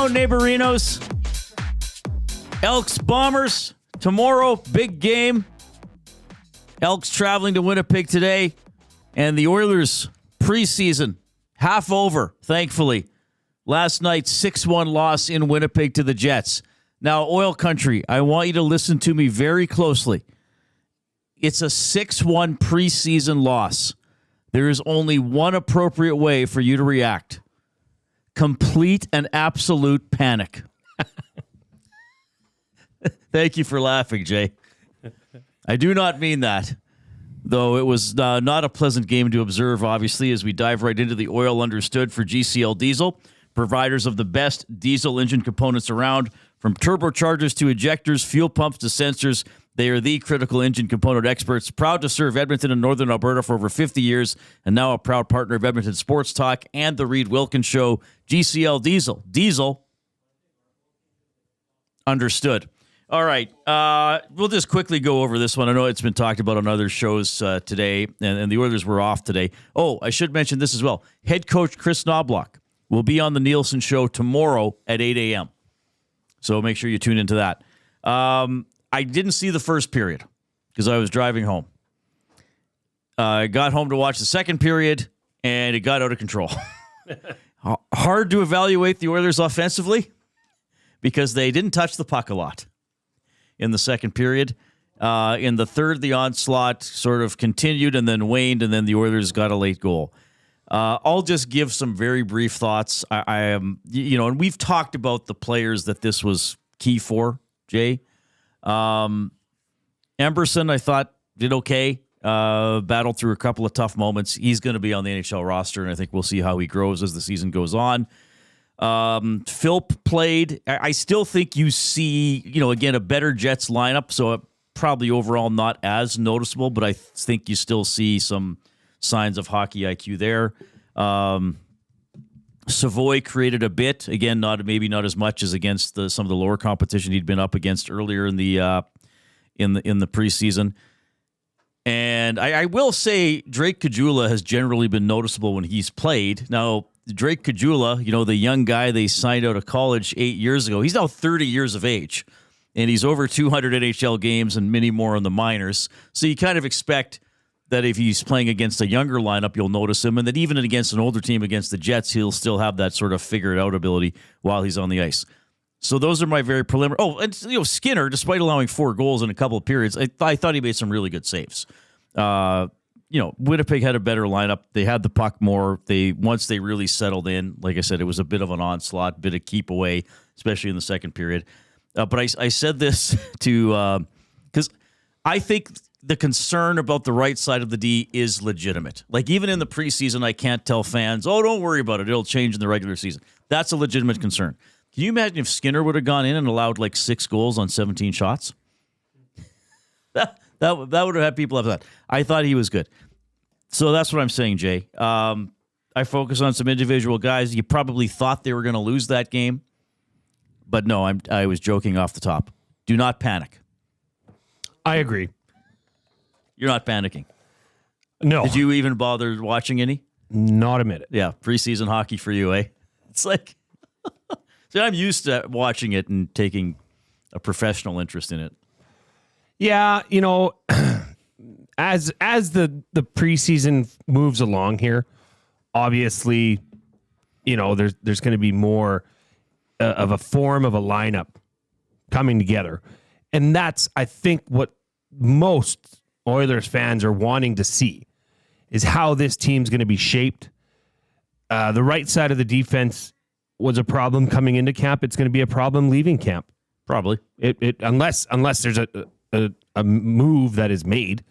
go, neighborinos. Elks Bombers tomorrow, big game. Elks traveling to Winnipeg today, and the Oilers preseason half over, thankfully. Last night, 6-1 loss in Winnipeg to the Jets. Now, Oil Country, I want you to listen to me very closely. It's a 6-1 preseason loss. There is only one appropriate way for you to react. Complete and absolute panic. Thank you for laughing, Jay. I do not mean that, though it was not a pleasant game to observe, obviously, as we dive right into the Oil Understood for GCL Diesel, providers of the best diesel engine components around, from turbochargers to ejectors, fuel pumps to sensors. They are the critical engine component experts, proud to serve Edmonton and Northern Alberta for over 50 years, and now a proud partner of Edmonton Sports Talk and the Reid Wilkins Show. GCL Diesel. Diesel understood. All right, we'll just quickly go over this one. I know it's been talked about on other shows today, and the Oilers were off today. Oh, I should mention this as well. Head coach Chris Knobloch will be on the Nielsen Show tomorrow at 8 a.m., so make sure you tune into that. I didn't see the first period because I was driving home. I got home to watch the second period, and it got out of control. Hard to evaluate the Oilers offensively because they didn't touch the puck a lot in the second period. In the third, the onslaught sort of continued and then waned, and then the Oilers got a late goal. I'll just give some very brief thoughts. I am, and we've talked about the players that this was key for, Jay. Emberson, I thought, did okay. Battled through a couple of tough moments. He's going to be on the NHL roster, and I think we'll see how he grows as the season goes on. Philp played. I still think you see, again, a better Jets lineup, so probably overall not as noticeable, but I think you still see some signs of hockey IQ there. Savoy created a bit. Again, maybe not as much as against some of the lower competition he'd been up against earlier in the preseason. And I will say Drake Caggiula has generally been noticeable when he's played. Now, Drake Caggiula, the young guy they signed out of college 8 years ago, he's now 30 years of age, and he's over 200 NHL games and many more in the minors. So you kind of expect that if he's playing against a younger lineup, you'll notice him, and that even against an older team, against the Jets, he'll still have that sort of figure-it-out ability while he's on the ice. So those are my very preliminary. Oh, and Skinner, despite allowing 4 goals in a couple of periods, I thought he made some really good saves. Winnipeg had a better lineup. They had the puck more. Once they really settled in, like I said, it was a bit of an onslaught, bit of keep away, especially in the second period. But I said this because I think the concern about the right side of the D is legitimate. Like, even in the preseason, I can't tell fans, oh, don't worry about it. It'll change in the regular season. That's a legitimate concern. Can you imagine if Skinner would have gone in and allowed like 6 goals on 17 shots? That would have had people upset. I thought he was good. So that's what I'm saying, Jay. I focus on some individual guys. You probably thought they were going to lose that game. But no, I was joking off the top. Do not panic. I agree. You're not panicking. No. Did you even bother watching any? Not a minute. Yeah, preseason hockey for you, eh? It's like, so I'm used to watching it and taking a professional interest in it. Yeah, as the preseason moves along here, obviously, there's going to be more of a form of a lineup coming together. And that's, I think, what most Oilers fans are wanting to see, is how this team's going to be shaped. The right side of the defense was a problem coming into camp. It's going to be a problem leaving camp. Probably. Unless there's a move that is made.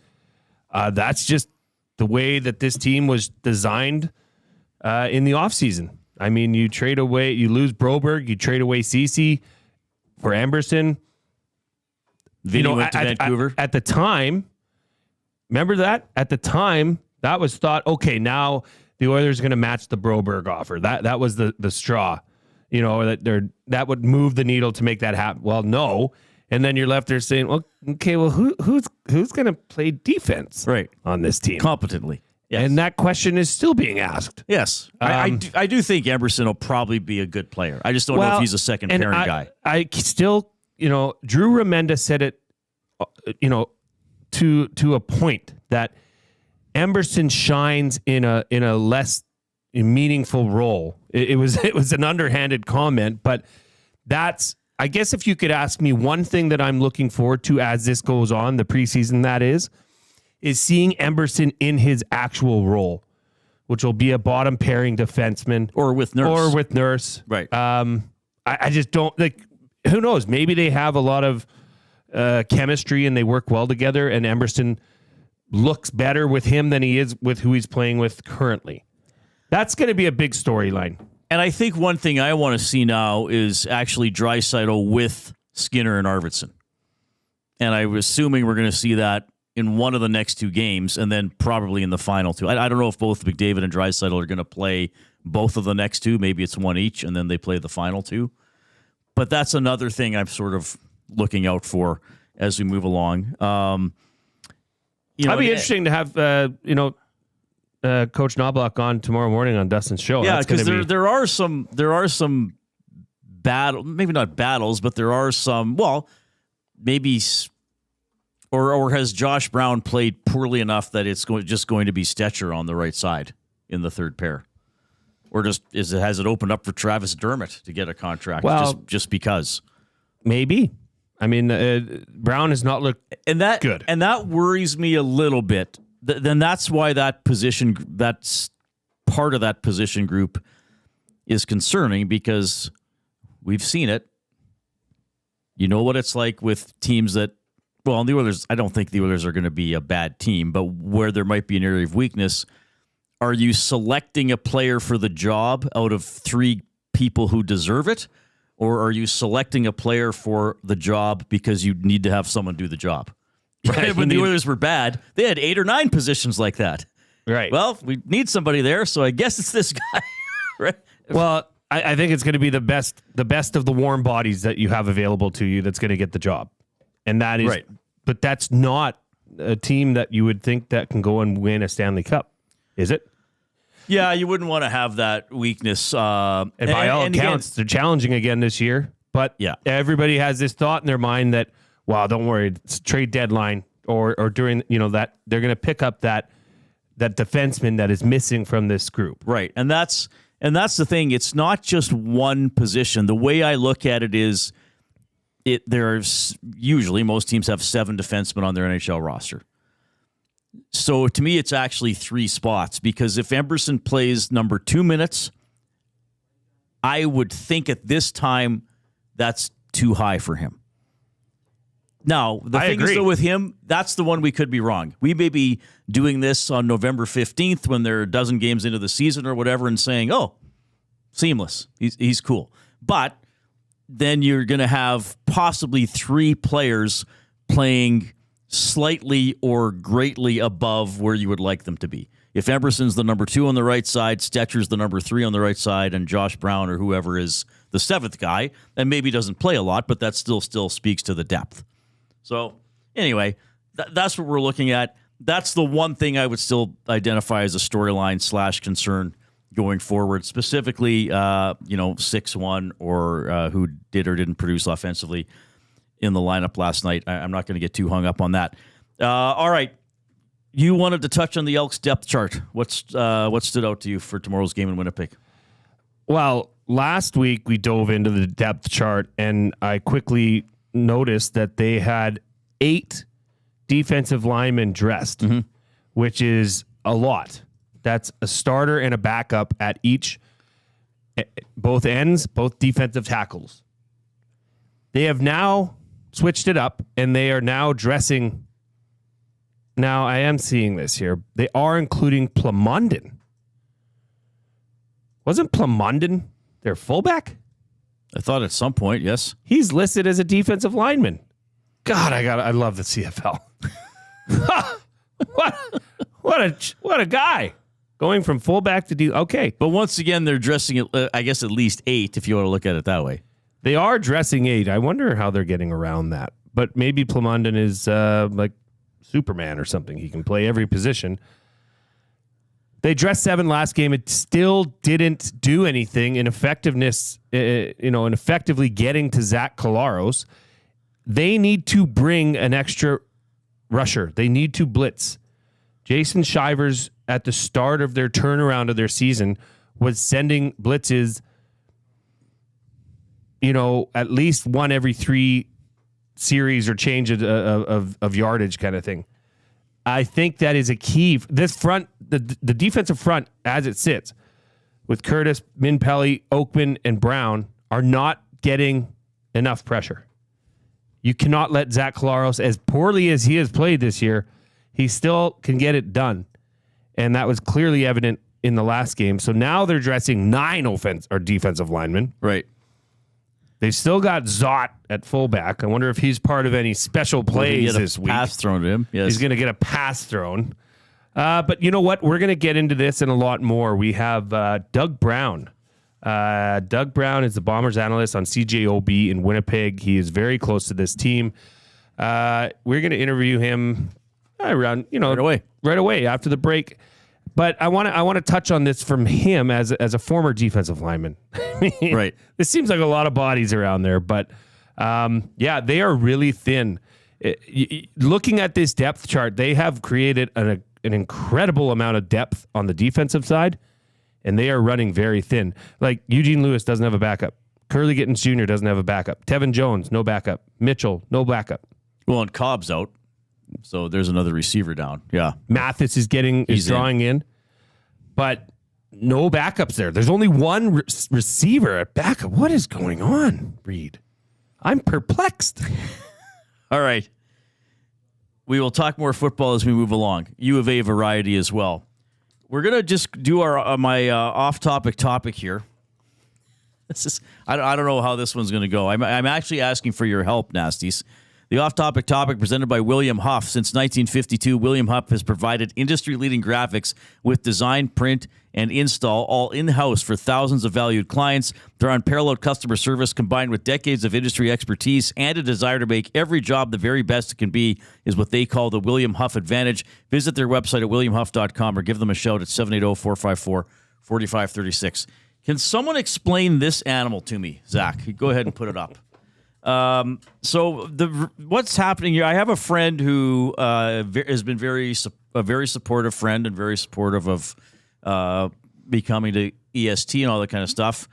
That's just the way that this team was designed in the offseason. I mean, you lose Broberg, you trade away Ceci for Emberson. Vinny went to Vancouver. At the time, remember that? At the time, that was thought, okay, now the Oilers are going to match the Broberg offer. That was the straw, that would move the needle to make that happen. Well, no. And then you're left there saying, well, okay, well, who's going to play defense right on this team competently? Yes. And that question is still being asked. Yes. I do think Emerson will probably be a good player. I just don't know if he's a second pairing guy. I still, Drew Remenda said it, to a point that Emerson shines in a less meaningful role. It was an underhanded comment, but that's, I guess if you could ask me one thing that I'm looking forward to as this goes on, the preseason that is seeing Emerson in his actual role, which will be a bottom pairing defenseman. Or with Nurse. Right. I just don't, who knows? Maybe they have a lot of chemistry and they work well together, and Emerson looks better with him than he is with who he's playing with currently. That's going to be a big storyline. And I think one thing I want to see now is actually Draisaitl with Skinner and Arvidsson. And I'm assuming we're going to see that in one of the next two games, and then probably in the final two. I don't know if both McDavid and Draisaitl are going to play both of the next two. Maybe it's one each, and then they play the final two. But that's another thing I'm sort of looking out for as we move along. It'd be interesting to have Coach Knobloch on tomorrow morning on Dustin's show. Yeah, because there are some battle, maybe not battles, but there are some. Well, maybe. Or has Josh Brown played poorly enough that it's just going to be Stetcher on the right side in the third pair? Or has it opened up for Travis Dermott to get a contract just because? Maybe. I mean, Brown has not looked good. And that worries me a little bit. Then that's why that's part of that position group is concerning, because we've seen it. You know what it's like with teams that, well, the Oilers, I don't think the Oilers are going to be a bad team, but where there might be an area of weakness, are you selecting a player for the job out of three people who deserve it? Or are you selecting a player for the job because you need to have someone do the job? Right? When the Oilers were bad, they had 8 or 9 positions like that. Right. Well, we need somebody there, so I guess it's this guy. Right? Well, I think it's going to be the best of the warm bodies that you have available to you that's going to get the job. And that is, right. But that's not a team that you would think that can go and win a Stanley Cup, is it? Yeah, you wouldn't want to have that weakness. And by all accounts, they're challenging again this year. But everybody has this thought in their mind that, wow, don't worry, it's trade deadline or during that they're going to pick up that defenseman that is missing from this group. Right, and that's the thing. It's not just one position. The way I look at it is, there's usually most teams have 7 defensemen on their NHL roster. So to me, it's actually 3 spots, because if Emerson plays number 2 minutes, I would think at this time that's too high for him. Now, the thing is, though, with him, that's the one we could be wrong. We may be doing this on November 15th when there are a dozen games into the season or whatever and saying, oh, seamless. He's cool. But then you're going to have possibly 3 players playing slightly or greatly above where you would like them to be. If Emerson's the number 2 on the right side, Stetcher's the number 3 on the right side, and Josh Brown or whoever is the 7th guy, and maybe doesn't play a lot, but that still speaks to the depth. So anyway, that's what we're looking at. That's the one thing I would still identify as a storyline / concern going forward, specifically, 6-1 or who did or didn't produce offensively in the lineup last night. I'm not going to get too hung up on that. All right. You wanted to touch on the Elks depth chart. What stood out to you for tomorrow's game in Winnipeg? Well, last week we dove into the depth chart, and I quickly noticed that they had 8 defensive linemen dressed, which is a lot. That's a starter and a backup at both ends, both defensive tackles. They have now switched it up, and they are now dressing. Now, I am seeing this here. They are including Plamondon. Wasn't Plamondon their fullback? I thought at some point, yes. He's listed as a defensive lineman. God, I love the CFL. What a guy. Going from fullback to okay. But once again, they're dressing it, I guess, at least 8, if you want to look at it that way. They are dressing 8. I wonder how they're getting around that. But maybe Plamondon is like Superman or something. He can play every position. They dressed 7 last game. It still didn't do anything in effectiveness, in effectively getting to Zach Collaros. They need to bring an extra rusher. They need to blitz. Jason Shivers, at the start of their turnaround of their season, was sending blitzes, at least one every 3 series or change of yardage kind of thing. I think that is a key. This front, the defensive front, as it sits, with Curtis, Minpelli, Oakman, and Brown, are not getting enough pressure. You cannot let Zach Collaros, as poorly as he has played this year, he still can get it done. And that was clearly evident in the last game. So now they're dressing 9 defensive linemen. Right. They've still got Zott at fullback. I wonder if he's part of any special plays this week. Pass thrown to him. Yes. He's going to get a pass thrown. But you know what? We're going to get into this and a lot more. We have Doug Brown. Doug Brown is the Bombers analyst on CJOB in Winnipeg. He is very close to this team. We're going to interview him around, right away after the break. But I want to touch on this from him as a former defensive lineman. Right. This seems like a lot of bodies around there, but they are really thin. Looking at this depth chart, they have created an incredible amount of depth on the defensive side, and they are running very thin. Like Eugene Lewis doesn't have a backup. Curly Gittins Jr. doesn't have a backup. Tevin Jones, no backup. Mitchell, no backup. Well, and Cobb's out. So there's another receiver down. Yeah. Mathis is drawing in, but no backups there. There's only one receiver at backup. What is going on, Reid? I'm perplexed. All right. We will talk more football as we move along. U of A variety as well. We're going to just do my off-topic topic here. This is I don't know how this one's going to go. I'm actually asking for your help, Nasties. The off-topic topic presented by William Huff. Since 1952, William Huff has provided industry-leading graphics with design, print, and install, all in-house for thousands of valued clients. Their unparalleled customer service, combined with decades of industry expertise and a desire to make every job the very best it can be, is what they call the William Huff Advantage. Visit their website at williamhuff.com or give them a shout at 780-454-4536. Can someone explain this animal to me, Zach? Go ahead and put it up. So what's happening here? I have a friend who has been a very supportive friend and very supportive of becoming to EST and all that kind of stuff.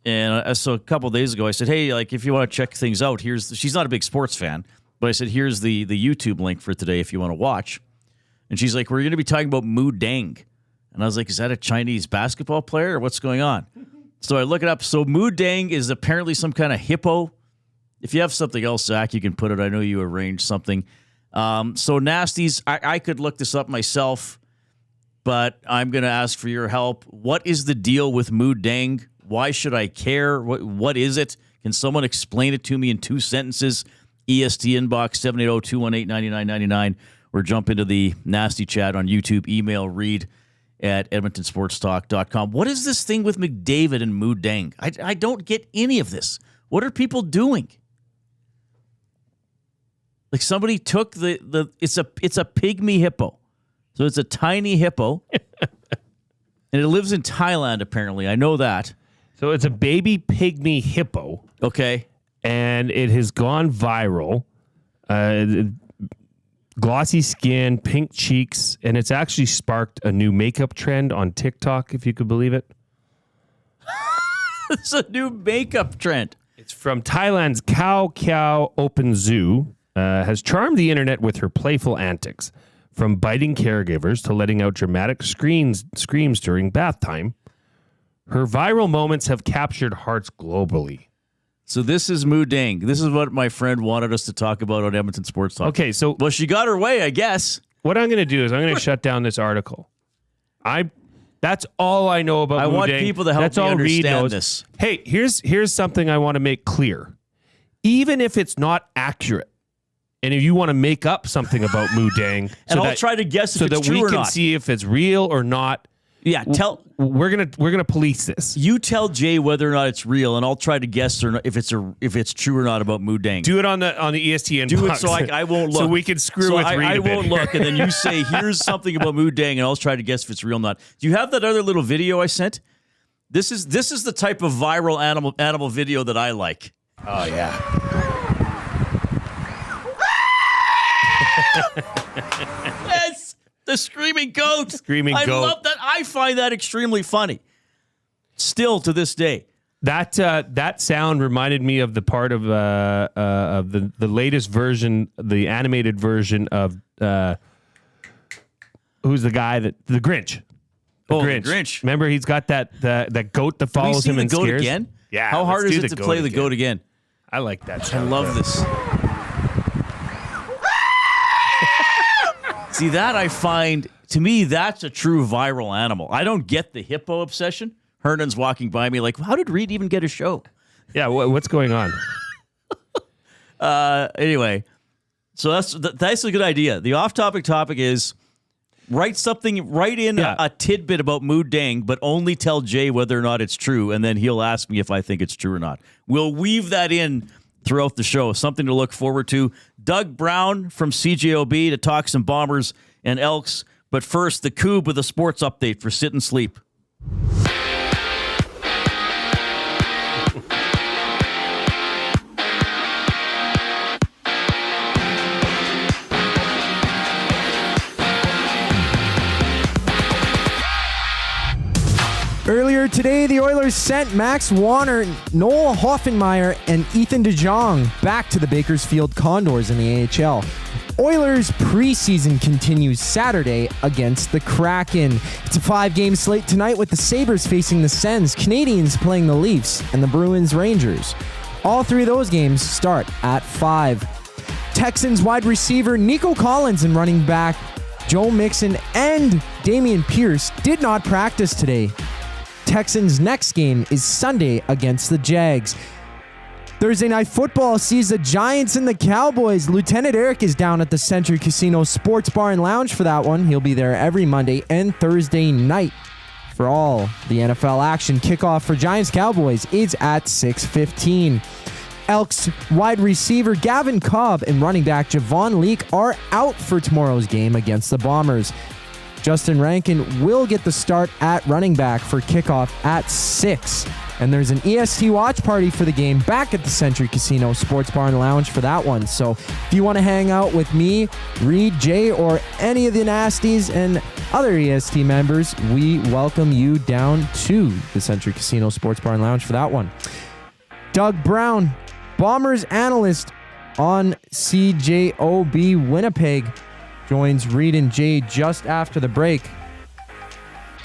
And so a couple of days ago, I said, "Hey, like if you want to check things out, she's not a big sports fan, but I said, here's the YouTube link for today if you want to watch." And she's like, "We're going to be talking about Mu Deng," and I was like, "Is that a Chinese basketball player or what's going on?" So I look it up. So Mu Deng is apparently some kind of hippo. If you have something else, Zach, you can put it. I know you arranged something. So Nasties, I could look this up myself, but I'm going to ask for your help. What is the deal with Mu Deng? Why should I care? What is it? Can someone explain it to me in 2 sentences? EST inbox 780-218-9999 or jump into the nasty chat on YouTube. Email Reid at edmontonsportstalk.com. What is this thing with McDavid and Mu Deng? I don't get any of this. What are people doing? Like somebody took it's a pygmy hippo. So it's a tiny hippo. And it lives in Thailand, apparently. I know that. So it's a baby pygmy hippo. Okay. And it has gone viral. Glossy skin, pink cheeks, and it's actually sparked a new makeup trend on TikTok, if you could believe it. It's a new makeup trend. It's from Thailand's Khao Khao Open Zoo. Has charmed the internet with her playful antics, from biting caregivers to letting out dramatic screams during bath time. Her viral moments have captured hearts globally. So this is Mu Deng. This is what my friend wanted us to talk about on Edmonton Sports Talk. Okay, so well, she got her way, I guess. What I'm going to do is I'm going to shut down this article. That's all I know about Mu Deng. I want people to help me understand this. Hey, here's something I want to make clear. Even if it's not accurate, and if you want to make up something about Mu Deng, and I'll try to guess if it's true or not, so that we can see if it's real or not, Yeah, we're gonna police this. You tell Jay whether or not it's real, and I'll try to guess or not, if it's true or not about Mood Dang. Do it on the ESTN. Do box. it so I won't look. So we can screw with Reid. I won't look, and then you say, "Here's something about Mood Dang," and I'll try to guess if it's real or not. Do you have that other little video I sent? This is the type of viral animal video that I like. Oh yeah. Yes, the screaming goat. I love that. I find that extremely funny. Still to this day. That sound reminded me of the part of the latest version, the animated version of who's the guy that the Grinch. The Grinch. Remember, he's got that goat that follows him and goat scares. Again? Yeah. How hard is it to play the goat again? I like that. I love this. See, that I find, to me, that's a true viral animal. I don't get the hippo obsession. Hernan's walking by me like, how did Reid even get a show? Yeah, what's going on? Anyway, so that's a good idea. The off-topic topic is write in a tidbit about Mood Dang, but only tell Jay whether or not it's true, and then he'll ask me if I think it's true or not. We'll weave that in throughout the show. Something to look forward to. Doug Brown from CJOB to talk some Bombers and Elks. But first, the Coob with a sports update for Sit and Sleep. Earlier today, the Oilers sent Max Warner, Noel Hoffenmeyer, and Ethan DeJong back to the Bakersfield Condors in the AHL. Oilers preseason continues Saturday against the Kraken. It's a 5-game slate tonight with the Sabres facing the Sens, Canadians playing the Leafs, and the Bruins Rangers. All 3 of those games start at 5. Texans wide receiver Nico Collins and running back Joe Mixon and Damian Pierce did not practice today. Texans' next game is Sunday against the Jags. Thursday Night Football sees the Giants and the Cowboys. Lieutenant Eric is down at the Century Casino Sports Bar and Lounge for that one. He'll be there every Monday and Thursday night for all the NFL action. Kickoff for Giants-Cowboys is at 6:15. Elks wide receiver Gavin Cobb and running back Javon Leake are out for tomorrow's game against the Bombers. Justin Rankin will get the start at running back for kickoff at 6. And there's an EST watch party for the game back at the Century Casino Sports Bar and Lounge for that one. So if you want to hang out with me, Reid, Jay, or any of the Nasties and other EST members, we welcome you down to the Century Casino Sports Bar and Lounge for that one. Doug Brown, Bombers analyst on CJOB Winnipeg, joins Reid and Jay just after the break.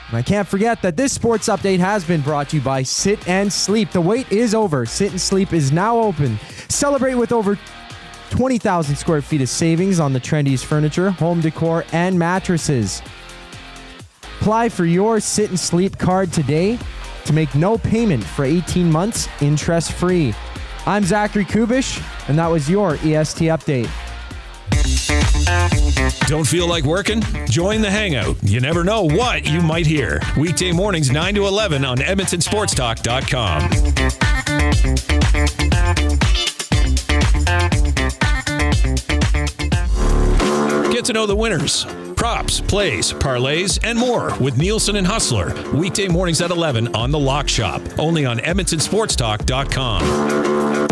And I can't forget that this sports update has been brought to you by Sit and Sleep. The wait is over. Sit and Sleep is now open. Celebrate with over 20,000 square feet of savings on the trendiest furniture, home decor, and mattresses. Apply for your Sit and Sleep card today to make no payment for 18 months interest-free. I'm Zachary Kubish, and that was your EST update. Don't feel like working? Join the Hangout. You never know what you might hear. Weekday mornings 9 to 11 on EdmontonSportsTalk.com. Get to know the winners, props, plays, parlays, and more with Nielsen and Hustler. Weekday mornings at 11 on The Lock Shop. Only on EdmontonSportsTalk.com.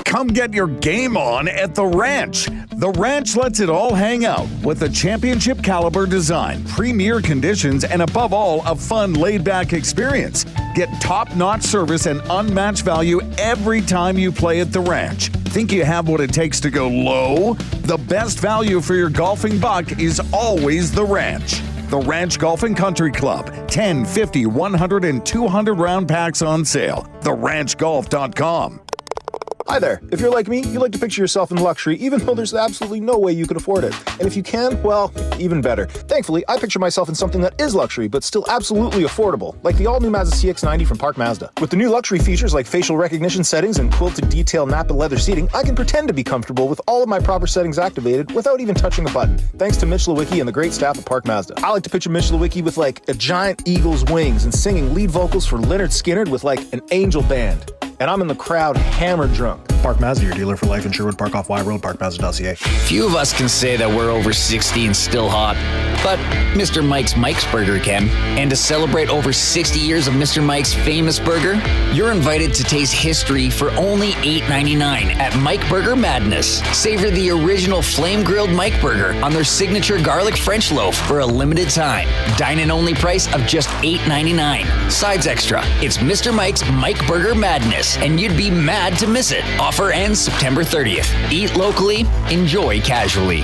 Come get your game on at The Ranch. The Ranch lets it all hang out with a championship caliber design, premier conditions, and above all, a fun laid-back experience. Get top-notch service and unmatched value every time you play at The Ranch. Think you have what it takes to go low? The best value for your golfing buck is always The Ranch. The Ranch Golf and Country Club. 10, 50, 100, and 200 round packs on sale. TheRanchGolf.com. Hi there. If you're like me, you like to picture yourself in luxury, even though there's absolutely no way you could afford it. And if you can, well, even better. Thankfully, I picture myself in something that is luxury, but still absolutely affordable, like the all-new Mazda CX-90 from Park Mazda. With the new luxury features like facial recognition settings and quilted detail Napa leather seating, I can pretend to be comfortable with all of my proper settings activated without even touching a button, thanks to Mitch Lewicki and the great staff at Park Mazda. I like to picture Mitch Lewicki with like a giant eagle's wings and singing lead vocals for Lynyrd Skynyrd with like an angel band. And I'm in the crowd hammered drunk. Park Mazda, your dealer for life in Sherwood Park off Y Road, parkmazda.ca. Few of us can say that we're over 60 and still hot, but Mr. Mike's Burger can. And to celebrate over 60 years of Mr. Mike's famous burger, you're invited to taste history for only $8.99 at Mike Burger Madness. Savor the original flame-grilled Mike Burger on their signature garlic French loaf for a limited time. Dine-in only price of just $8.99. Sides extra. It's Mr. Mike's Mike Burger Madness, and you'd be mad to miss it. Offer ends September 30th. Eat locally, enjoy casually.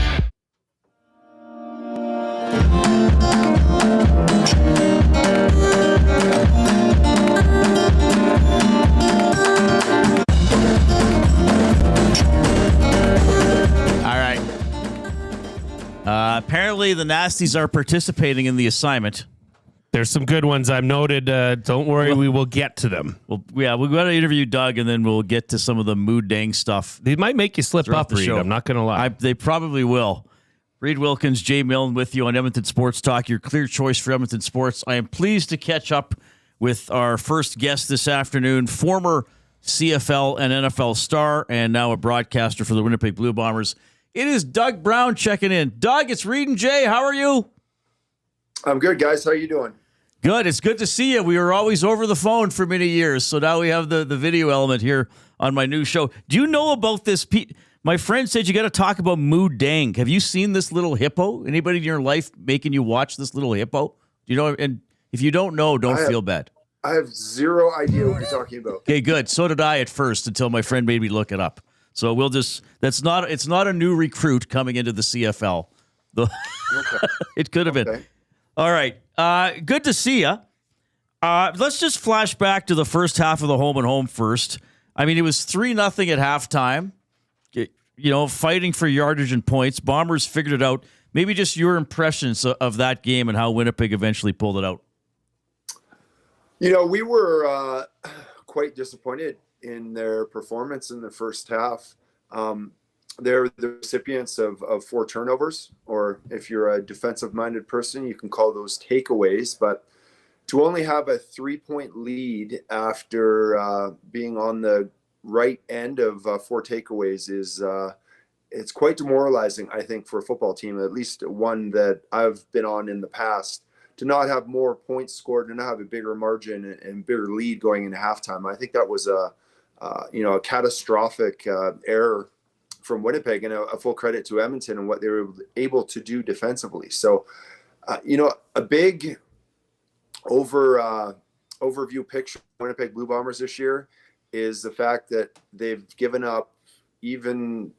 All right. Apparently, the Nasties are participating in the assignment. There's some good ones I've noted. Don't worry, we will get to them. Well, yeah, we're going to interview Doug, and then we'll get to some of the mood dang stuff. They might make you slip throughout up, the Reid. show. I'm not going to lie. They probably will. Reid Wilkins, Jay Milne with you on Edmonton Sports Talk, your clear choice for Edmonton sports. I am pleased to catch up with our first guest this afternoon, former CFL and NFL star, and now a broadcaster for the Winnipeg Blue Bombers. It is Doug Brown checking in. Doug, it's Reid and Jay. How are you? I'm good, guys. How are you doing? Good. It's good to see you. We were always over the phone for many years, so now we have the video element here on my new show. Do you know about this? My friend said you got to talk about Mood Dang. Have you seen this little hippo? Anybody in your life making you watch this little hippo? Do you know? And if you don't know, don't feel bad. I have zero idea what you're talking about. Okay, good. So did I at first until my friend made me look it up. So we'll just it's not a new recruit coming into the CFL. Okay. It could have been. All right. Good to see you. Let's just flash back to the first half of the home and home first. I mean, it was 3-0 at halftime. Fighting for yardage and points. Bombers figured it out. Maybe just your impressions of that game and how Winnipeg eventually pulled it out. We were quite disappointed in their performance in the first half. They're the recipients of 4 turnovers, or if you're a defensive-minded person, you can call those takeaways. But to only have a 3-point lead after being on the right end of 4 takeaways is it's quite demoralizing, I think, for a football team, at least one that I've been on in the past, to not have more points scored and not have a bigger margin and bigger lead going into halftime. I think that was a catastrophic error from Winnipeg, and a full credit to Edmonton and what they were able to do defensively. So, a big overview picture of Winnipeg Blue Bombers this year is the fact that they've given up even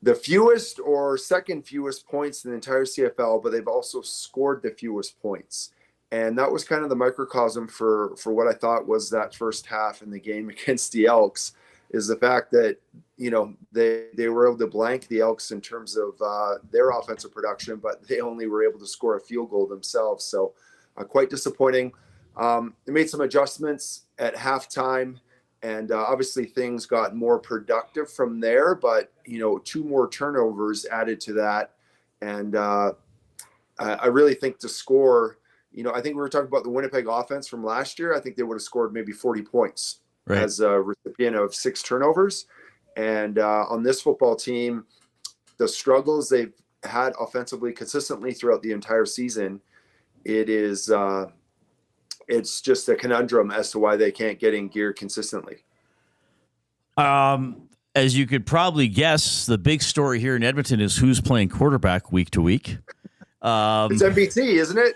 the fewest or second fewest points in the entire CFL, but they've also scored the fewest points. And that was kind of the microcosm for what I thought was that first half in the game against the Elks, is the fact that, they were able to blank the Elks in terms of their offensive production, but they only were able to score a field goal themselves. So quite disappointing. They made some adjustments at halftime, and obviously things got more productive from there, but, 2 more turnovers added to that. And I really think to score, I think we were talking about the Winnipeg offense from last year. I think they would have scored maybe 40 points as a recipient of 6 turnovers. And on this football team, the struggles they've had offensively consistently throughout the entire season, it's just a conundrum as to why they can't get in gear consistently. As you could probably guess, the big story here in Edmonton is who's playing quarterback week to week. It's MBT, isn't it?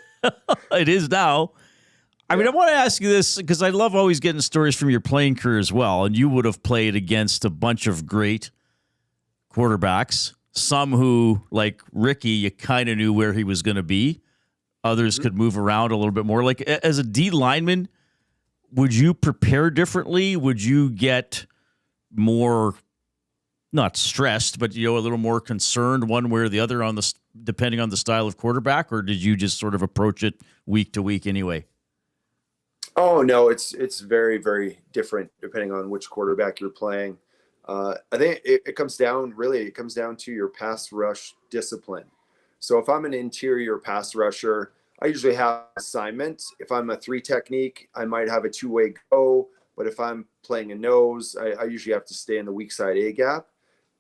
It is now. I mean, I want to ask you this because I love always getting stories from your playing career as well. And you would have played against a bunch of great quarterbacks, some who, like Ricky, you kind of knew where he was going to be. Others could move around a little bit more. Like, as a D lineman, would you prepare differently? Would you get more, not stressed, but a little more concerned one way or the other depending on the style of quarterback, or did you just sort of approach it week to week anyway? Oh no, it's very, very different depending on which quarterback you're playing. I think it comes down to your pass rush discipline. So if I'm an interior pass rusher, I usually have assignment. If I'm a 3 technique, I might have a 2-way go. But if I'm playing a nose, I usually have to stay in the weak side A gap.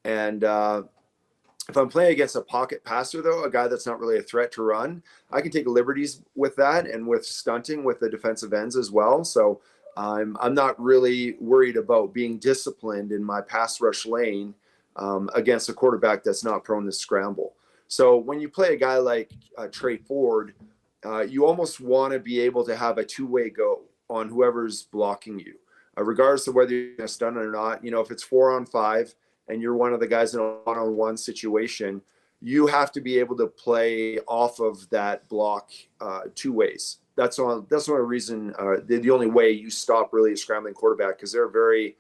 And if I'm playing against a pocket passer, though, a guy that's not really a threat to run, I can take liberties with that and with stunting with the defensive ends as well. So I'm not really worried about being disciplined in my pass rush lane against a quarterback that's not prone to scramble. So when you play a guy like Trey Ford, you almost want to be able to have a 2-way go on whoever's blocking you, regardless of whether you're going to stun or not. If it's 4-on-5 and you're one of the guys in a 1-on-1 situation, you have to be able to play off of that block 2 ways. That's the only reason, the only way you stop really a scrambling quarterback, because they're very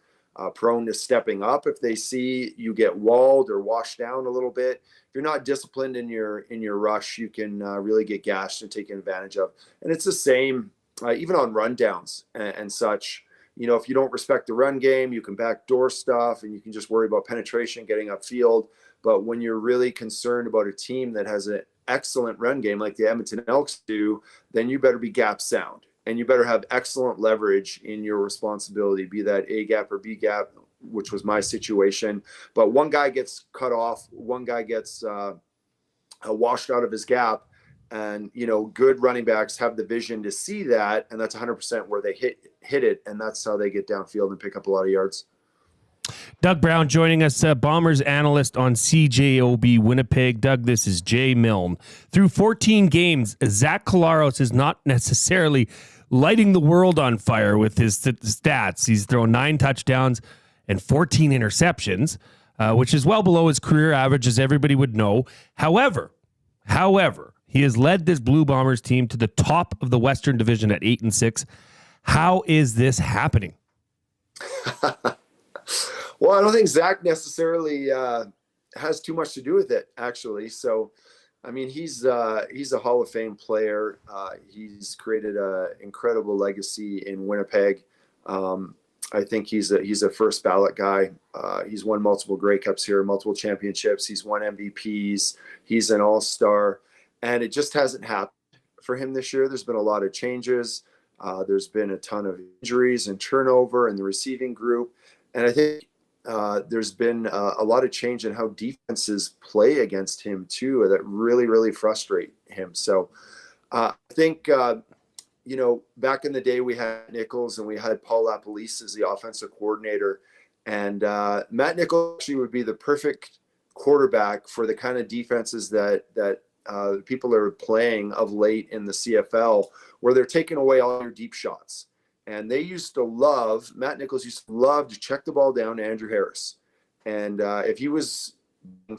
prone to stepping up if they see you get walled or washed down a little bit. If you're not disciplined in your rush, you can really get gashed and taken advantage of. And it's the same even on rundowns and such. If you don't respect the run game, you can backdoor stuff and you can just worry about penetration, getting upfield. But when you're really concerned about a team that has an excellent run game like the Edmonton Elks do, then you better be gap sound and you better have excellent leverage in your responsibility, be that A gap or B gap, which was my situation. But one guy gets cut off, one guy gets washed out of his gap. And, good running backs have the vision to see that. And that's 100% where they hit it. And that's how they get downfield and pick up a lot of yards. Doug Brown joining us, Bombers analyst on CJOB Winnipeg. Doug, this is Jay Milne. Through 14 games, Zach Collaros is not necessarily lighting the world on fire with his stats. He's thrown 9 touchdowns and 14 interceptions, which is well below his career average, as everybody would know. However, he has led this Blue Bombers team to the top of the Western Division at 8-6. How is this happening? Well, I don't think Zach necessarily has too much to do with it, actually. So, I mean, he's a Hall of Fame player. He's created an incredible legacy in Winnipeg. I think he's a first ballot guy. He's won multiple Grey Cups here, multiple championships. He's won MVPs. He's an all-star. And it just hasn't happened for him this year. There's been a lot of changes. There's been a ton of injuries and turnover in the receiving group. And I think there's been a lot of change in how defenses play against him, too, that really, really frustrate him. So I think, back in the day, we had Nichols and we had Paul LaPolice as the offensive coordinator. And Matt Nichols actually would be the perfect quarterback for the kind of defenses that people are playing of late in the CFL, where they're taking away all your deep shots. And Matt Nichols used to love to check the ball down to Andrew Harris. And if he was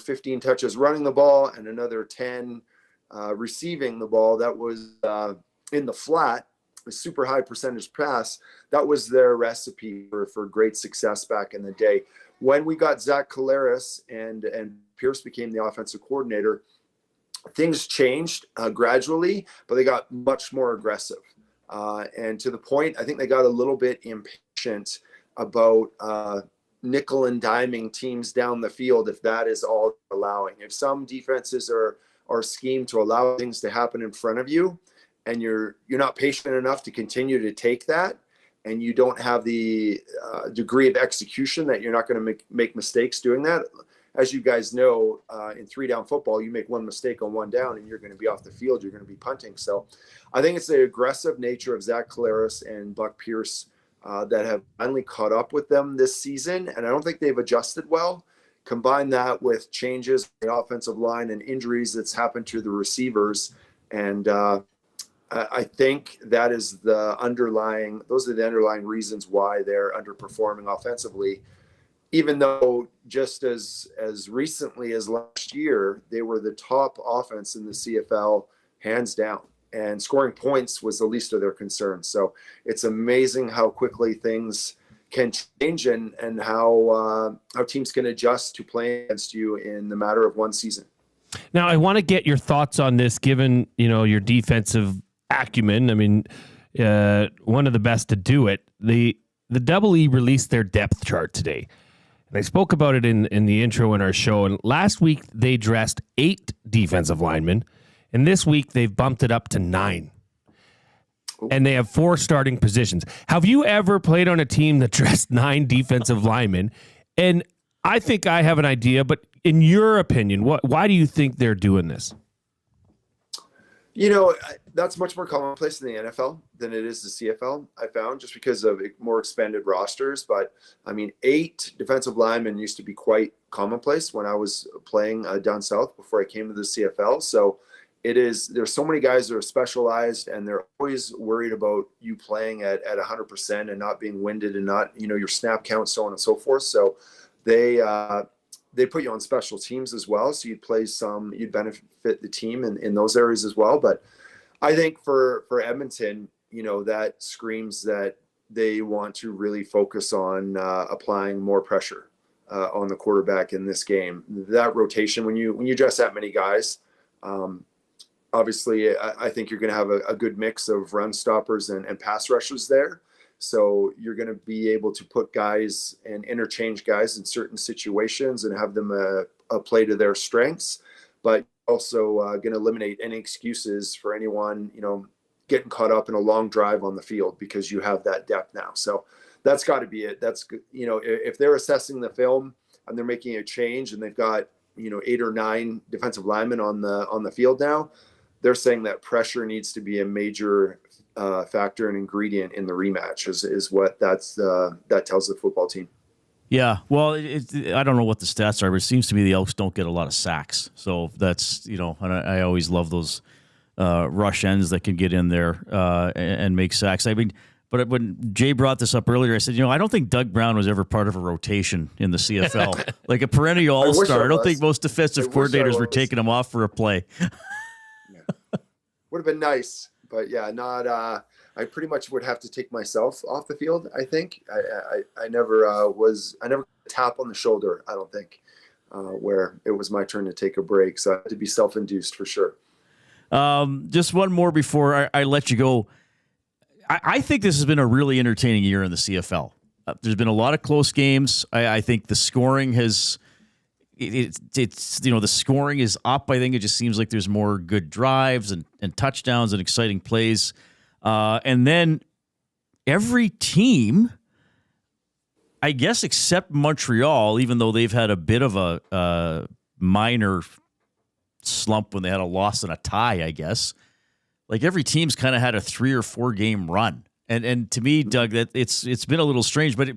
15 touches running the ball and another 10 receiving the ball, that was in the flat, a super high percentage pass, that was their recipe for great success back in the day. When we got Zach Collaros and Pierce became the offensive coordinator, things changed gradually, but they got much more aggressive. And to the point, I think they got a little bit impatient about nickel and diming teams down the field, if that is all allowing. If some defenses are schemed to allow things to happen in front of you, and you're not patient enough to continue to take that, and you don't have the degree of execution that you're not going to make mistakes doing that. As you guys know, in 3-down football, you make one mistake on 1 down and you're going to be off the field. You're going to be punting. So I think it's the aggressive nature of Zach Collaros and Buck Pierce that have finally caught up with them this season. And I don't think they've adjusted well. Combine that with changes in the offensive line and injuries that's happened to the receivers. And I think those are the underlying reasons why they're underperforming offensively. Even though just as recently as last year, they were the top offense in the CFL, hands down, and scoring points was the least of their concerns. So it's amazing how quickly things can change and how teams can adjust to playing against you in the matter of one season. Now, I want to get your thoughts on this, given your defensive acumen. I mean, one of the best to do it. The Double E released their depth chart today. And I spoke about it in the intro in our show. And last week they dressed 8 defensive linemen, and this week they've bumped it up to 9. And they have 4 starting positions. Have you ever played on a team that dressed 9 defensive linemen? And I think I have an idea, but in your opinion, why do you think they're doing this? That's much more commonplace in the NFL than it is the CFL, I found, just because of more expanded rosters. But, 8 defensive linemen used to be quite commonplace when I was playing down south before I came to the CFL. So there's so many guys that are specialized, and they're always worried about you playing at 100% and not being winded and not, your snap count, so on and so forth. So they put you on special teams as well. So you'd benefit the team in those areas as well. But I think for Edmonton, that screams that they want to really focus on applying more pressure on the quarterback in this game. That rotation, when you dress that many guys, obviously I think you're going to have a good mix of run stoppers and pass rushers there. So you're going to be able to put guys and interchange guys in certain situations and have them play to their strengths, but also going to eliminate any excuses for anyone, getting caught up in a long drive on the field, because you have that depth now. So that's got to be it. That's, if they're assessing the film and they're making a change and they've got, 8 or 9 defensive linemen on the field now, they're saying that pressure needs to be a major factor and ingredient in the rematch is what that tells the football team. Yeah, well, I don't know what the stats are, but it seems to me the Elks don't get a lot of sacks. So that's, and I always love those rush ends that can get in there and make sacks. I mean, but when Jay brought this up earlier, I said, I don't think Doug Brown was ever part of a rotation in the CFL. Like a perennial all-star. I don't think most defensive coordinators were taking him off for a play. Would have been nice. But yeah, not. I pretty much would have to take myself off the field. I think I never I never got a tap on the shoulder. I don't think where it was my turn to take a break. So I had to be self-induced for sure. Just one more before I let you go. I think this has been a really entertaining year in the CFL. There's been a lot of close games. I think the scoring has. It's the scoring is up. I think it just seems like there's more good drives and touchdowns and exciting plays. And then every team, I guess, except Montreal, even though they've had a bit of a minor slump when they had a loss and a tie, I guess. Like every team's kind of had a 3 or 4 game run. And to me, Doug, that it's been a little strange, but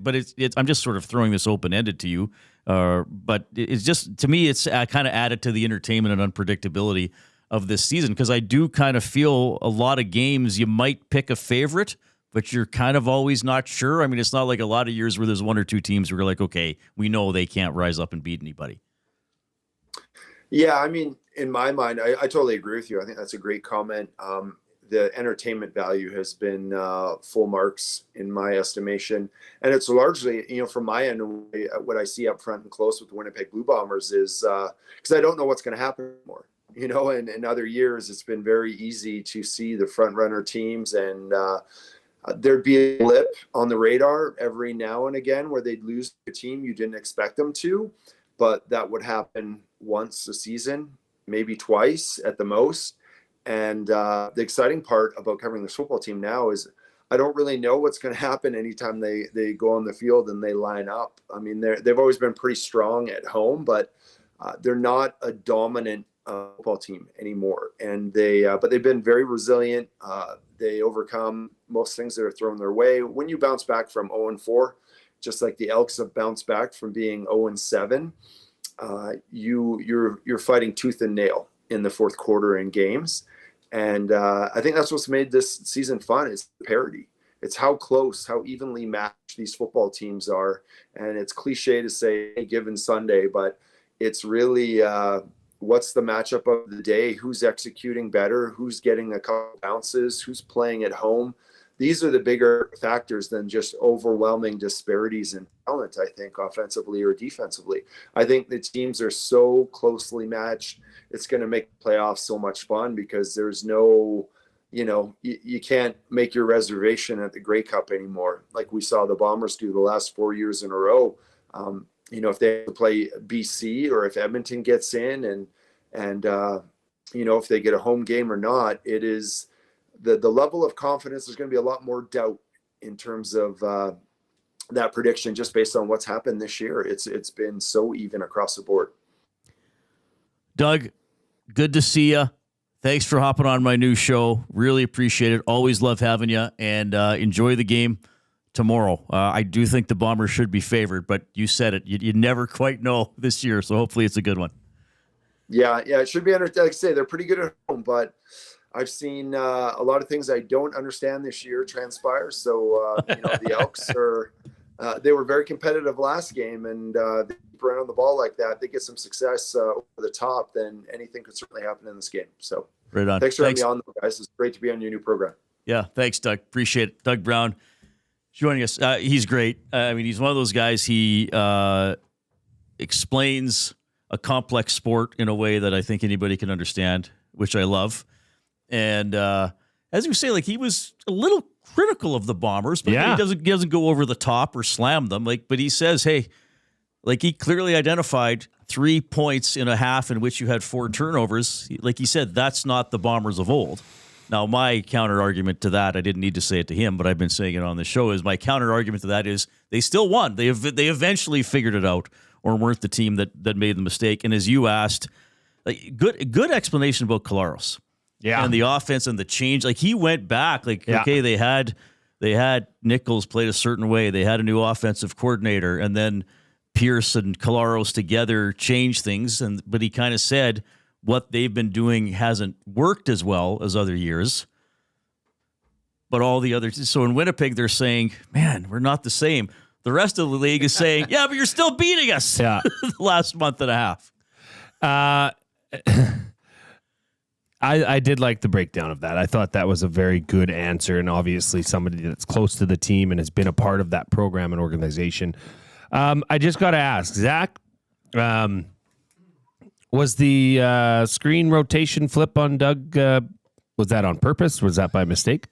I'm just sort of throwing this open-ended to you. But it's just, to me, it's kind of added to the entertainment and unpredictability of this season, because I do kind of feel a lot of games you might pick a favorite, but you're kind of always not sure. I mean, it's not like a lot of years where there's 1 or 2 teams where you're like, okay, we know they can't rise up and beat anybody. Yeah, I mean, in my mind, I totally agree with you. I think that's a great comment. The entertainment value has been full marks in my estimation. And it's largely, from my end, what I see up front and close with the Winnipeg Blue Bombers is because I don't know what's going to happen anymore. And in other years, it's been very easy to see the front runner teams, and there'd be a blip on the radar every now and again where they'd lose a team you didn't expect them to, but that would happen once a season, maybe twice at the most. And the exciting part about covering this football team now is I don't really know what's going to happen anytime they go on the field and they line up. I mean, they've always been pretty strong at home, but they're not a dominant football team anymore. And but they've been very resilient. They overcome most things that are thrown their way. When you bounce back from 0-4, just like the Elks have bounced back from being 0-7, you're fighting tooth and nail in the fourth quarter in games. And I think that's what's made this season fun, is the parity. It's how close, how evenly matched these football teams are. And it's cliche to say any given Sunday, but it's really what's the matchup of the day, who's executing better, who's getting a couple bounces, who's playing at home. these are the bigger factors than just overwhelming disparities in talent, I think, offensively or defensively. I think the teams are so closely matched. It's going to make playoffs so much fun because there's no, you can't make your reservation at the Grey Cup anymore. Like we saw the Bombers do the last 4 years in a row. If they have to play BC or if Edmonton gets in and if they get a home game or not, it is the level of confidence. There's going to be a lot more doubt in terms of that prediction just based on what's happened this year. It's been so even across the board. Doug, good to see you. Thanks for hopping on my new show. Really appreciate it. Always love having you, and enjoy the game tomorrow. I do think the Bombers should be favored, but you said it. You never quite know this year, so hopefully it's a good one. Yeah, it should be like I say, they're pretty good at home, but I've seen a lot of things I don't understand this year transpire. So, the Elks they were very competitive last game, and they keep around the ball like that. They get some success over the top, then anything could certainly happen in this game. So, right on. Thanks for having me on, guys. It's great to be on your new program. Yeah, thanks, Doug. Appreciate it. Doug Brown joining us. He's great. He's one of those guys. He explains a complex sport in a way that I think anybody can understand, which I love. And as we say, he was a little critical of the Bombers, but he doesn't go over the top or slam them. But he says, hey, he clearly identified 3 points in a half in which you had 4 turnovers. Like he said, that's not the Bombers of old. Now, my counter argument to that, I didn't need to say it to him, but I've been saying it on the show, is my counter argument to that is they still won. They eventually figured it out, or weren't the team that made the mistake. And as you asked, good explanation about Collaros. Yeah. And the offense and the change. He went back. Okay, they had Nichols played a certain way. They had a new offensive coordinator, and then Pierce and Collaros together changed things. But he kind of said what they've been doing hasn't worked as well as other years. But all the others. So in Winnipeg, they're saying, man, we're not the same. The rest of the league is saying, yeah, but you're still beating us. Yeah. The last month and a half. I did like the breakdown of that. I thought that was a very good answer, and obviously somebody that's close to the team and has been a part of that program and organization. I just got to ask, Zach, was the screen rotation flip on Doug, was that on purpose? Was that by mistake?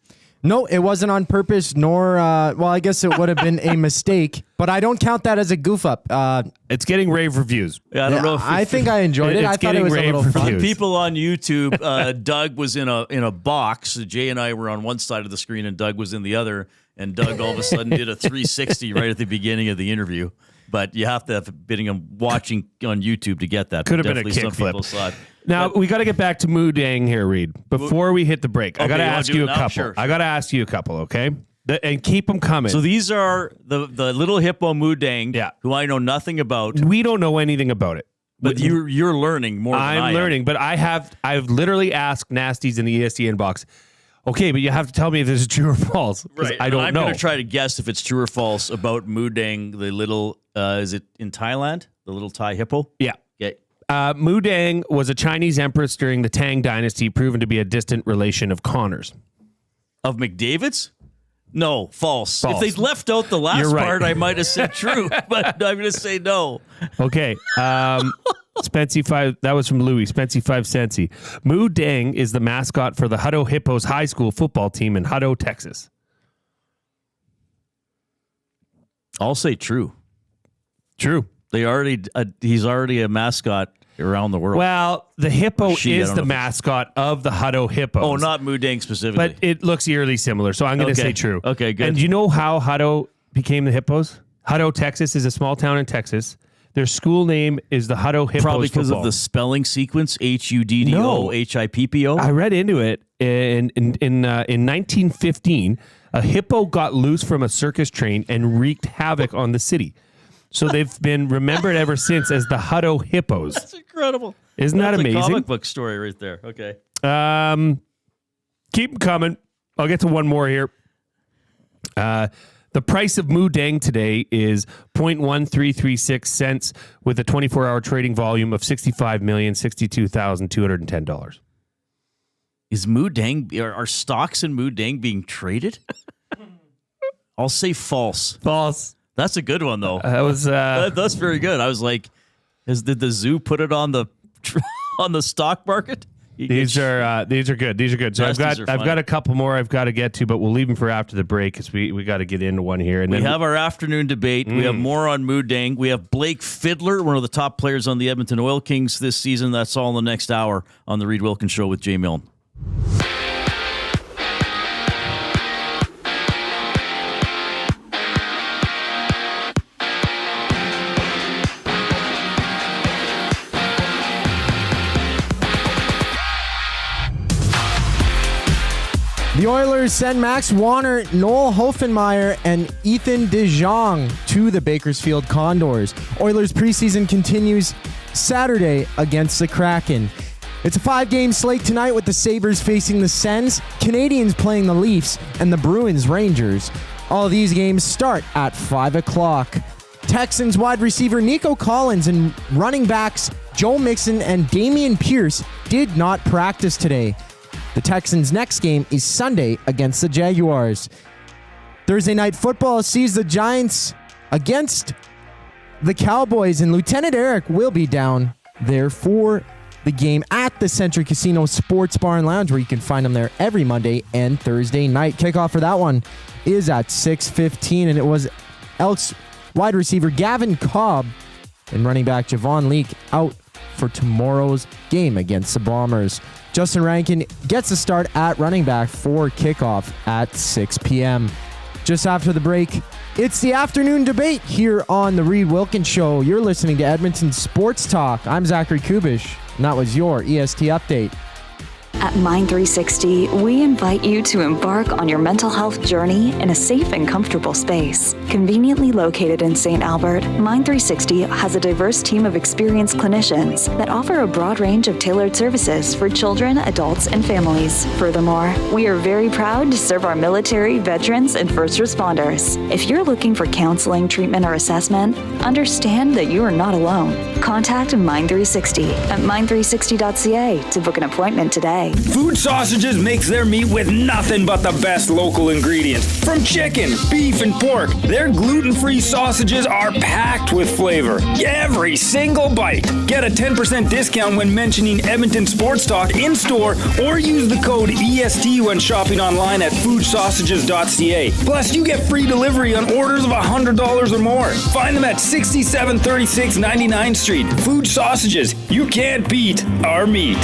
No, it wasn't on purpose, nor, I guess it would have been a mistake, but I don't count that as a goof up. It's getting rave reviews. Yeah, I don't know. I think I enjoyed it. I thought it was a little fun. People on YouTube, Doug was in a box. Jay and I were on one side of the screen, and Doug was in the other, and Doug all of a sudden did a 360 right at the beginning of the interview. But you have to have been watching on YouTube to get that. Could have been a kickflip. Now, we got to get back to Moodang here, Reid. Before we hit the break, I got to ask you a couple. Sure. I got to ask you a couple, okay? And keep them coming. So these are the little hippo Moodang, who I know nothing about. We don't know anything about it. But you're learning more than I'm learning, but I've literally asked Nasties in the ESPN box, okay, but you have to tell me if this is true or false. Right. I don't know. I'm going to try to guess if it's true or false about Moodang, the little, is it in Thailand? The little Thai hippo? Yeah. Okay. Moodang was a Chinese empress during the Tang Dynasty, proven to be a distant relation of Connor's. Of McDavid's? No, false. If they'd left out the last part, I might have said true, but I'm going to say no. Okay. Spency 5, that was from Louis. Spency 5 Sensi. Moodang is the mascot for the Hutto Hippos high school football team in Hutto, Texas. I'll say true. True. He's already a mascot around the world. Well, the hippo is the mascot of the Hutto Hippos. Oh, not Moodang specifically. But it looks eerily similar, so I'm going to say true. Okay, good. And do you know how Hutto became the Hippos? Hutto, Texas is a small town in Texas. Their school name is the Hutto Hippos. Probably because of the spelling sequence, Huddo, Hippo. I read into it. In 1915, a hippo got loose from a circus train and wreaked havoc on the city. So they've been remembered ever since as the Hutto Hippos. That's incredible. Isn't that amazing? That's a comic book story right there. Okay. Keep them coming. I'll get to one more here. The price of Moodang today is 0.1336 cents with a 24-hour trading volume of $65,062,210. Is Moodang, are Stocks and Moodang being traded? I'll say false. False. That's a good one, though. That was that's very good. I was like, did the zoo put it on the on the stock market? These are good. These are good. So I've got a couple more I've got to get to, but we'll leave them for after the break because we got to get into one here. And we then have our afternoon debate. We have more on Moodang. We have Blake Fiddler, one of the top players on the Edmonton Oil Kings this season. That's all in the next hour on the Reid Wilkins Show with Jay Milne. The Oilers send Max Warner, Noel Hoffenmeyer, and Ethan De Jong to the Bakersfield Condors. Oilers preseason continues Saturday against the Kraken. It's a 5-game slate tonight with the Sabres facing the Sens, Canadians playing the Leafs, and the Bruins Rangers. All of these games start at 5 o'clock. Texans wide receiver Nico Collins and running backs Joe Mixon and Damian Pierce did not practice today. The Texans' next game is Sunday against the Jaguars. Thursday night football sees the Giants against the Cowboys, and Lieutenant Eric will be down there for the game at the Century Casino Sports Bar and Lounge, where you can find them there every Monday and Thursday night. Kickoff for that one is at 6:15, and it was Elks wide receiver Gavin Cobb and running back Javon Leake out for tomorrow's game against the Bombers. Justin Rankin gets a start at running back for kickoff at 6 p.m. Just after the break, it's the afternoon debate here on the Reid Wilkins Show. You're listening to Edmonton Sports Talk. I'm Zachary Kubish, and that was your EST update. At Mind 360, we invite you to embark on your mental health journey in a safe and comfortable space. Conveniently located in St. Albert, Mind 360 has a diverse team of experienced clinicians that offer a broad range of tailored services for children, adults, and families. Furthermore, we are very proud to serve our military, veterans, and first responders. If you're looking for counseling, treatment, or assessment, understand that you are not alone. Contact Mind 360 at mind360.ca to book an appointment today. Food Sausages makes their meat with nothing but the best local ingredients. From chicken, beef, and pork, their gluten-free sausages are packed with flavor. Every single bite. Get a 10% discount when mentioning Edmonton Sports Talk in-store or use the code EST when shopping online at foodsausages.ca. Plus, you get free delivery on orders of $100 or more. Find them at 6736 99th Street. Food Sausages. You can't beat our meat.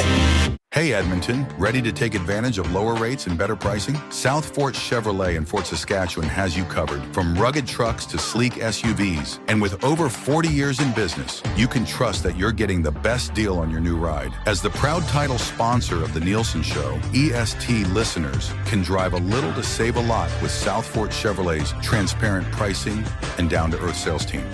Hey Edmonton, ready to take advantage of lower rates and better pricing? South Fort Chevrolet in Fort Saskatchewan has you covered. From rugged trucks to sleek SUVs. And with over 40 years in business, you can trust that you're getting the best deal on your new ride. As the proud title sponsor of The Nielsen Show, EST listeners can drive a little to save a lot with South Fort Chevrolet's transparent pricing and down-to-earth sales team.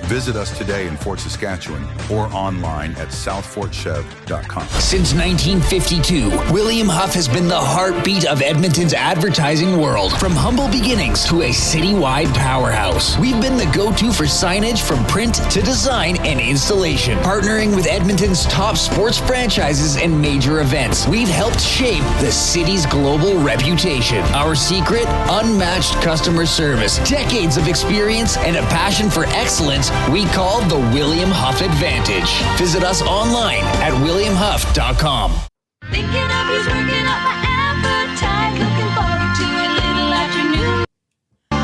Visit us today in Fort Saskatchewan or online at southfortchev.com. Since 1952, William Huff has been the heartbeat of Edmonton's advertising world. From humble beginnings to a citywide powerhouse, we've been the go-to for signage from print to design and installation. Partnering with Edmonton's top sports franchises and major events, we've helped shape the city's global reputation. Our secret? Unmatched customer service, decades of experience, and a passion for excellence we call the William Huff Advantage. Visit us online at williamhuff.com. Thinking of you's working up my appetite. Looking forward to a little afternoon.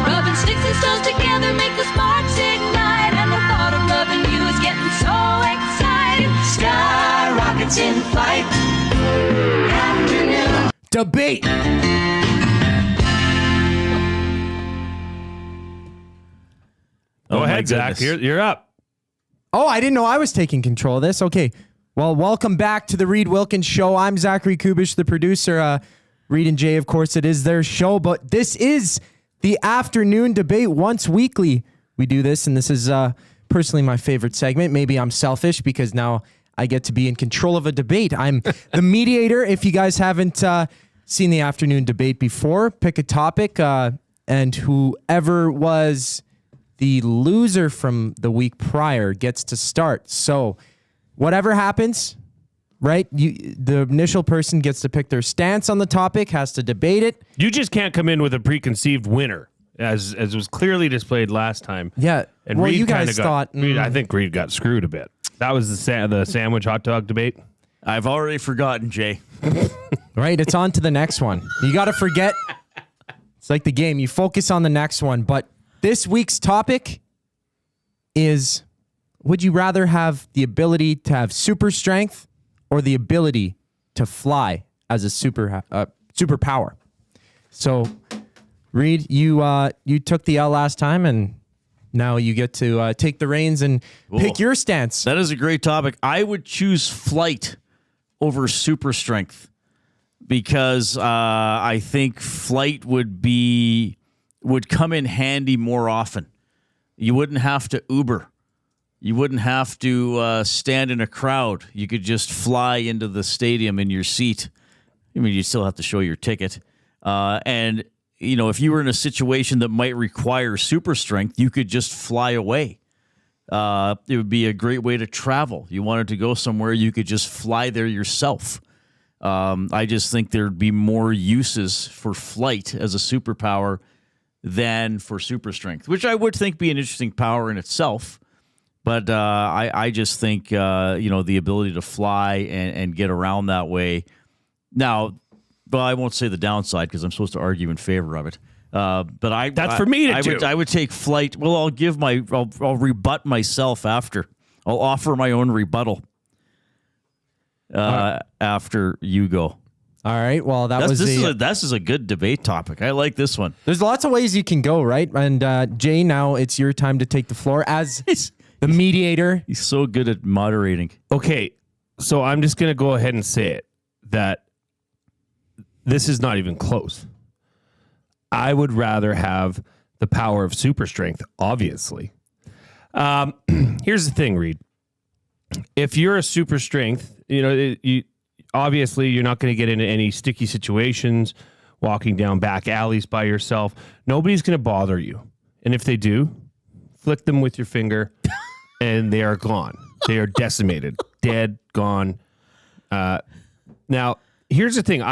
Rubbing sticks and stones together make the sparks ignite. And the thought of loving you is getting so exciting. Sky rockets in flight. Afternoon debate. Go ahead, Zach. You're up. Oh, I didn't know I was taking control of this. Okay. Well, welcome back to the Reid Wilkins Show. I'm Zachary Kubish, the producer. Reid and Jay, of course, it is their show, but this is the afternoon debate once weekly. We do this, and this is personally my favorite segment. Maybe I'm selfish because now I get to be in control of a debate. I'm the mediator. If you guys haven't seen the afternoon debate before, pick a topic, and whoever was the loser from the week prior gets to start. So whatever happens, right? The initial person gets to pick their stance on the topic, has to debate it. You just can't come in with a preconceived winner, as was clearly displayed last time. Yeah. And well, Reid you guys thought. I think Reid got screwed a bit. That was the sandwich hot dog debate. I've already forgotten, Jay. Right, it's on to the next one. You got to forget. It's like the game. You focus on the next one. But this week's topic is, would you rather have the ability to have super strength or the ability to fly as a superpower? So, Reid, you took the L last time, and now you get to take the reins and pick your stance. That is a great topic. I would choose flight over super strength because I think flight would come in handy more often. You wouldn't have to Uber. You wouldn't have to stand in a crowd. You could just fly into the stadium in your seat. I mean, you still have to show your ticket. And, if you were in a situation that might require super strength, you could just fly away. It would be a great way to travel. You wanted to go somewhere, you could just fly there yourself. I just think there'd be more uses for flight as a superpower than for super strength, which I would think be an interesting power in itself. But I just think, the ability to fly and get around that way. Now, well, I won't say the downside because I'm supposed to argue in favor of it. But that's for me to do. I would take flight. Well, I'll rebut myself after. I'll offer my own rebuttal after you go. All right. Well, this is a good debate topic. I like this one. There's lots of ways you can go, right? And Jay, now it's your time to take the floor as the mediator. He's so good at moderating. Okay, so I'm just going to go ahead and say it, that this is not even close. I would rather have the power of super strength, obviously. Here's the thing, Reid. If you're a super strength, obviously you're not going to get into any sticky situations, walking down back alleys by yourself. Nobody's going to bother you. And if they do, flick them with your finger and they are gone. They are decimated, dead, gone. Now, here's the thing.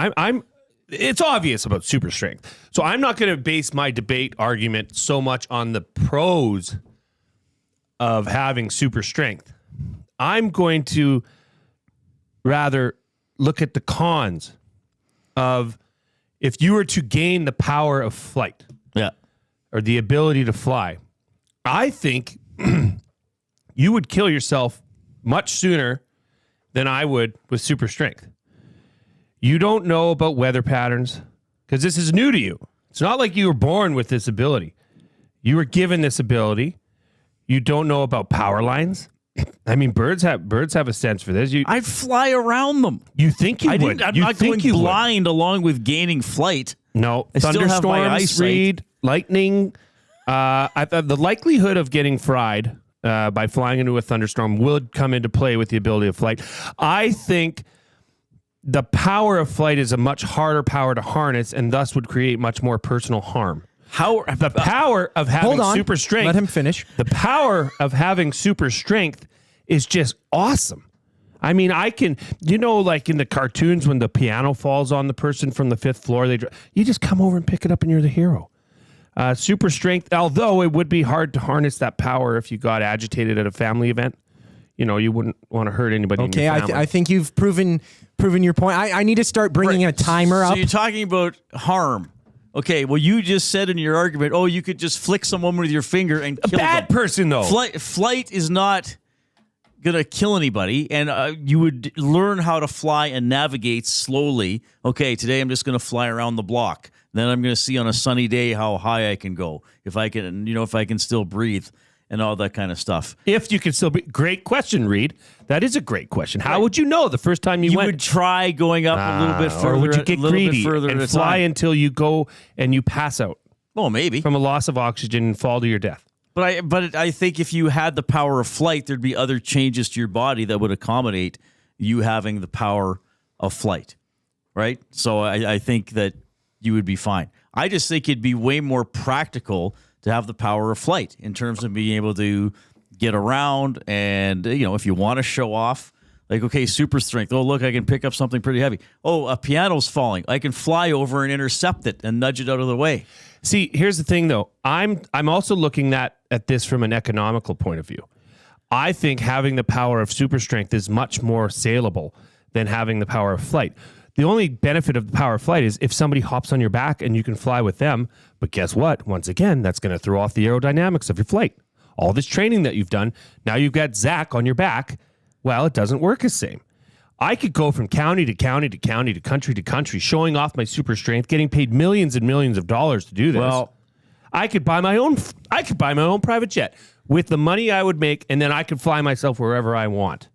It's obvious about super strength. So I'm not going to base my debate argument so much on the pros of having super strength. I'm going to rather look at the cons of if you were to gain the power of flight. Yeah. Or the ability to fly. I think you would kill yourself much sooner than I would with super strength. You don't know about weather patterns because this is new to you. It's not like you were born with this ability. You were given this ability. You don't know about power lines. I mean, birds have a sense for this. I'd fly around them. You think you would? I'm not going blind along with gaining flight. No, I still have my thunderstorms, eyesight. Reid, lightning. The likelihood of getting fried by flying into a thunderstorm would come into play with the ability of flight. I think the power of flight is a much harder power to harness and thus would create much more personal harm. The power of having super strength. Let him finish. The power of having super strength is just awesome. I mean, I can, like in the cartoons when the piano falls on the person from the 5th floor, you just come over and pick it up and you're the hero. Super strength, although it would be hard to harness that power if you got agitated at a family event. You wouldn't want to hurt anybody. Okay, in your family. I think you've proven your point. I need to start bringing a timer up. So you're talking about harm. Okay, well, you just said in your argument, you could just flick someone with your finger and kill them. A bad person, though. Flight is not going to kill anybody, and you would learn how to fly and navigate slowly. Okay, today I'm just going to fly around the block. Then I'm going to see on a sunny day how high I can go, if I can still breathe and all that kind of stuff. If you can still breathe. Great question, Reid. That is a great question. How would you know the first time you went? You would try going up a little bit further. Or would you get greedy and fly until you go and you pass out? Well, maybe. From a loss of oxygen and fall to your death. But I think if you had the power of flight, there'd be other changes to your body that would accommodate you having the power of flight, right? So I think that you would be fine. I just think it'd be way more practical to have the power of flight in terms of being able to get around and, if you want to show off, Like, okay, super strength. Oh, look, I can pick up something pretty heavy. Oh, a piano's falling. I can fly over and intercept it and nudge it out of the way. See, here's the thing, though. I'm also looking at this from an economical point of view. I think having the power of super strength is much more saleable than having the power of flight. The only benefit of the power of flight is if somebody hops on your back and you can fly with them. But guess what? Once again, that's going to throw off the aerodynamics of your flight. All this training that you've done, now you've got Zach on your back. Well, it doesn't work the same. I could go from county to county to county to country, showing off my super strength, getting paid millions and millions of dollars to do this. Well, I could buy my own private jet with the money I would make, and then I could fly myself wherever I want.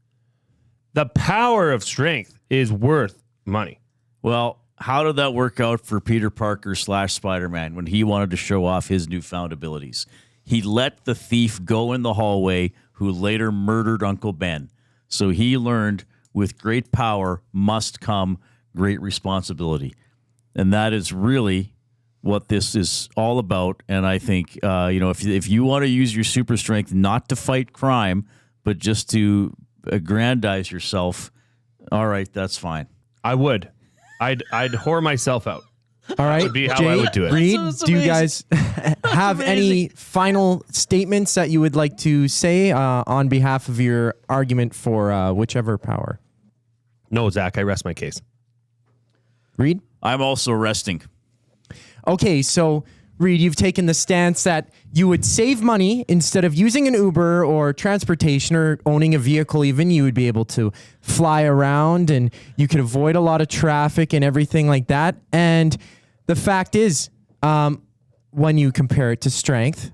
The power of strength is worth money. Well, how did that work out for Peter Parker / Spider-Man when he wanted to show off his newfound abilities? He let the thief go in the hallway who later murdered Uncle Ben. So he learned with great power must come great responsibility. And that is really what this is all about. And I think, if you want to use your super strength not to fight crime, but just to aggrandize yourself, all right, that's fine. I would. I'd whore myself out. All right, That would be how Jay, I would do it. Reid, That's do you amazing. guys have any final statements that you would like to say on behalf of your argument for whichever power? No, Zach, I rest my case. Reid? I'm also resting. Okay, so Reid, you've taken the stance that you would save money instead of using an Uber or transportation or owning a vehicle even. You would be able to fly around and you could avoid a lot of traffic and everything like that. And the fact is, when you compare it to strength,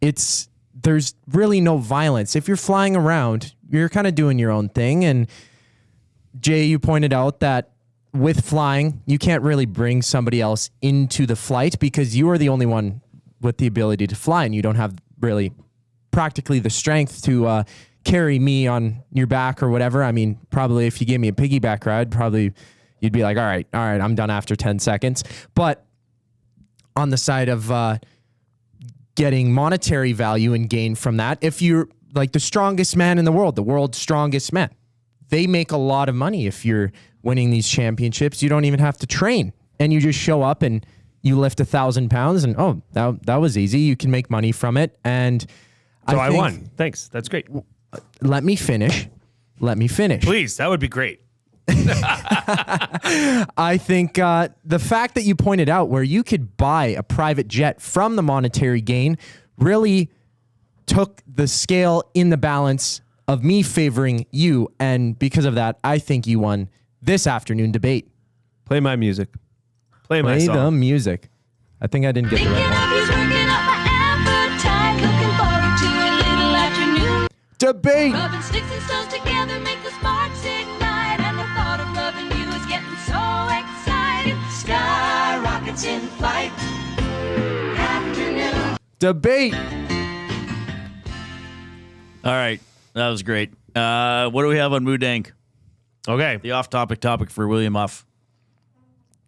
there's really no violence. If you're flying around, you're kind of doing your own thing. And Jay, you pointed out that with flying, you can't really bring somebody else into the flight because you are the only one with the ability to fly and you don't have really practically the strength to carry me on your back or whatever. I mean, probably if you gave me a piggyback ride, probably you'd be like, all right, I'm done after 10 seconds. But on the side of getting monetary value and gain from that, if you're like the strongest man in the world's strongest man, they make a lot of money if you're winning these championships. You don't even have to train and you just show up and you lift 1,000 pounds and that was easy. You can make money from it. And So I won. Thanks. That's great. Let me finish. Please, that would be great. I think the fact that you pointed out where you could buy a private jet from the monetary gain really took the scale in the balance of me favoring you. And because of that, I think you won this afternoon debate. Play my music. Play my Play song. the music. I think I didn't get the right one. He's working up my appetite, looking forward to a little afternoon. Debate. Rubbing sticks and stones together make the sparks ignite, and the thought of loving you is getting so exciting. Sky rockets in flight. Afternoon. Debate. All right. That was great. What do we have on Moodang? Okay. The off-topic topic for William Huff.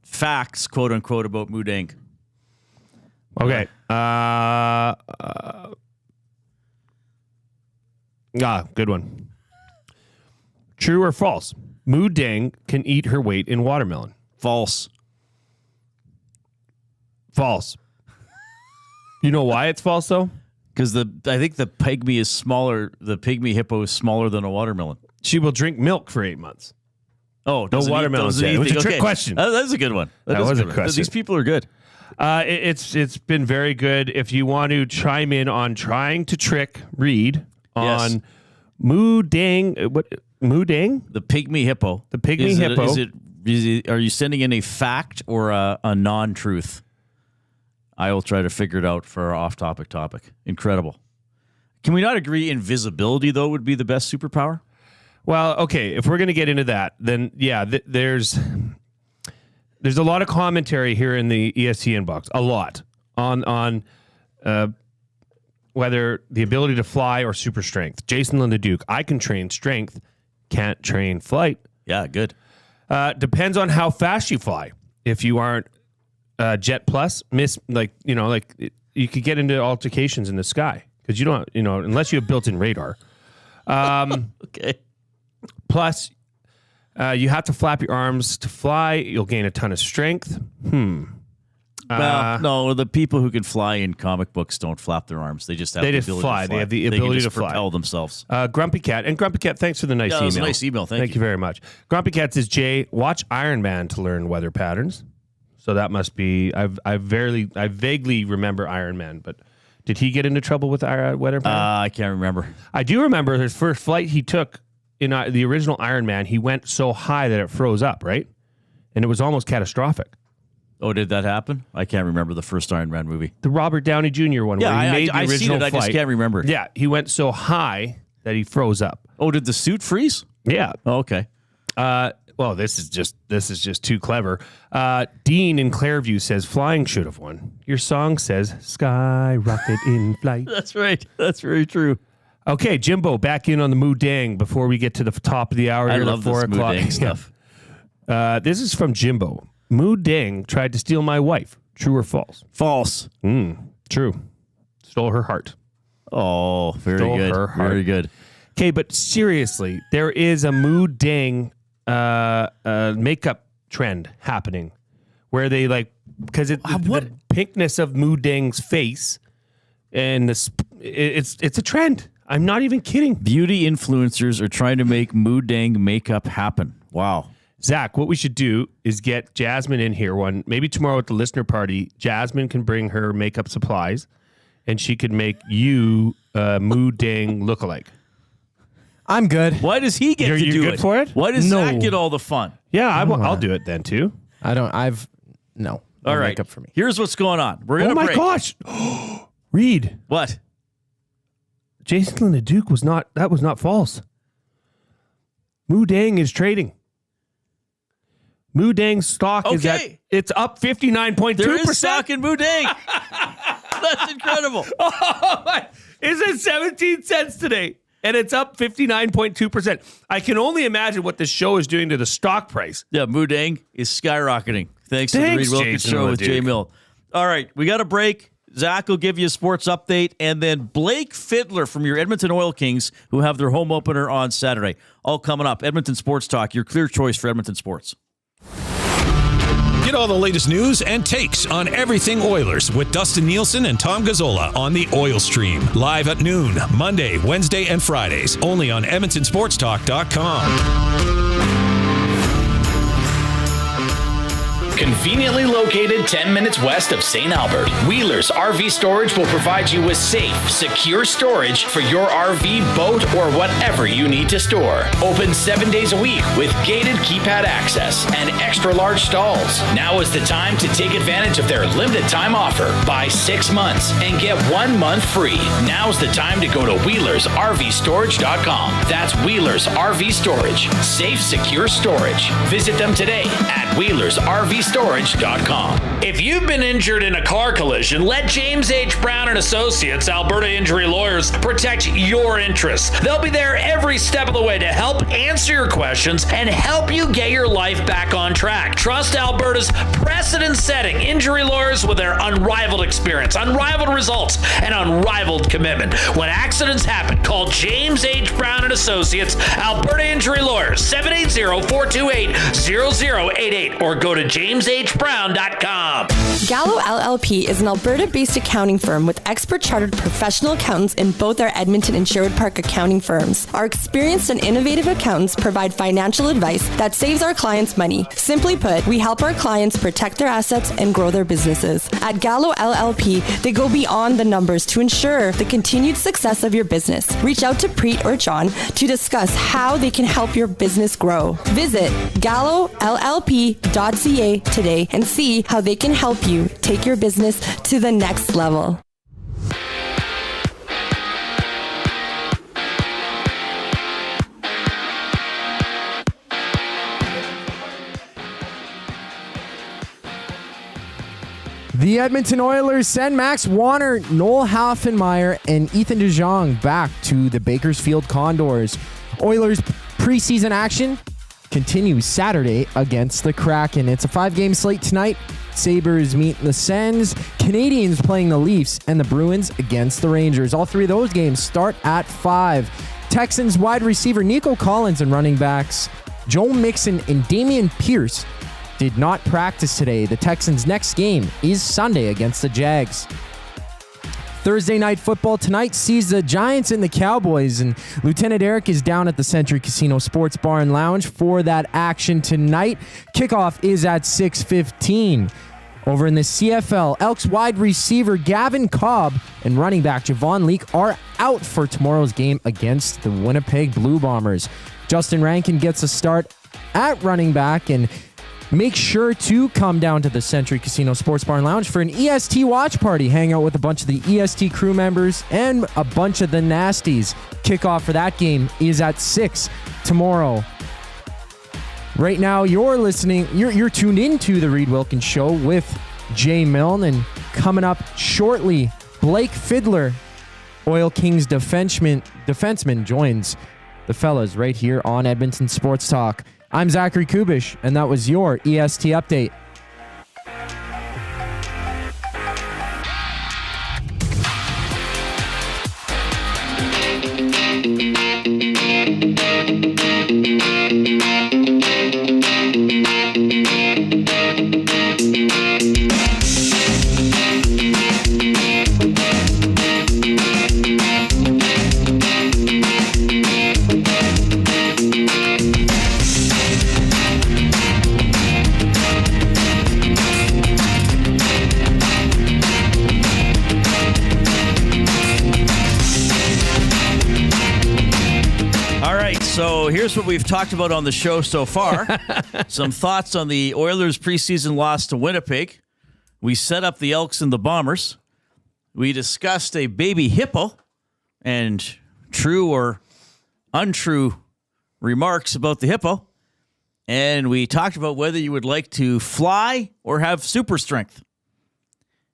Facts, quote unquote, about Moodang. Okay. Good one. True or false? Moodang can eat her weight in watermelon. False. False. You know why it's false, though? Because I think the pygmy is smaller. The pygmy hippo is smaller than a watermelon. She will drink milk for 8 months. Oh, No watermelons yet. It was a trick question. That's a good one. That was a good question. These people are good. It's been very good. If you want to chime in on trying to trick Reid on Moodang, what Moodang? The pygmy hippo. The pygmy hippo. Are you sending in a fact or a non-truth? I will try to figure it out for our off-topic topic. Incredible. Can we not agree invisibility, though, would be the best superpower? Well, okay. If we're going to get into that, then yeah, there's a lot of commentary here in the ESC inbox. A lot on whether the ability to fly or super strength. Jason Linda-Duke, I can train strength, can't train flight. Yeah, good. Depends on how fast you fly. If you aren't Jet Plus, you could get into altercations in the sky because you don't, unless you have built-in radar. Okay. Plus, you have to flap your arms to fly. You'll gain a ton of strength. Well, no, the people who can fly in comic books don't flap their arms. They just have the ability to fly. They have the ability to fly. Propel themselves. Grumpy Cat. And Grumpy Cat, thanks for the nice email. That was a nice email. Thank you very much. Grumpy Cat says, Jay, watch Iron Man to learn weather patterns. So that must be, I vaguely remember Iron Man, but did he get into trouble with weather patterns? I can't remember. I do remember his first flight he took in the original Iron Man. He went so high that it froze up, right? And it was almost catastrophic. Oh, did that happen? I can't remember the first Iron Man movie. The Robert Downey Jr. one. Yeah, where he made the I've original seen it. flight. I just can't remember. Yeah, he went so high that he froze up. Oh, did the suit freeze? Yeah. Oh, okay. Well, this is just too clever. Dean in Clairview says flying should have won. Your song says skyrocket in flight. That's right. That's very true. Okay, Jimbo, back in on the Moo Dang before we get to the top of the hour. I here love at 4 this Moo o'clock. Dang stuff. This is from Jimbo. Moo Dang tried to steal my wife. True or false? False. True. Stole her heart. Oh, very Stole good. her heart. Very good. Okay, but seriously, there is a Moo Dang makeup trend happening where they because the pinkness of Moo Dang's face and it's a trend. I'm not even kidding. Beauty influencers are trying to make Moo Dang makeup happen. Wow. Zach, what we should do is get Jasmine in here maybe tomorrow at the listener party. Jasmine can bring her makeup supplies and she could make you Moo Dang lookalike. I'm good. Why does he get to do good it? for it? Why does Zach get all the fun? Yeah, I'll do it then too. No. All right. Makeup for me. Here's what's going on. We're gonna break. Gosh. Reid. What? Jason LeDuc was not false. Moo Dang is trading. Moo Dang's stock it's up 59.2%. There is stock in Moo Dang. That's incredible. It's at 17 cents today, and it's up 59.2%. I can only imagine what this show is doing to the stock price. Yeah, Moo Dang is skyrocketing. Thanks to the Reid Wilkins Jason show with LeDuc. Jay Milne. All right, we got a break. Zach will give you a sports update, and then Blake Fiddler from your Edmonton Oil Kings, who have their home opener on Saturday. All coming up. Edmonton Sports Talk, your clear choice for Edmonton sports. Get all the latest news and takes on everything Oilers with Dustin Nielsen and Tom Gazzola on the Oil Stream. Live at noon, Monday, Wednesday, and Fridays. Only on EdmontonSportsTalk.com. Conveniently located 10 minutes west of St. Albert, Wheeler's RV Storage will provide you with safe, secure storage for your RV, boat, or whatever you need to store. Open 7 days a week with gated keypad access and extra large stalls. Now is the time to take advantage of their limited time offer. Buy 6 months and get 1 month free. Now's the time to go to WheelersRVStorage.com. That's Wheeler's RV Storage. Safe, secure storage. Visit them today at WheelersRVStorage.com. If you've been injured in a car collision, let James H. Brown and Associates, Alberta Injury Lawyers, protect your interests. They'll be there every step of the way to help answer your questions and help you get your life back on track. Trust Alberta's precedent-setting injury lawyers with their unrivaled experience, unrivaled results, and unrivaled commitment. When accidents happen, call James H. Brown and Associates, Alberta Injury Lawyers, 780-428-0088, or go to JamesHBrown.com. Gallo LLP is an Alberta-based accounting firm with expert chartered professional accountants in both our Edmonton and Sherwood Park accounting firms. Our experienced and innovative accountants provide financial advice that saves our clients money. Simply put, we help our clients protect their assets and grow their businesses. At Gallo LLP, they go beyond the numbers to ensure the continued success of your business. Reach out to Preet or John to discuss how they can help your business grow. Visit GalloLLP.ca today and see how they can help you take your business to the next level. The Edmonton Oilers send Max Warner, Noel Halfenmeyer, and Ethan DeJong back to the Bakersfield Condors. Oilers preseason action continues Saturday against the Kraken. It's a 5-game slate tonight. Sabres meet the Sens, Canadians playing the Leafs, and the Bruins against the Rangers. All three of those games start at 5. Texans wide receiver Nico Collins and running backs Joe Mixon and Damian Pierce did not practice today. The Texans' next game is Sunday against the Jags. Thursday night football tonight sees the Giants and the Cowboys, and Lieutenant Eric is down at the Century Casino Sports Bar and Lounge for that action tonight. Kickoff is at 6:15. Over in the CFL, Elks wide receiver Gavin Cobb and running back Javon Leake are out for tomorrow's game against the Winnipeg Blue Bombers. Justin Rankin gets a start at running back, and make sure to come down to the Century Casino Sports Bar and Lounge for an EST watch party. Hang out with a bunch of the EST crew members and a bunch of the Nasties. Kickoff for that game is at 6 tomorrow. Right now, you're tuned into the Reid Wilkins Show with Jay Milne, and coming up shortly, Blake Fiddler, Oil Kings defenseman, joins the fellas right here on Edmonton Sports Talk. I'm Zachary Kubish, and that was your EST update. So here's what we've talked about on the show so far. Some thoughts on the Oilers' preseason loss to Winnipeg. We set up the Elks and the Bombers. We discussed a baby hippo and true or untrue remarks about the hippo. And we talked about whether you would like to fly or have super strength.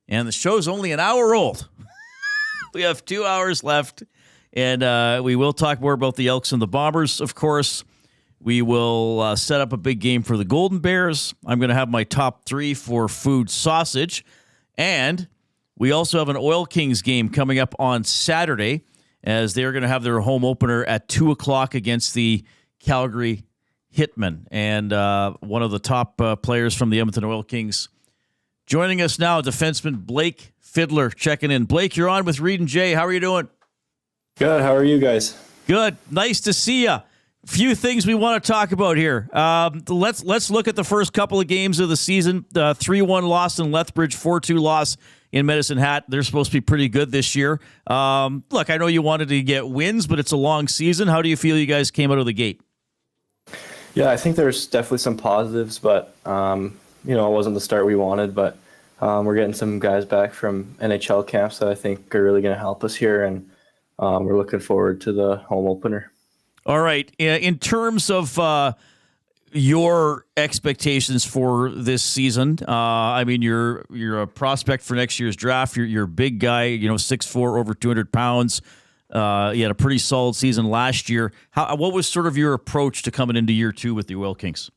And the show's only an hour old. We have 2 hours left. And we will talk more about the Elks and the Bombers, of course. We will set up a big game for the Golden Bears. I'm going to have my top 3 for food sausage. And we also have an Oil Kings game coming up on Saturday, as they're going to have their home opener at 2 o'clock against the Calgary Hitmen. And one of the top players from the Edmonton Oil Kings joining us now, defenseman Blake Fiddler checking in. Blake, you're on with Reid and Jay. How are you doing? Good. How are you guys? Good. Nice to see you. Few things we want to talk about here. Let's look at the first couple of games of the season. 3-1 loss in Lethbridge, 4-2 loss in Medicine Hat. They're supposed to be pretty good this year. Look, I know you wanted to get wins, but it's a long season. How do you feel you guys came out of the gate? Yeah, I think there's definitely some positives, but it wasn't the start we wanted. But we're getting some guys back from NHL camps that I think are really going to help us here, and we're looking forward to the home opener. All right. In terms of your expectations for this season, I mean, you're a prospect for next year's draft. You're a big guy, 6'4", over 200 pounds. You had a pretty solid season last year. What was sort of your approach to coming into year 2 with the Oil Kings?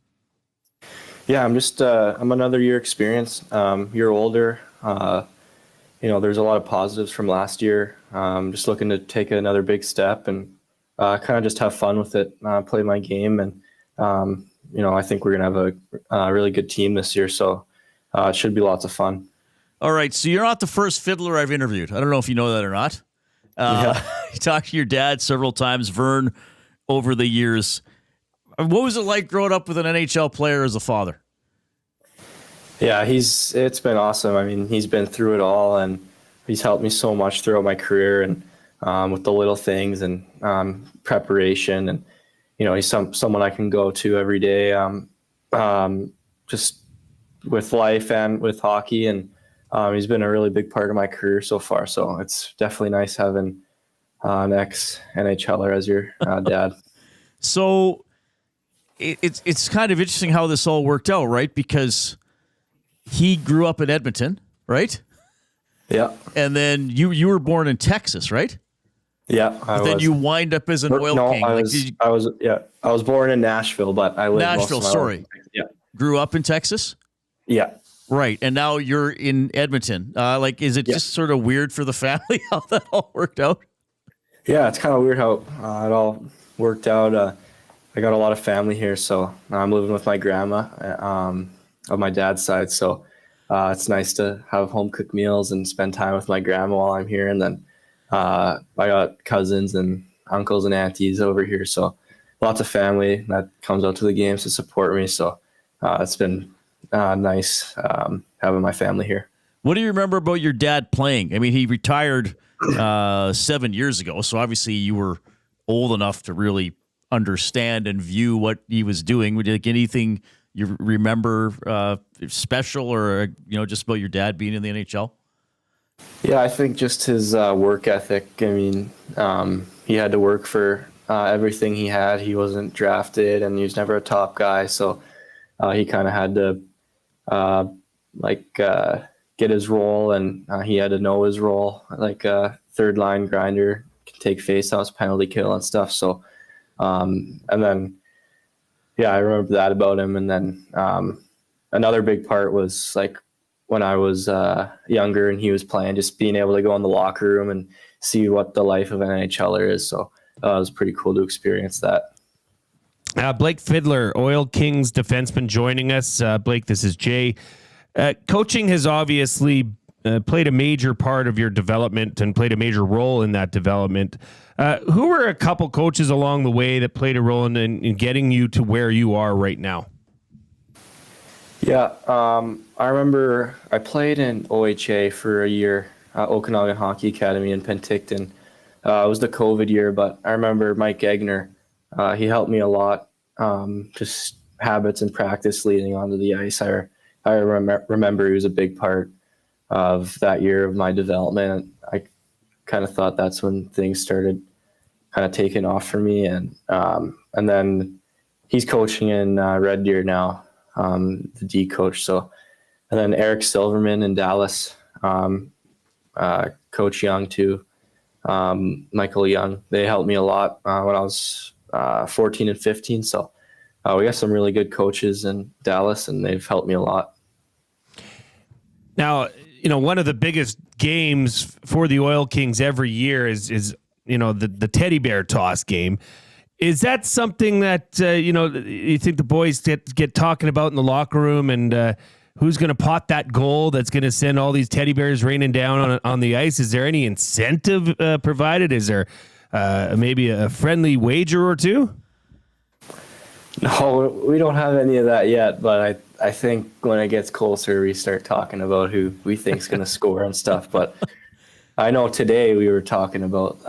Yeah, I'm another year experience, year older. There's a lot of positives from last year. Just looking to take another big step and kind of just have fun with it, play my game. And, I think we're going to have a really good team this year. So it should be lots of fun. All right. So you're not the first Fiddler I've interviewed. I don't know if you know that or not. You talked to your dad several times, Vern, over the years. What was it like growing up with an NHL player as a father? Yeah, it's been awesome. I mean, he's been through it all, and he's helped me so much throughout my career, and with the little things and preparation, and he's someone I can go to every day, just with life and with hockey, and he's been a really big part of my career so far. So it's definitely nice having an ex-NHLer as your dad. So it's kind of interesting how this all worked out, right? Because he grew up in Edmonton, right? Yeah. And then you were born in Texas, right? Yeah. But then you wind up as an Oil King. I was born in Nashville, but I lived Nashville, most of my life. Yeah. Grew up in Texas? Yeah. Right. And now you're in Edmonton. Is it just sort of weird for the family how that all worked out? Yeah, it's kind of weird how it all worked out. I got a lot of family here, so I'm living with my grandma of my dad's side. So it's nice to have home cooked meals and spend time with my grandma while I'm here. And then I got cousins and uncles and aunties over here, so lots of family that comes out to the games to support me. So it's been nice having my family here. What do you remember about your dad playing? I mean, he retired 7 years ago, so obviously you were old enough to really understand and view what he was doing. Would you like anything you remember special, or just about your dad being in the NHL? Yeah, I think just his work ethic. I mean, he had to work for everything he had. He wasn't drafted, and he was never a top guy, so he kind of had to get his role, and he had to know his role, like a third line grinder, can take faceoffs, penalty kill, and stuff. So, and then, yeah, I remember that about him. And then another big part was like when I was younger and he was playing, just being able to go in the locker room and see what the life of an NHLer is. So it was pretty cool to experience that. Blake Fiddler, Oil Kings defenseman, joining us. Blake, this is Jay. Coaching has obviously played a major part of your development and played a major role in that development. Who were a couple coaches along the way that played a role in getting you to where you are right now? Yeah, I remember I played in OHA for a year, Okanagan Hockey Academy in Penticton. It was the COVID year, but I remember Mike Egner. He helped me a lot, just habits and practice leading onto the ice. I remember he was a big part of that year of my development. I kind of thought that's when things started kind of taking off for me. And then he's coaching in Red Deer now, the D coach. So, and then Eric Silverman in Dallas, Coach Young too, Michael Young. They helped me a lot when I was 14 and 15. So we got some really good coaches in Dallas, and they've helped me a lot. Now, one of the biggest games for the Oil Kings every year is the teddy bear toss game. Is that something that you think the boys get talking about in the locker room, and who's going to pot that goal that's going to send all these teddy bears raining down on the ice? Is there any incentive provided? Is there maybe a friendly wager or two? No, we don't have any of that yet, but I think when it gets closer, we start talking about who we think is going to score and stuff. But I know today we were talking about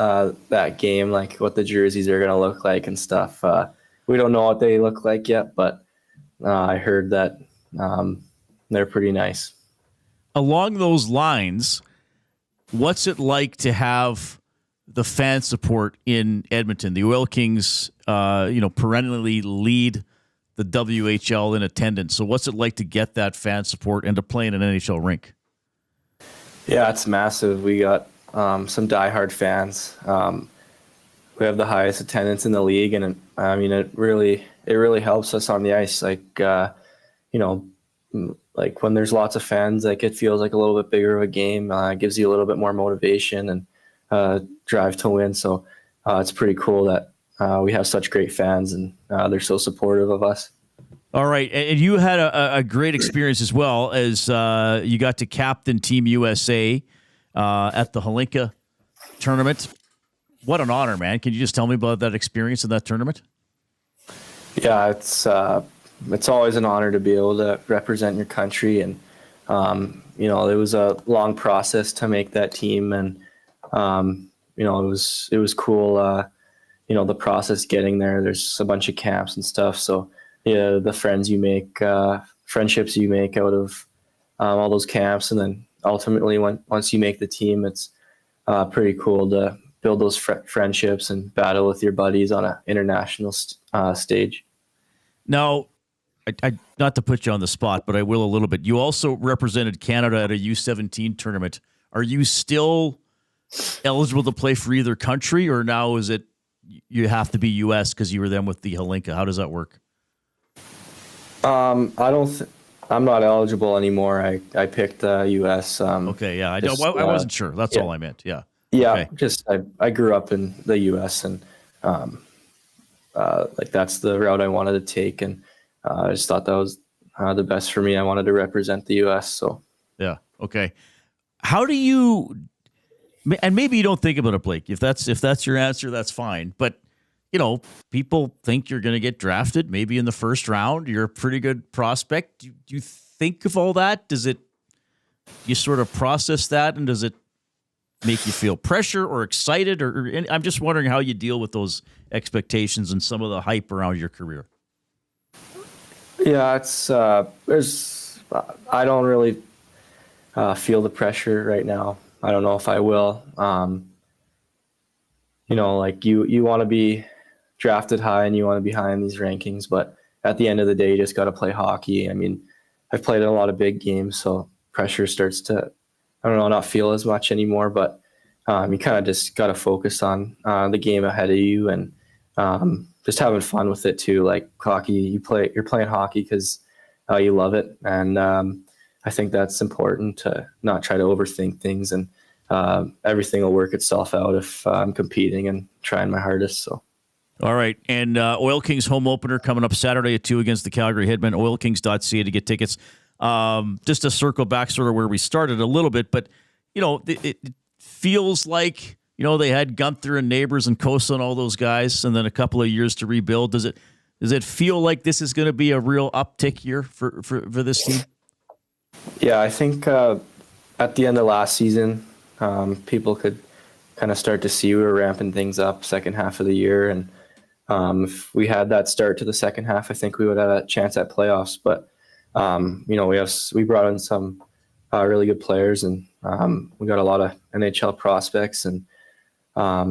that game, like what the jerseys are going to look like and stuff. We don't know what they look like yet, but I heard that they're pretty nice. Along those lines, what's it like to have the fan support in Edmonton? The Oil Kings, perennially lead the WHL in attendance. So what's it like to get that fan support and to play in an NHL rink? Yeah, it's massive. We got some diehard fans. We have the highest attendance in the league, and I mean, it really helps us on the ice. Like, like when there's lots of fans, like it feels like a little bit bigger of a game. It gives you a little bit more motivation and drive to win. So it's pretty cool that we have such great fans, and they're so supportive of us. All right. And you had a great experience as well, as you got to captain Team USA at the Halinka tournament. What an honor, man. Can you just tell me about that experience in that tournament? Yeah, it's always an honor to be able to represent your country. And, it was a long process to make that team. And, it was cool, the process getting there. There's a bunch of camps and stuff. So, yeah, the friendships you make out of all those camps. And then ultimately, once you make the team, it's pretty cool to build those friendships and battle with your buddies on an international stage. Now, I not to put you on the spot, but I will a little bit. You also represented Canada at a U17 tournament. Are you still eligible to play for either country, or now is it you have to be U.S. because you were then with the Halinka? How does that work? I'm not eligible anymore. I picked U.S. Okay, yeah, I wasn't sure. That's all I meant. Yeah. Yeah, Okay. just I grew up in the U.S. and like that's the route I wanted to take, and I just thought that was the best for me. I wanted to represent the U.S. So Yeah. Okay. How do you? And maybe you don't think about it, Blake. If that's your answer, that's fine. But people think you're going to get drafted, maybe in the first round. You're a pretty good prospect. Do you think of all that? You sort of process that, and does it make you feel pressure or excited? Or I'm just wondering how you deal with those expectations and some of the hype around your career. yeah, it's I don't really feel the pressure right now. I don't know if I will. Like you want to be drafted high and you want to be high in these rankings, but at the end of the day, you just got to play hockey. I mean, I've played in a lot of big games, so pressure starts to, not feel as much anymore, but you kind of just got to focus on the game ahead of you and just having fun with it too. Like hockey, you're playing hockey because you love it. And I think that's important to not try to overthink things, and everything will work itself out if I'm competing and trying my hardest. So. All right. And Oil Kings home opener coming up Saturday at 2 against the Calgary Hitmen. OilKings.ca to get tickets. Just to circle back sort of where we started a little bit, but, it feels like, they had Gunther and Neighbors and Kosa and all those guys, and then a couple of years to rebuild. Does it feel like this is going to be a real uptick year for this team? Yeah, I think at the end of last season, people could kind of start to see we were ramping things up second half of the year. And if we had that start to the second half, I think we would have a chance at playoffs. But, we brought in some really good players, and we got a lot of NHL prospects and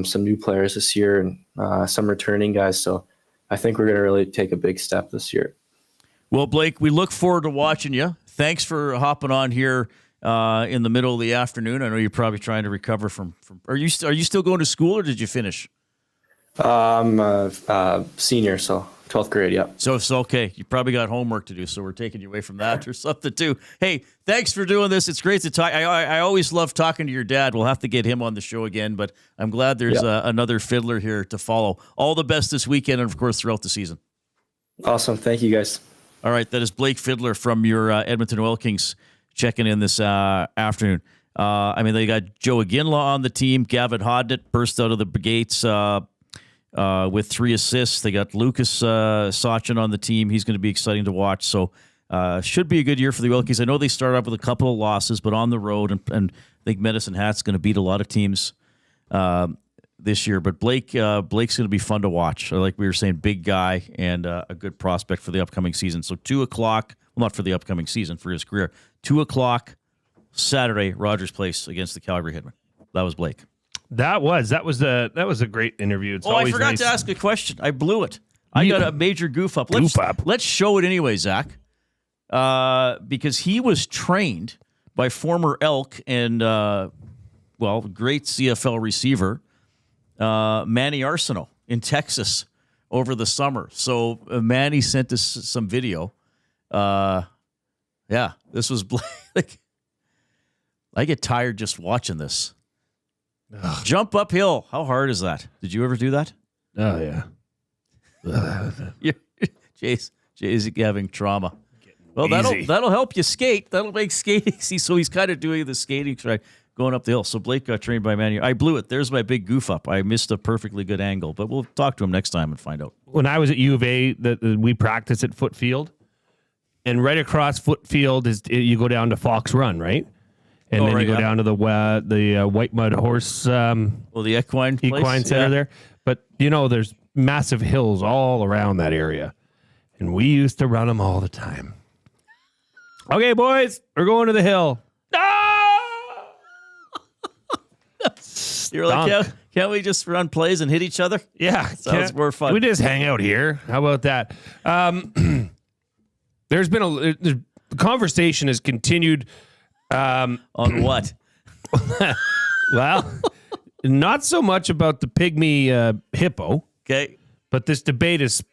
some new players this year, and some returning guys. So I think we're going to really take a big step this year. Well, Blake, we look forward to watching you. Thanks for hopping on here in the middle of the afternoon. I know you're probably trying to recover from. Are you still going to school, or did you finish? I'm a senior, so 12th grade. Yeah. So it's okay. You probably got homework to do, so we're taking you away from that or something too. Hey, thanks for doing this. It's great to talk. I always love talking to your dad. We'll have to get him on the show again, but I'm glad there's another Fiddler here to follow. All the best this weekend, and of course throughout the season. Awesome. Thank you, guys. All right, that is Blake Fiddler from your Edmonton Oil Kings checking in this afternoon. They got Joe Aginla on the team. Gavin Hodnett burst out of the gates with 3 assists. They got Lucas Sachin on the team. He's going to be exciting to watch. So should be a good year for the Oil Kings. I know they started off with a couple of losses, but on the road, and I think Medicine Hat's going to beat a lot of teams this year. But Blake's going to be fun to watch. Like we were saying, big guy and a good prospect for the upcoming season. So 2 o'clock, well, not for the upcoming season, for his career. 2 o'clock Saturday, Rogers Place against the Calgary Hitmen. That was Blake. That was a great interview. It's I always forgot nice. to ask a question. I blew it. I got a major goof up. Let's show it anyway, Zach. Because he was trained by former Elk and great CFL receiver Manny Arsenault in Texas over the summer. So Manny sent us some video. This was like I get tired just watching this. Ugh. Jump uphill. How hard is that? Did you ever do that? Oh yeah. Jay's having trauma. Well, that'll help you skate. That'll make skating. See, so he's kind of doing the skating track going up the hill. So Blake got trained by Manny. I blew it. There's my big goof up. I missed a perfectly good angle, but we'll talk to him next time and find out. When I was at U of A, we practiced at Foot Field, and right across Foot Field you go down to Fox Run, right? And then you go down to the White Mud Horse. The equine center there. But there's massive hills all around that area, and we used to run them all the time. Okay, boys, we're going to the hill. You're like, can't we just run plays and hit each other? Yeah, sounds more fun. We just hang out here. How about that? There's been the conversation has continued. On what? Well, not so much about the pygmy hippo. Okay, but this debate is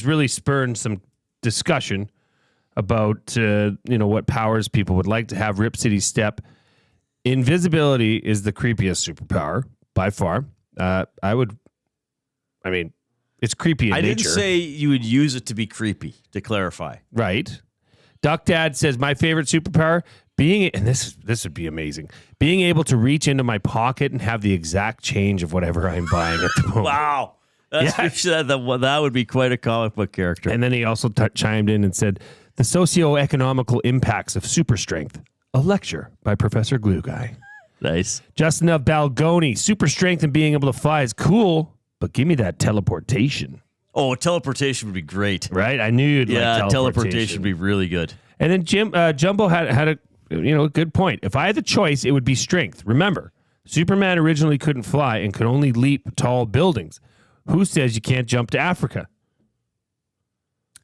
really spurred some discussion about what powers people would like to have. Rip City Step. Invisibility is the creepiest superpower. by far. It's creepy in nature. I didn't say you would use it to be creepy, to clarify. Right. Duck Dad says, my favorite superpower, and this would be amazing, being able to reach into my pocket and have the exact change of whatever I'm buying at the moment. Wow. That would be quite a comic book character. And then he also chimed in and said, the socio-economical impacts of super strength, a lecture by Professor Glue Guy. Nice. Justin of Balgoni, super strength and being able to fly is cool, but give me that teleportation. Oh, teleportation would be great. Right? I knew you'd like teleportation would be really good. And then Jumbo had a good point. If I had the choice, it would be strength. Remember, Superman originally couldn't fly and could only leap tall buildings. Who says you can't jump to Africa?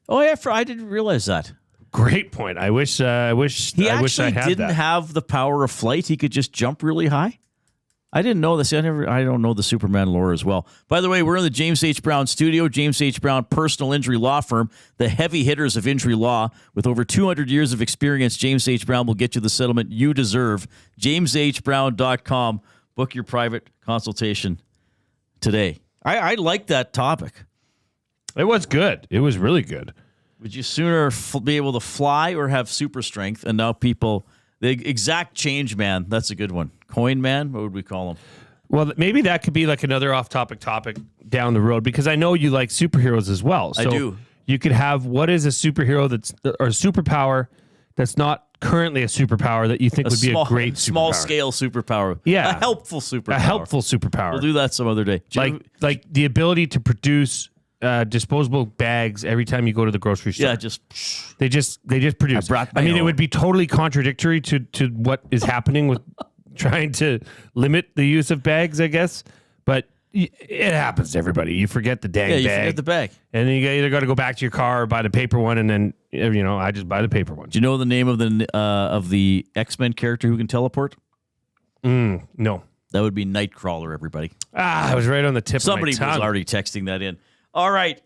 Oh, yeah, I didn't realize that. Great point. I wish he I actually had didn't that. have the power of flight. He could just jump really high. I didn't know this. I don't know the Superman lore as well. By the way, we're in the James H. Brown studio. James H. Brown Personal Injury Law Firm, the heavy hitters of injury law. With over 200 years of experience, James H. Brown will get you the settlement you deserve. JamesHBrown.com. Book your private consultation today. I like that topic. It was good. It was really good. Would you sooner be able to fly or have super strength? And now the exact change man, that's a good one. Coin man, what would we call him? Well, maybe that could be like another off-topic topic down the road, because I know you like superheroes as well. So I do. You could have, what is a superhero or a superpower that's not currently a superpower that you think would be a great superpower? Small-scale superpower. Yeah. A helpful superpower. A helpful superpower. We'll do that some other day. Like the ability to produce disposable bags every time you go to the grocery store. Yeah, they just produce. I mean, it would be totally contradictory to what is happening with trying to limit the use of bags, I guess. But it happens to everybody. You forget the dang bag. Yeah, you forget the bag. And then you either got to go back to your car or buy the paper one, and then, I just buy the paper one. Do you know the name of the X-Men character who can teleport? No. That would be Nightcrawler, everybody. I was right on the tip of my tongue. Somebody was already texting that in. All right.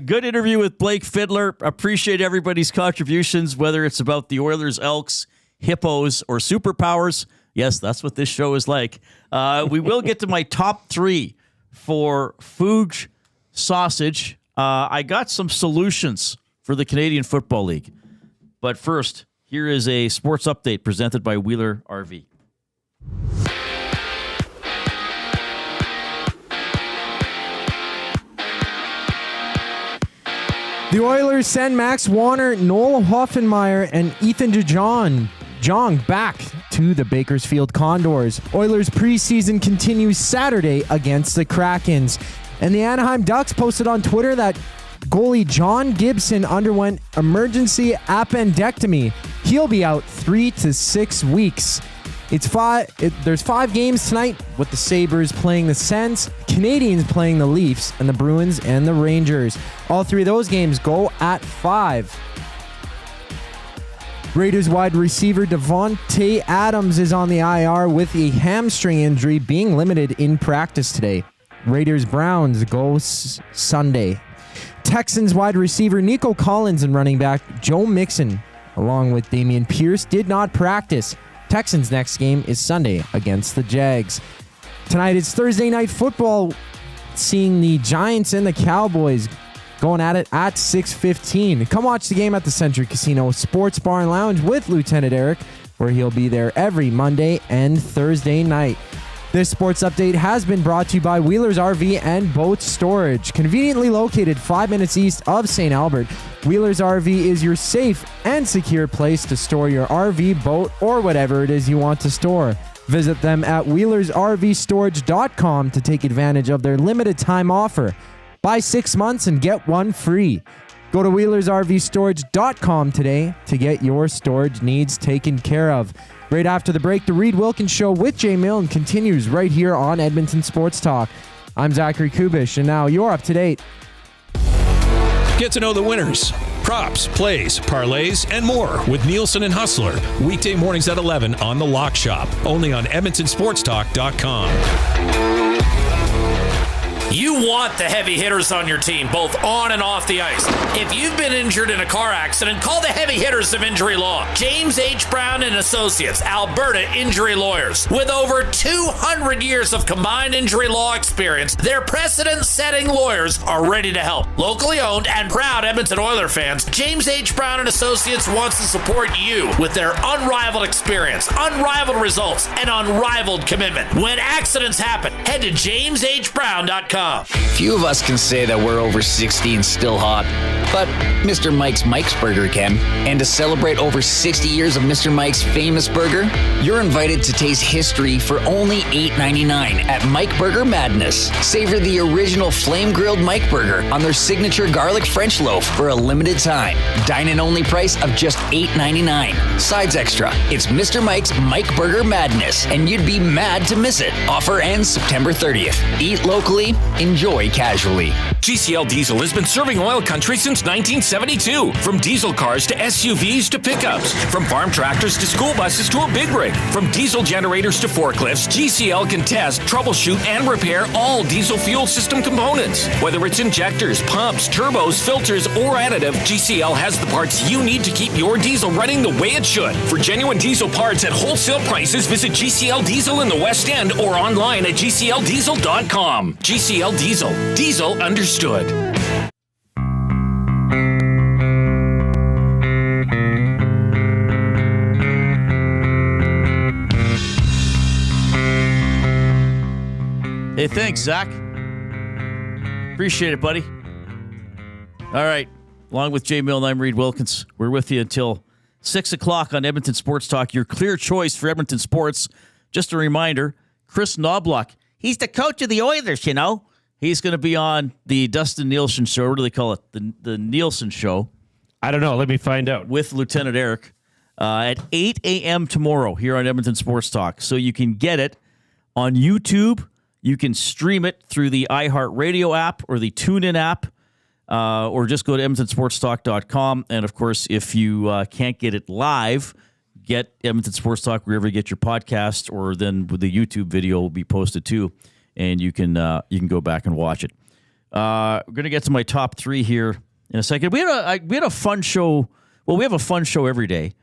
Good interview with Blake Fiddler. Appreciate everybody's contributions, whether it's about the Oilers, Elks, Hippos, or superpowers. Yes, that's what this show is like. We will get to my top 3 for Fuge sausage. I got some solutions for the Canadian Football League. But first, here is a sports update presented by Wheeler RV. The Oilers send Max Warner, Noel Hoffenmeyer, and Ethan DeJong back to the Bakersfield Condors. Oilers preseason continues Saturday against the Krakens. And the Anaheim Ducks posted on Twitter that goalie John Gibson underwent emergency appendectomy. He'll be out 3 to 6 weeks. There's 5 games tonight, with the Sabres playing the Sens, Canadians playing the Leafs, and the Bruins and the Rangers. All 3 of those games go at 5. Raiders wide receiver Devontae Adams is on the IR with a hamstring injury, being limited in practice today. Raiders Browns go Sunday. Texans wide receiver Nico Collins and running back Joe Mixon, along with Damian Pierce, did not practice. Texans' next game is Sunday against the Jags. Tonight it's Thursday Night Football, seeing the Giants and the Cowboys going at it at 6:15. Come watch the game at the Century Casino Sports Bar and Lounge with Lieutenant Eric, where he'll be there every Monday and Thursday night. This sports update has been brought to you by Wheeler's RV and Boat Storage. Conveniently located 5 minutes east of St. Albert, Wheeler's RV is your safe and secure place to store your RV, boat, or whatever it is you want to store. Visit them at WheelersRVStorage.com to take advantage of their limited time offer. Buy 6 months and get 1 free. Go to WheelersRVStorage.com today to get your storage needs taken care of. Right after the break, the Reid Wilkins Show with Jay Milne continues right here on Edmonton Sports Talk. I'm Zachary Kubish, and now you're up to date. Get to know the winners, props, plays, parlays, and more with Nielsen and Hustler. Weekday mornings at 11 on The Lock Shop. Only on EdmontonSportsTalk.com. You want the heavy hitters on your team, both on and off the ice. If you've been injured in a car accident, call the heavy hitters of injury law. James H. Brown and Associates, Alberta Injury Lawyers. With over 200 years of combined injury law experience, their precedent-setting lawyers are ready to help. Locally owned and proud Edmonton Oiler fans, James H. Brown and Associates wants to support you with their unrivaled experience, unrivaled results, and unrivaled commitment. When accidents happen, head to jameshbrown.com. Few of us can say that we're over 60 and still hot, but Mr. Mike's Burger can. And to celebrate over 60 years of Mr. Mike's famous burger, you're invited to taste history for only $8.99 at Mike Burger Madness. Savor the original flame-grilled Mike Burger on their signature garlic French loaf for a limited time. Dine-in only price of just $8.99. Sides extra. It's Mr. Mike's Mike Burger Madness, and you'd be mad to miss it. Offer ends September 30th. Eat locally, enjoy casually. GCL Diesel has been serving oil country since 1972. From diesel cars to SUVs to pickups. From farm tractors to school buses to a big rig. From diesel generators to forklifts, GCL can test, troubleshoot, and repair all diesel fuel system components. Whether it's injectors, pumps, turbos, filters, or additive, GCL has the parts you need to keep your diesel running the way it should. For genuine diesel parts at wholesale prices, visit GCL Diesel in the West End or online at GCLDiesel.com. GCL Diesel. Diesel understood. Hey, thanks, Zach. Appreciate it, buddy. All right. Along with Jay Milne, I'm Reid Wilkins. We're with you until 6 o'clock on Edmonton Sports Talk, your clear choice for Edmonton sports. Just a reminder, Chris Knobloch, he's the coach of the Oilers, you know. He's going to be on the Dustin Nielsen show. What do they call it? The Nielsen show. I don't know. Let me find out. With Lieutenant Eric at 8 a.m. tomorrow here on Edmonton Sports Talk. So you can get it on YouTube. You can stream it through the iHeartRadio app or the TuneIn app, or just go to edmontonsportstalk.com. And, of course, if you can't get it live, get Edmonton Sports Talk wherever you get your podcast, or then the YouTube video will be posted too, and you can go back and watch it. We're going to get to my top three here in a second. We had a fun show. Well, we have a fun show every day,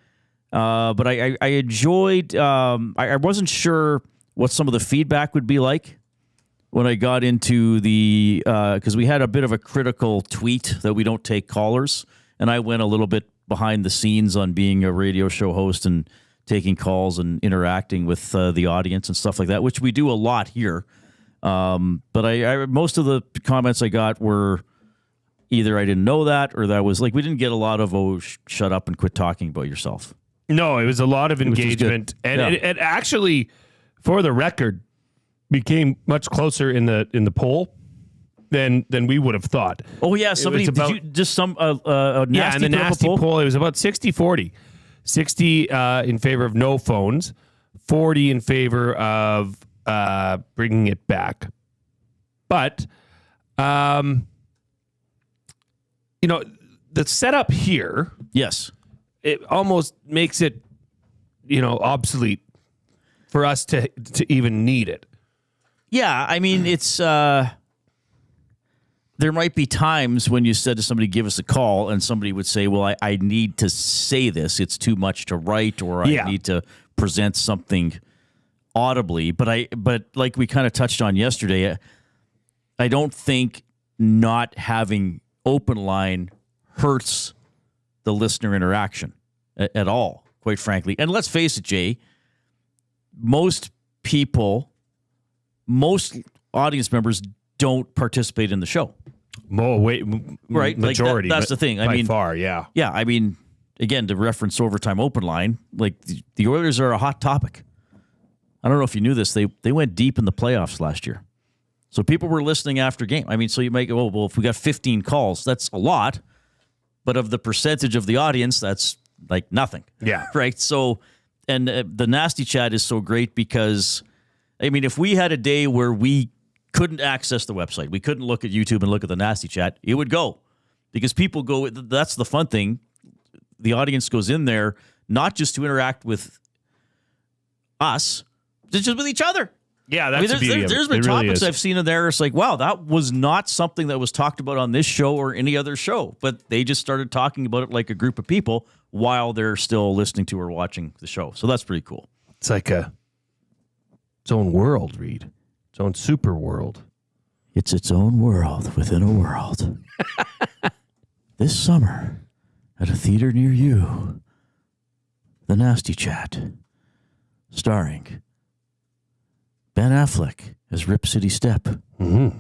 but I enjoyed. I wasn't sure what some of the feedback would be like when I got into the, because we had a bit of a critical tweet that we don't take callers, and I went a little bit behind the scenes on being a radio show host and taking calls and interacting with the audience and stuff like that, which we do a lot here. But I most of the comments I got were either I didn't know that, or that was like, we didn't get a lot of, shut up and quit talking about yourself. No, it was a lot of engagement, and it actually, for the record, became much closer in the poll than we would have thought. Oh yeah, somebody about, did you, just some nasty, yeah, in the nasty poll, it was about 60-40. 60 in favor of no phones, 40 in favor of bringing it back. But the setup here, yes, it almost makes it obsolete for us to even need it. Yeah, I mean, it's there might be times when you said to somebody, give us a call, and somebody would say, well, I need to say this. It's too much to write, or I need to present something audibly. But like we kind of touched on yesterday, I don't think not having open line hurts the listener interaction at all, quite frankly. And let's face it, Jay, most audience members don't participate in the show. Right? Majority. That's the thing. By far, yeah. Yeah, I mean, again, to reference overtime open line, like the Oilers are a hot topic. I don't know if you knew this. They went deep in the playoffs last year. So people were listening after game. I mean, so you might go, well, if we got 15 calls, that's a lot. But of the percentage of the audience, that's like nothing. Yeah. Right? So, and the Nasty Chat is so great because, I mean, if we had a day where we couldn't access the website, we couldn't look at YouTube and look at the Nasty Chat, it would go. Because people go, that's the fun thing. The audience goes in there not just to interact with us, just with each other. Yeah, that's the beauty of it. There's been It really topics is. I've seen in there. It's like, wow, that was not something that was talked about on this show or any other show. But they just started talking about it like a group of people while they're still listening to or watching the show. So that's pretty cool. It's like its own world, Reid. Its own super world. It's its own world within a world. This summer, at a theater near you, The Nasty Chat, starring Ben Affleck as Rip City Step. Mm-hmm.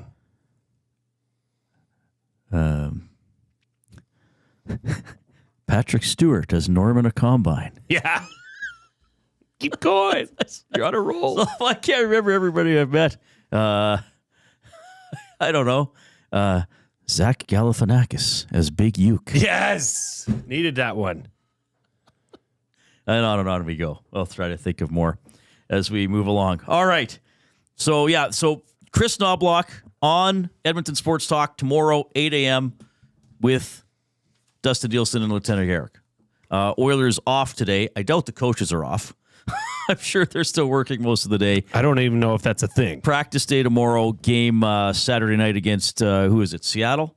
Patrick Stewart as Norman a Combine. Yeah. Keep going. You're on a roll. So, I can't remember everybody I've met. I don't know. Zach Galifianakis as Big Uke. Yes. Needed that one. And on we go. I'll try to think of more as we move along. All right. So, Chris Knobloch on Edmonton Sports Talk tomorrow, 8 a.m. with Dustin Nielsen and Lieutenant Herrick. Oilers off today. I doubt the coaches are off. I'm sure they're still working most of the day. I don't even know if that's a thing. Practice day tomorrow. Game Saturday night against, who is it, Seattle?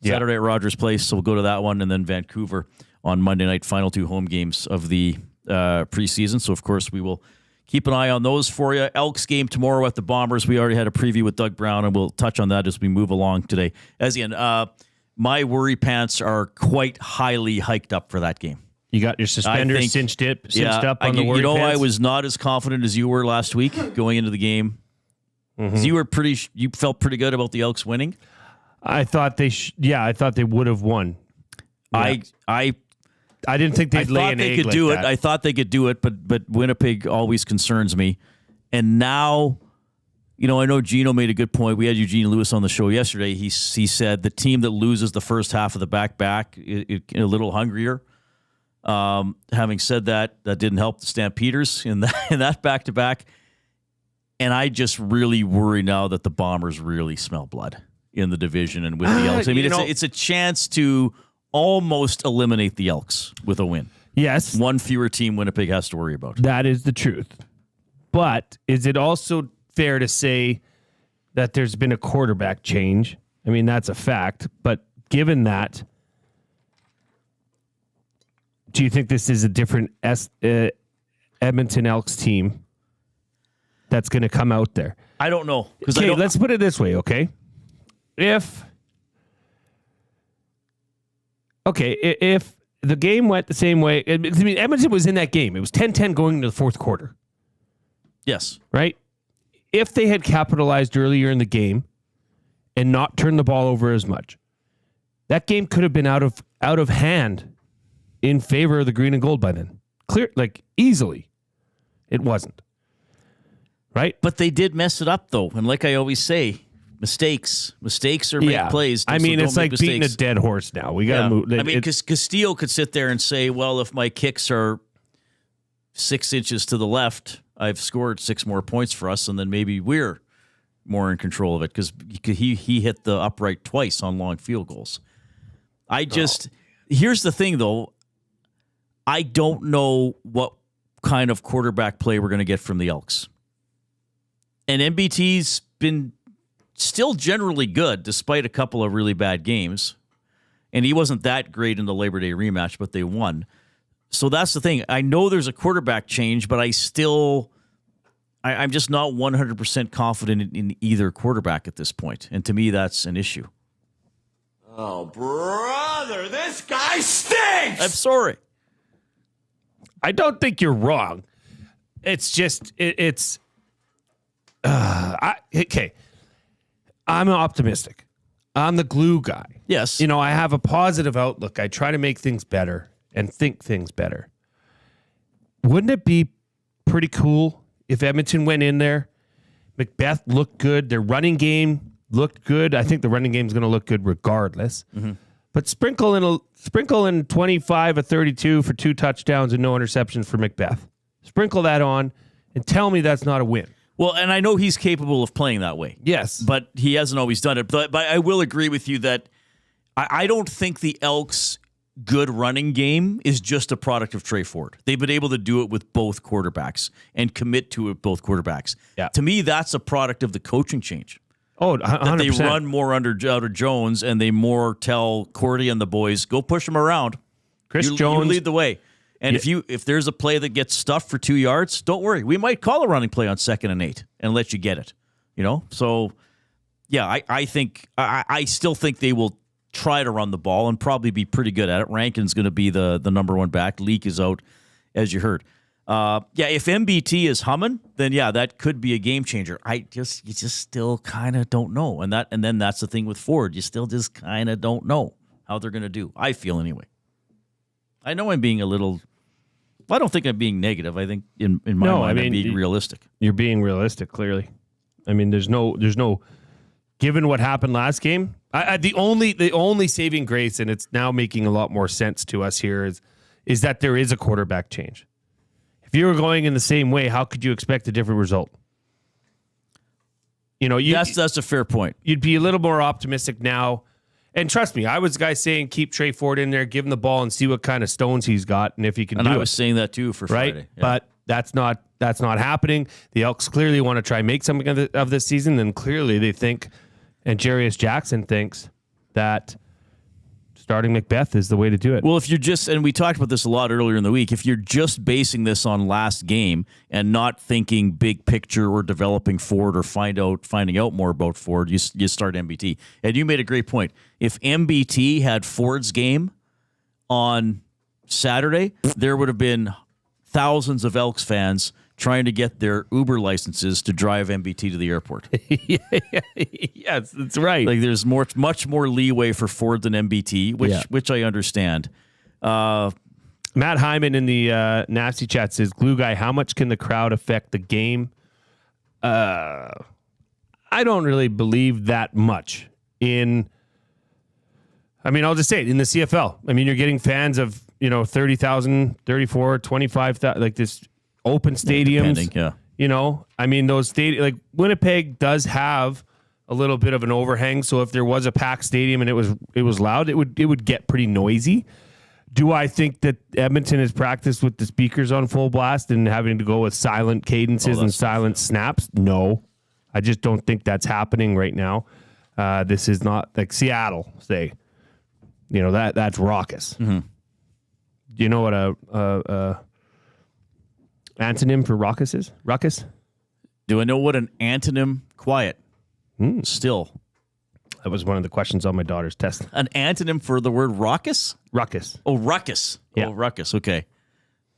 Yeah. Saturday at Rogers Place. So we'll go to that one. And then Vancouver on Monday night. Final 2 home games of the preseason. So, of course, we will keep an eye on those for you. Elks game tomorrow at the Bombers. We already had a preview with Doug Brown, and we'll touch on that as we move along today. As in, my worry pants are quite highly hiked up for that game. You got your suspenders cinched up on the worry You know, pants? I was not as confident as you were last week going into the game. Mm-hmm. So you felt pretty good about the Elks winning? I thought I thought they would have won. Yeah. I didn't think they'd lay an egg could like do that. it. I thought they could do it, but Winnipeg always concerns me. And now, I know Gino made a good point. We had Eugene Lewis on the show yesterday. He said the team that loses the first half of the back a little hungrier. Having said that didn't help the Stampeders in that back-to-back. And I just really worry now that the Bombers really smell blood in the division and with the Elks. I mean, it's a chance to almost eliminate the Elks with a win. Yes. One fewer team Winnipeg has to worry about. That is the truth. But is it also fair to say that there's been a quarterback change? I mean, that's a fact. But given that, do you think this is a different Edmonton Elks team that's going to come out there? I don't know. Okay, let's put it this way, okay? If the game went the same way, I mean, Edmonton was in that game. It was 10-10 going into the fourth quarter. Yes. Right? If they had capitalized earlier in the game and not turned the ball over as much, that game could have been out of hand in favor of the green and gold by then. Easily. It wasn't. Right? But they did mess it up, though. And like I always say, mistakes are make plays. I mean, so it's don't like make beating a mistakes. dead horse now. We got to move. I mean, because Castillo could sit there and say, well, if my kicks are 6 inches to the left, I've scored 6 more points for us, and then maybe we're more in control of it because he hit the upright twice on long field goals. Here's the thing, though. I don't know what kind of quarterback play we're going to get from the Elks. And MBT's been still generally good despite a couple of really bad games. And he wasn't that great in the Labor Day rematch, but they won. So that's the thing. I know there's a quarterback change, but I'm just not 100% confident in either quarterback at this point. And to me, that's an issue. Oh, brother, this guy stinks! I'm sorry. I don't think you're wrong. It's just, okay. I'm optimistic. I'm the glue guy. Yes. I have a positive outlook. I try to make things better and think things better. Wouldn't it be pretty cool if Edmonton went in there? Macbeth looked good. Their running game looked good. I think the running game is going to look good regardless. Mm-hmm. But sprinkle in 25 of 32 for 2 touchdowns and no interceptions for Macbeth. Sprinkle that on and tell me that's not a win. Well, and I know he's capable of playing that way. Yes. But he hasn't always done it. But I will agree with you that I don't think the Elks good running game is just a product of Trey Ford. They've been able to do it with both quarterbacks and commit to it both quarterbacks. Yeah. To me, that's a product of the coaching change. Oh, 100%. That they run more out of Jones and they more tell Cordy and the boys, go push him around. Chris You Jones lead the way. And if there's a play that gets stuffed for 2 yards, don't worry. We might call a running play on 2nd and 8 and let you get it. So yeah, I still think they will try to run the ball and probably be pretty good at it. Rankin's going to be the number one back. Leak is out, as you heard. If MBT is humming, then that could be a game changer. You just still kind of don't know, and then that's the thing with Ford. You still just kind of don't know how they're going to do. I feel anyway. I know I'm being a little. I don't think I'm being negative. I think in my mind, I'm being realistic. You're being realistic, clearly. I mean, there's no. Given what happened last game, the only saving grace, and it's now making a lot more sense to us here, is that there is a quarterback change. If you were going in the same way, how could you expect a different result? That's a fair point. You'd be a little more optimistic now. And trust me, I was the guy saying keep Trey Ford in there, give him the ball, and see what kind of stones he's got, and if he can do it. And I was saying that too for Friday. Right? Yeah. But that's not happening. The Elks clearly want to try and make something of this season, and clearly they think, and Jarius Jackson thinks, that starting Macbeth is the way to do it. Well, if you're just, and we talked about this a lot earlier in the week, if you're just basing this on last game and not thinking big picture or developing Ford or finding out more about Ford, you start MBT. And you made a great point. If MBT had Ford's game on Saturday, there would have been thousands of Elks fans trying to get their Uber licenses to drive MBT to the airport. Yes, that's right. Like there's much more leeway for Ford than MBT, which I understand. Matt Hyman in the Nasty Chat says, Glue Guy, how much can the crowd affect the game? I don't really believe that much I'll just say it, in the CFL. I mean, you're getting fans of, 30,000, 34, 25,000, like this open stadiums. Those stadiums, like Winnipeg does have a little bit of an overhang. So if there was a packed stadium and it was loud, it would get pretty noisy. Do I think that Edmonton has practiced with the speakers on full blast and having to go with silent cadences and silent snaps? No, I just don't think that's happening right now. This is not like Seattle, say. That's raucous. Mm-hmm. Do you know what a antonym for raucous is? Ruckus? Do I know what an antonym? Quiet. Still. That was one of the questions on my daughter's test. An antonym for the word raucous? Ruckus. Oh, ruckus. Yeah. Oh, ruckus. Okay.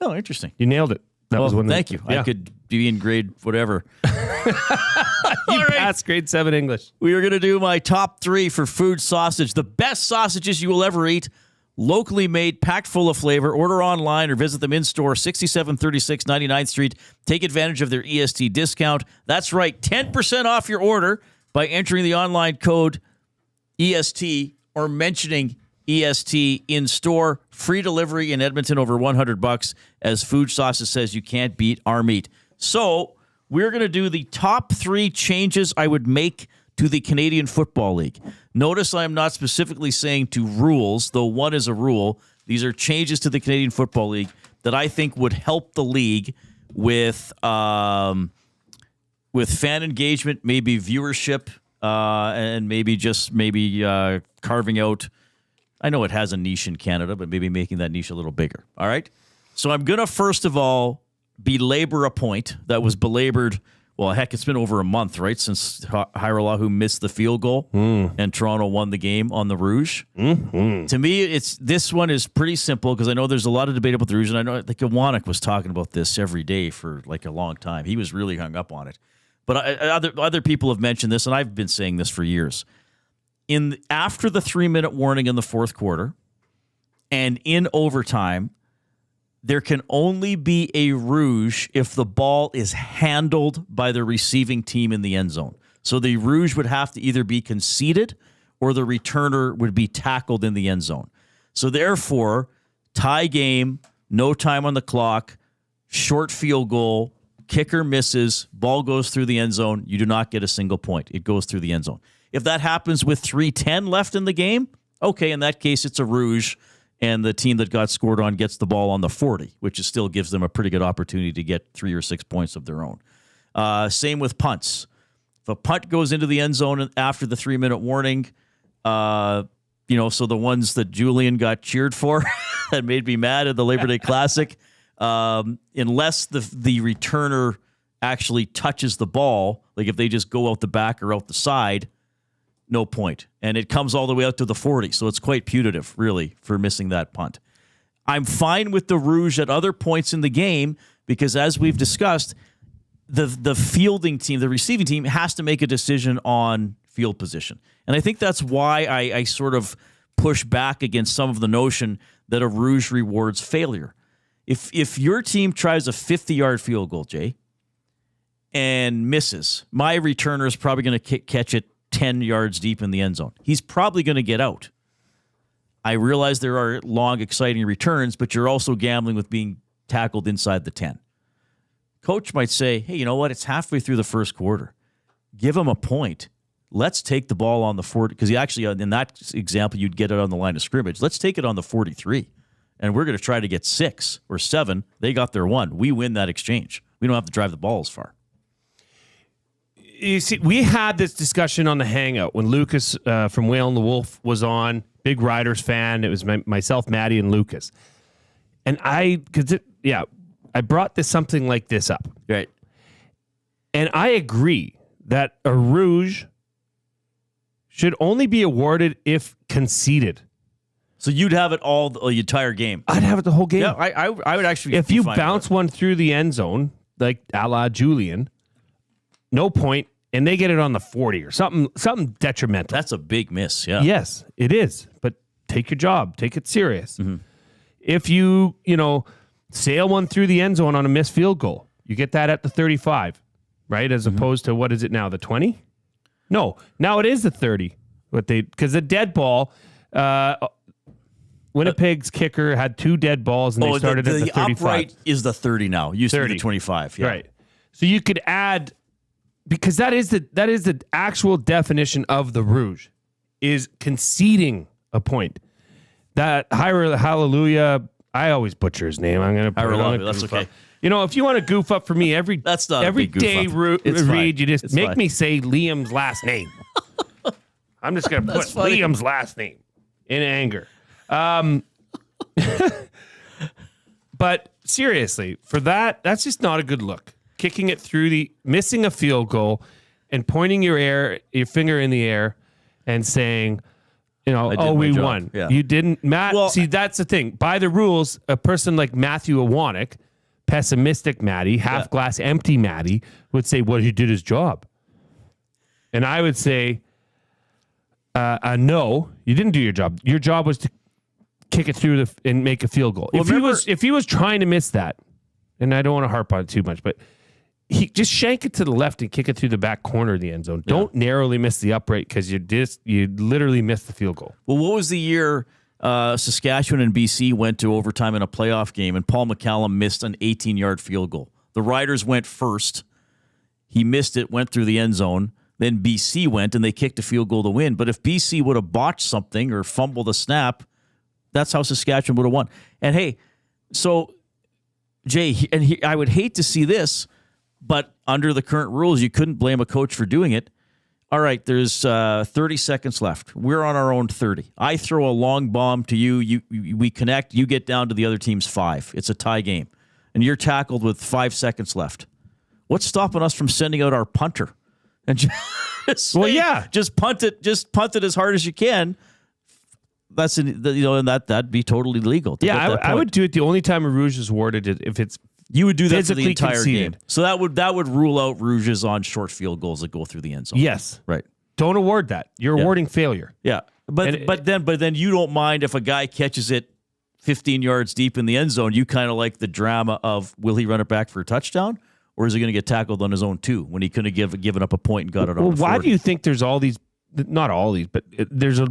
Oh, interesting. You nailed it. That was one. Thank you. Yeah. I could be in grade whatever. You passed grade 7 English. We are going to do my top 3 for food sausage. The best sausages you will ever eat. Locally made, packed full of flavor. Order online or visit them in store, 6736 99th Street. Take advantage of their EST discount. That's right, 10% off your order by entering the online code EST or mentioning EST in store. Free delivery in Edmonton over $100. As Food Sauces says, you can't beat our meat. So we're going to do the top 3 changes I would make to the Canadian Football League. Notice I am not specifically saying to rules, though one is a rule. These are changes to the Canadian Football League that I think would help the league with fan engagement, maybe viewership, and maybe carving out. I know it has a niche in Canada, but maybe making that niche a little bigger. All right? So I'm going to, first of all, belabor a point that was belabored. Well, heck, it's been over a month, right, since Hairolahu missed the field goal and Toronto won the game on the Rouge. Mm-hmm. To me, this one is pretty simple because I know there's a lot of debate about the Rouge, and I know Kiwanis was talking about this every day for like a long time. He was really hung up on it. But other people have mentioned this, and I've been saying this for years. After the 3-minute warning in the fourth quarter and in overtime, there can only be a Rouge if the ball is handled by the receiving team in the end zone. So the Rouge would have to either be conceded or the returner would be tackled in the end zone. So therefore, tie game, no time on the clock, short field goal, kicker misses, ball goes through the end zone, you do not get a single point. It goes through the end zone. If that happens with 3:10 left in the game, okay, in that case, it's a Rouge, and the team that got scored on gets the ball on the 40, which is still gives them a pretty good opportunity to get 3 or 6 points of their own. Same with punts. If a punt goes into the end zone after the 3-minute warning, so the ones that Julian got cheered for that made me mad at the Labor Day Classic, unless the returner actually touches the ball, like if they just go out the back or out the side, no point. And it comes all the way out to the 40, so it's quite punitive, really, for missing that punt. I'm fine with the Rouge at other points in the game because, as we've discussed, the fielding team, the receiving team, has to make a decision on field position. And I think that's why I sort of push back against some of the notion that a Rouge rewards failure. If your team tries a 50-yard field goal, Jay, and misses, my returner is probably going to catch it 10 yards deep in the end zone. He's probably going to get out. I realize there are long, exciting returns, but you're also gambling with being tackled inside the 10. Coach might say, hey, you know what? It's halfway through the first quarter. Give him a point. Let's take the ball on the 40, because actually, in that example, you'd get it on the line of scrimmage. Let's take it on the 43, and we're going to try to get 6 or 7. They got their 1. We win that exchange. We don't have to drive the ball as far. You see, we had this discussion on the Hangout when Lucas from Whale and the Wolf was on. Big Riders fan. It was myself, Maddie, and Lucas. And I brought something like this up. Right. And I agree that a Rouge should only be awarded if conceded. So you'd have it all the entire game. I'd have it the whole game. Yeah, I would actually. If you bounce one through the end zone, like a la Julian, no point, and they get it on the 40 or something detrimental. That's a big miss. Yeah. Yes, it is. But take your job. Take it serious. Mm-hmm. If you sail one through the end zone on a missed field goal, you get that at the 35, right? As opposed to, what is it now, the 20? No, now it is the 30. Because the dead ball, Winnipeg's kicker had 2 dead balls, and they started at the 35. The upright is the 30 now. Used 30. To be the 25. Yeah. Right. So you could add, because that is the actual definition of the Rouge, is conceding a point. That Hallelujah, I always butcher his name. I'm going to put it on. That's okay. If you want to goof up for me every day, Reid, you just make me say Liam's last name. I'm just going to put Liam's last name in anger. But seriously, for that's just not a good look. Kicking it through missing a field goal and pointing your finger in the air and saying, we won. Yeah. You didn't, Matt. Well, see, that's the thing. By the rules, a person like Matthew Awanek, pessimistic Matty, half glass empty Matty, would say, well, he did his job. And I would say, no, you didn't do your job. Your job was to kick it through and make a field goal. Well, if he was trying to miss that, and I don't want to harp on it too much, but he just shank it to the left and kick it through the back corner of the end zone. Yeah. Don't narrowly miss the upright, because you literally missed the field goal. Well, what was the year Saskatchewan and BC went to overtime in a playoff game, and Paul McCallum missed an 18-yard field goal? The Riders went first. He missed it, went through the end zone. Then BC went, and they kicked a field goal to win. But if BC would have botched something or fumbled a snap, that's how Saskatchewan would have won. And hey, so Jay, I would hate to see this, but under the current rules, you couldn't blame a coach for doing it. All right, there's 30 seconds left. We're on our own 30. I throw a long bomb to you. We connect. You get down to the other team's 5. It's a tie game. And you're tackled with 5 seconds left. What's stopping us from sending out our punter? And just punt it. Just punt it as hard as you can. That's and that'd be totally legal. Yeah, I would do it. The only time a Rouge is awarded if it's you would do that for the entire game. So that would rule out Rouges on short field goals that go through the end zone. Yes, right. Don't award that. You're awarding failure. Yeah, but then you don't mind if a guy catches it 15 yards deep in the end zone. You kind of like the drama of, will he run it back for a touchdown, or is he going to get tackled on his own 2 when he couldn't have given up a point and got it on? Well, why do you think there's all these? Not all these, but there's a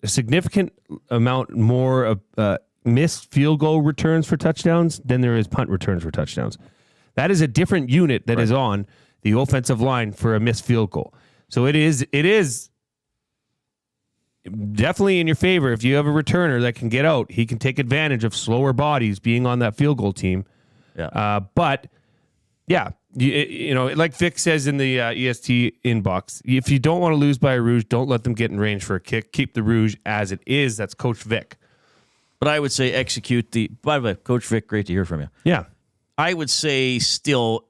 significant amount more of missed field goal returns for touchdowns than there is punt returns for touchdowns. That is a different unit that is on the offensive line for a missed field goal. So it is definitely in your favor. If you have a returner that can get out, he can take advantage of slower bodies being on that field goal team. Yeah. But yeah, you know, like Vic says in the EST inbox, if you don't want to lose by a rouge, don't let them get in range for a kick. Keep the rouge as it is. That's Coach Vic. But I would say execute the. By the way, Coach Vic, great to hear from you. Yeah. I would say it's still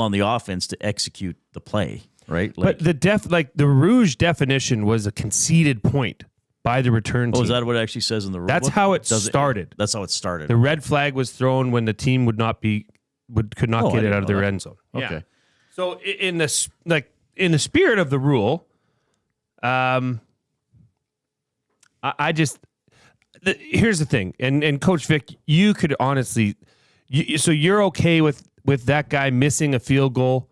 on the offense to execute the play, right? But the rouge definition was a conceded point by the return team. Oh, is that what it actually says in the rule? That's how it started. That's how it started. The red flag was thrown when the team could not get it out of their end zone. Okay. Yeah. So in the spirit of the rule, here's the thing, and Coach Vic, you could honestly, so you're okay with that guy missing a field goal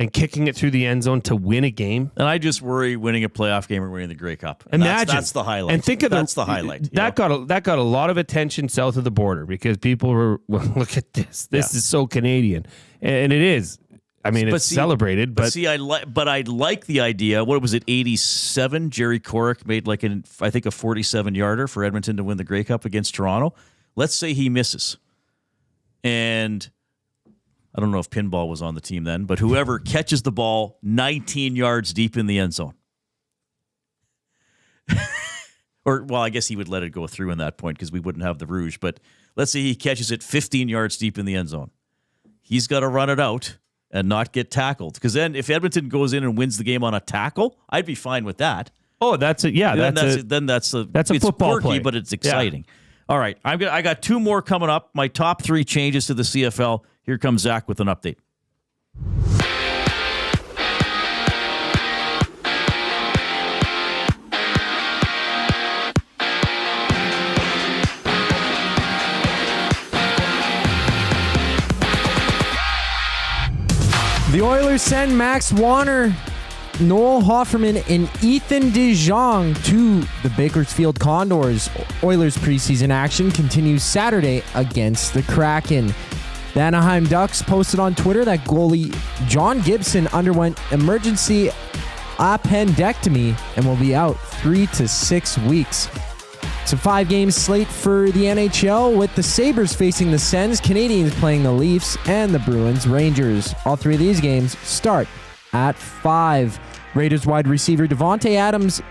and kicking it through the end zone to win a game? And I just worry winning a playoff game or winning the Grey Cup. And Imagine that's the highlight. And think of that's the highlight. That got a lot of attention south of the border because people were, well, look at this. This is so Canadian, and it is. I mean, it's celebrated, but I like the idea. What was it? 87. Jerry Corrick made I think a 47-yarder for Edmonton to win the Grey Cup against Toronto. Let's say he misses, and I don't know if Pinball was on the team then, but whoever catches the ball 19 yards deep in the end zone. I guess he would let it go through in that point because we wouldn't have the rouge. But let's say he catches it 15 yards deep in the end zone. He's got to run it out and not get tackled. Because then if Edmonton goes in and wins the game on a tackle, I'd be fine with that. Oh, that's it. Yeah, that's a football quirky, play. but it's exciting. Yeah. All right, I got two more coming up. My top 3 changes to the CFL. Here comes Zach with an update. The Oilers send Max Warner, Noel Hofferman, and Ethan DeJong to the Bakersfield Condors. Oilers preseason action continues Saturday against the Kraken. The Anaheim Ducks posted on Twitter that goalie John Gibson underwent emergency appendectomy and will be out 3 to 6 weeks. It's a 5-game slate for the NHL with the Sabres facing the Sens, Canadians playing the Leafs, and the Bruins Rangers. All 3 of these games start at 5. Raiders wide receiver Devontae Adams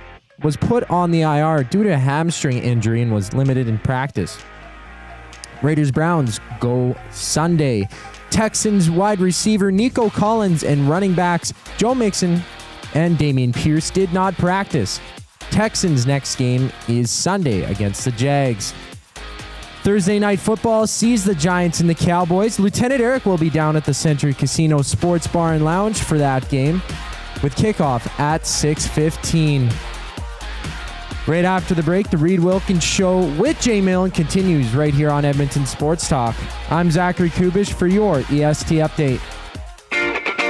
was put on the IR due to a hamstring injury and was limited in practice. Raiders Browns go Sunday. Texans wide receiver Nico Collins and running backs Joe Mixon and Dameon Pierce did not practice. Texans' next game is Sunday against the Jags. Thursday Night Football sees the Giants and the Cowboys. Lieutenant Eric will be down at the Century Casino Sports Bar and Lounge for that game with kickoff at 6:15. Right after the break, the Reid Wilkins Show with Jay Milne continues right here on Edmonton Sports Talk. I'm Zachary Kubish for your EST Update.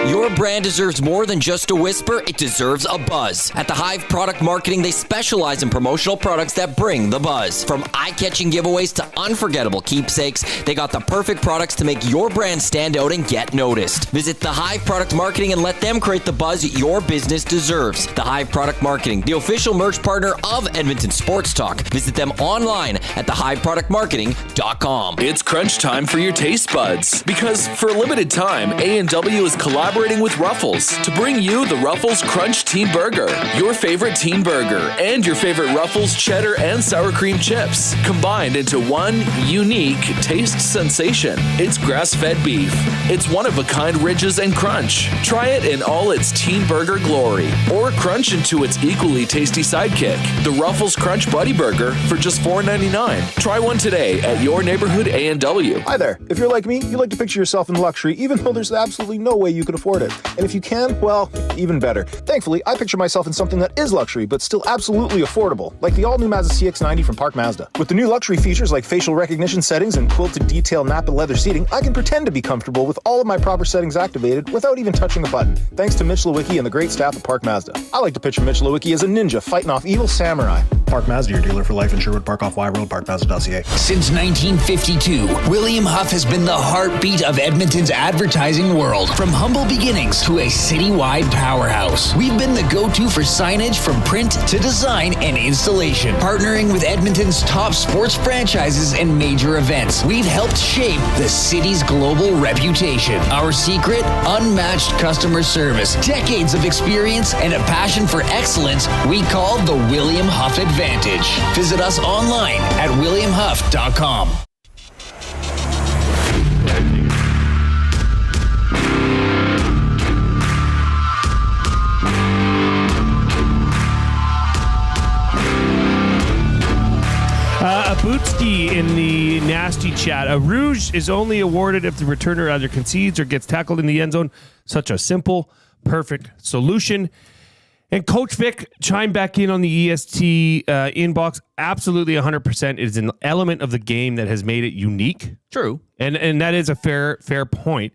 Your brand deserves more than just a whisper, it deserves a buzz. At the Hive Product Marketing, they specialize in promotional products that bring the buzz. From eye-catching giveaways to unforgettable keepsakes, they got the perfect products to make your brand stand out and get noticed. Visit the Hive Product Marketing and let them create the buzz your business deserves. The Hive Product Marketing, the official merch partner of Edmonton Sports Talk. Visit them online at thehiveproductmarketing.com. It's crunch time for your taste buds, because for a limited time, A&W is collaborating with Ruffles to bring you the Ruffles Crunch Teen Burger, your favorite teen burger, and your favorite Ruffles cheddar and sour cream chips, combined into one unique taste sensation. It's grass-fed beef. It's one-of-a-kind ridges and crunch. Try it in all its teen burger glory, or crunch into its equally tasty sidekick, the Ruffles Crunch Buddy Burger, for just $4.99. Try one today at your neighborhood A&W. Hi there. If you're like me, you like to picture yourself in luxury, even though there's absolutely no way you could afford it. And if you can, well, even better. Thankfully, I picture myself in something that is luxury, but still absolutely affordable, like the all-new Mazda CX-90 from Park Mazda. With the new luxury features like facial recognition settings and quilted detail Napa leather seating, I can pretend to be comfortable with all of my proper settings activated without even touching a button, thanks to Mitch Lewicki and the great staff at Park Mazda. I like to picture Mitch Lewicki as a ninja fighting off evil samurai. Park Mazda, your dealer for life in Sherwood Park off Y Road, parkmazda.ca. Since 1952, William Huff has been the heartbeat of Edmonton's advertising world. From humble beginnings to a citywide powerhouse. We've been the go-to for signage from print to design and installation. Partnering with Edmonton's top sports franchises and major events, we've helped shape the city's global reputation. Our secret? Unmatched customer service, decades of experience, and a passion for excellence we call the William Huff Advantage. Visit us online at williamhuff.com. A bootski in the nasty chat. A rouge is only awarded if the returner either concedes or gets tackled in the end zone. Such a simple, perfect solution. And Coach Vic chimed back in on the EST inbox. Absolutely 100%. It is an element of the game that has made it unique. True. And that is a fair point.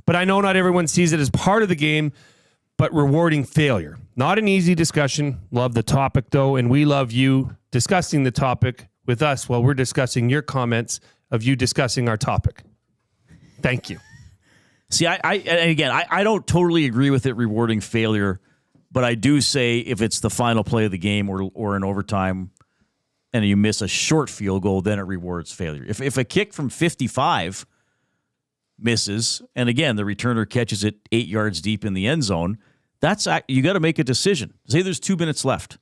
But I know not everyone sees it as part of the game, but rewarding failure. Not an easy discussion. Love the topic, though, and we love you discussing the topic with us while we're discussing your comments of you discussing our topic. Thank you. See, I don't totally agree with it rewarding failure, but I do say if it's the final play of the game or in overtime and you miss a short field goal, then it rewards failure. If a kick from 55 misses, and again, the returner catches it 8 yards deep in the end zone, you got to make a decision. Say there's 2 minutes left.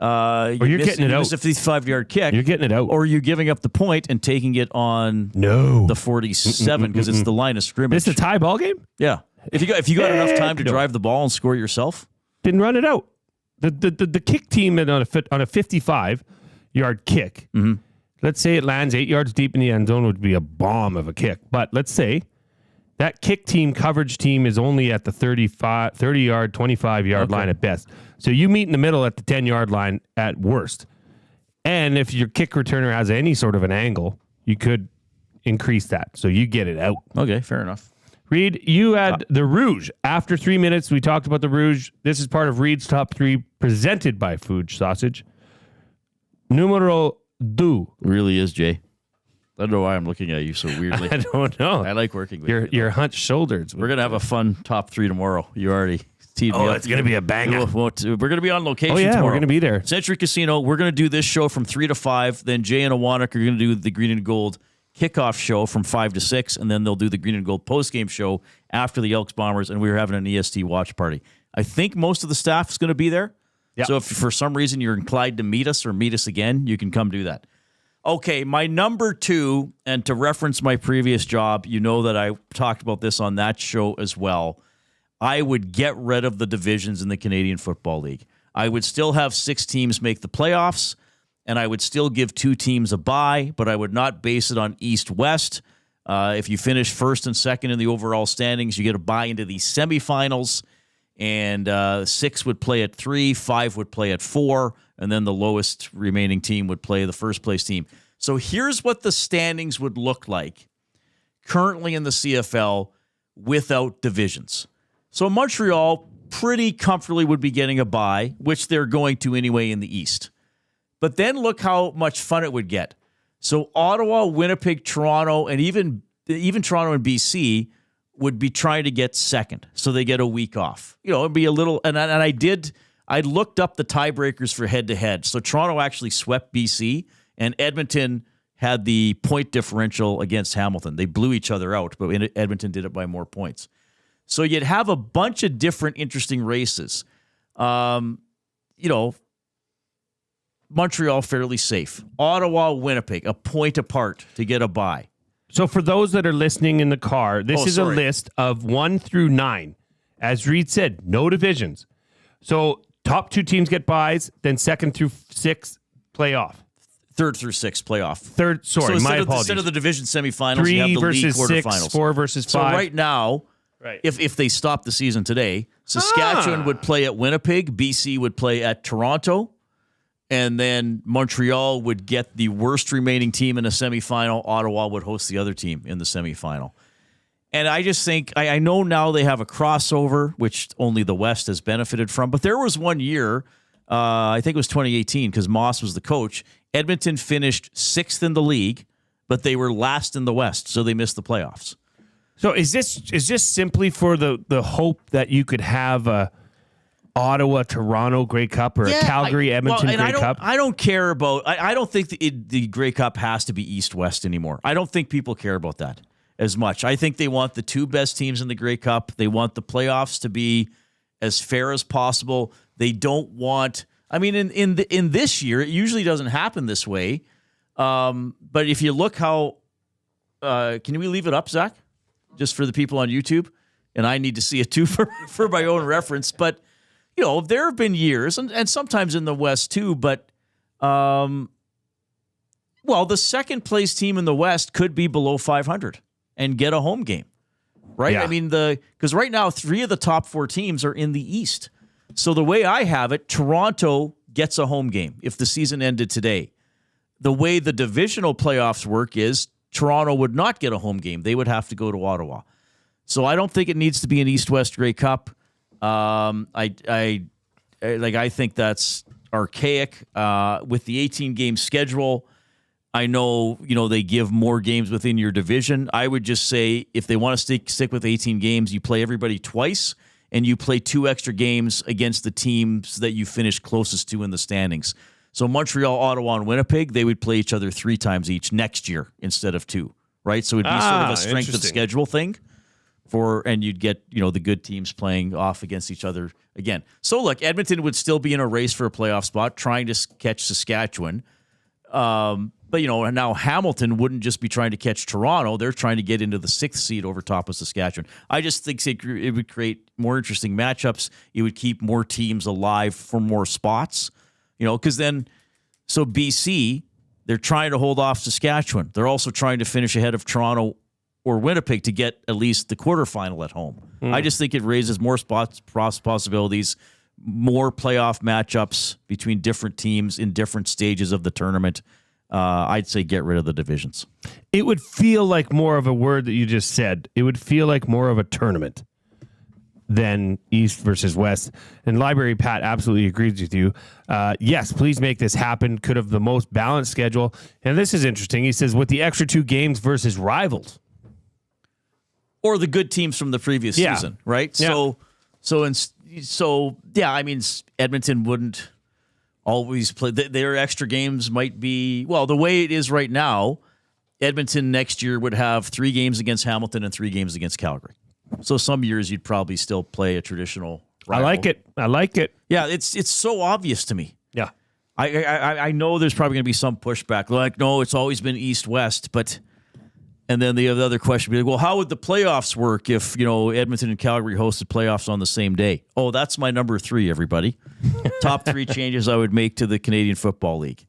Or you're getting it out. It's a 55-yard kick. You're getting it out. Or you're giving up the point and taking it on the 47 because it's the line of scrimmage. It's a tie ball game? Yeah. If you got enough time to drive the ball and score yourself. Didn't run it out. The kick team on a 55-yard kick, let's say it lands 8 yards deep in the end zone, would be a bomb of a kick. But let's say that kick team, coverage team, is only at the 30-yard, 25-yard line at best. So you meet in the middle at the 10-yard line at worst. And if your kick returner has any sort of an angle, you could increase that. So you get it out. Okay, fair enough. Reid, you had the Rouge. After 3 minutes, we talked about the Rouge. This is part of Reid's Top 3 presented by Fuge Sausage. Numero 2. Really is, Jay. I don't know why I'm looking at you so weirdly. I don't know. I like working with you. Your hunched shoulders. We're going to have a fun top 3 tomorrow. You already teed me up. It's going to be a banger. We're going to be on location tomorrow. We're going to be there. Century Casino. We're going to do this show from 3 to 5. Then Jay and Awanak are going to do the Green and Gold kickoff show from 5 to 6. And then they'll do the Green and Gold postgame show after the Elks Bombers. And we're having an EST watch party. I think most of the staff is going to be there. Yep. So if for some reason you're inclined to meet us or meet us again, you can come do that. Okay, my number 2, and to reference my previous job, you know that I talked about this on that show as well. I would get rid of the divisions in the Canadian Football League. I would still have 6 teams make the playoffs, and I would still give 2 teams a bye, but I would not base it on East-West. If you finish first and second in the overall standings, you get a bye into the semifinals, and 6 would play at 3, 5 would play at 4, and then the lowest remaining team would play the first place team. So here's what the standings would look like currently in the CFL without divisions. So Montreal pretty comfortably would be getting a bye, which they're going to anyway in the East. But then look how much fun it would get. So Ottawa, Winnipeg, Toronto, and even Toronto and BC would be trying to get second. So they get a week off. You know, it'd be a little, and I looked up the tiebreakers for head-to-head. So Toronto actually swept BC, and Edmonton had the point differential against Hamilton. They blew each other out, but Edmonton did it by more points. So you'd have a bunch of different interesting races. Montreal fairly safe. Ottawa, Winnipeg, a point apart to get a bye. So for those that are listening in the car, this is a list of 1 through 9. As Reid said, no divisions. So top 2 teams get byes, then 2nd through 6 playoff. 3rd through 6 playoff. So my apologies. Instead of the division semifinals, 3 you have the versus league 6, quarterfinals. 4 versus 5. So right now, if they stop the season today, Saskatchewan would play at Winnipeg, BC would play at Toronto, and then Montreal would get the worst remaining team in a semifinal. Ottawa would host the other team in the semifinal. And I just think, I know now they have a crossover, which only the West has benefited from. But there was one year, I think it was 2018, because Moss was the coach. Edmonton finished 6th in the league, but they were last in the West, so they missed the playoffs. So is this simply for the hope that you could have a Ottawa, Toronto Grey Cup or a Calgary, Edmonton Grey Cup? I don't care about. I don't think the Grey Cup has to be East-West anymore. I don't think people care about that as much. I think they want the two best teams in the Grey Cup. They want the playoffs to be as fair as possible. They don't want. I mean, in this year, it usually doesn't happen this way. But if you look how, can we leave it up, Zach, just for the people on YouTube? And I need to see it too for my own reference. But there have been years, and sometimes in the West too, but, the second place team in the West could be below 500 and get a home game, right? Yeah. I mean, because right now, 3 of the top 4 teams are in the East. So the way I have it, Toronto gets a home game if the season ended today. The way the divisional playoffs work is Toronto would not get a home game. They would have to go to Ottawa. So I don't think it needs to be an East-West Grey Cup. I think that's archaic. With the 18-game schedule, I know, they give more games within your division. I would just say if they want to stick with 18 games, you play everybody twice, and you play 2 extra games against the teams that you finish closest to in the standings. So Montreal, Ottawa, and Winnipeg, they would play each other 3 times each next year instead of 2, right? So it'd be sort of a strength of schedule thing. And you'd get, the good teams playing off against each other again. So look, Edmonton would still be in a race for a playoff spot, trying to catch Saskatchewan. But now Hamilton wouldn't just be trying to catch Toronto. They're trying to get into the 6th seed over top of Saskatchewan. I just think it would create more interesting matchups. It would keep more teams alive for more spots, because then, so BC, they're trying to hold off Saskatchewan. They're also trying to finish ahead of Toronto or Winnipeg to get at least the quarterfinal at home. I just think it raises more possibilities, more playoff matchups between different teams in different stages of the tournament. I'd say get rid of the divisions. It would feel like more of a word that you just said. It would feel like more of a tournament than East versus West. And Library Pat absolutely agrees with you. Yes, please make this happen. Could have the most balanced schedule. And this is interesting. He says with the extra 2 games versus rivals. Or the good teams from the previous season, right? Yeah. I mean, Edmonton wouldn't always play. Their extra games might be, the way it is right now, Edmonton next year would have 3 games against Hamilton and 3 games against Calgary. So some years you'd probably still play a traditional rival. I like it. Yeah, it's so obvious to me. Yeah. I know there's probably going to be some pushback. Like, no, it's always been East-West, but... And then the other question would be, well, how would the playoffs work if, Edmonton and Calgary hosted playoffs on the same day? Oh, that's my number 3, everybody. Top 3 changes I would make to the Canadian Football League.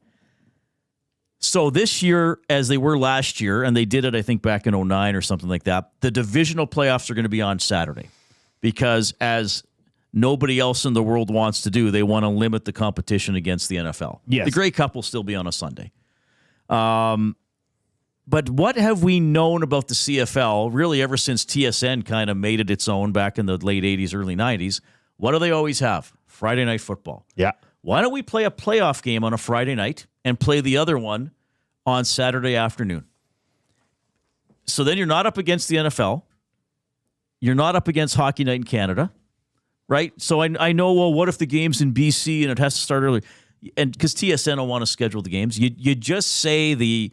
So this year, as they were last year, and they did it, I think, back in 2009 or something like that, the divisional playoffs are going to be on Saturday because as nobody else in the world wants to do, they want to limit the competition against the NFL. Yes. The Grey Cup will still be on a Sunday. But what have we known about the CFL really ever since TSN kind of made it its own back in the late 80s, early 90s? What do they always have? Friday night football. Yeah. Why don't we play a playoff game on a Friday night and play the other one on Saturday afternoon? So then you're not up against the NFL. You're not up against Hockey Night in Canada, right? So I know, well, what if the game's in BC and it has to start early? And because TSN don't want to schedule the games, you just say the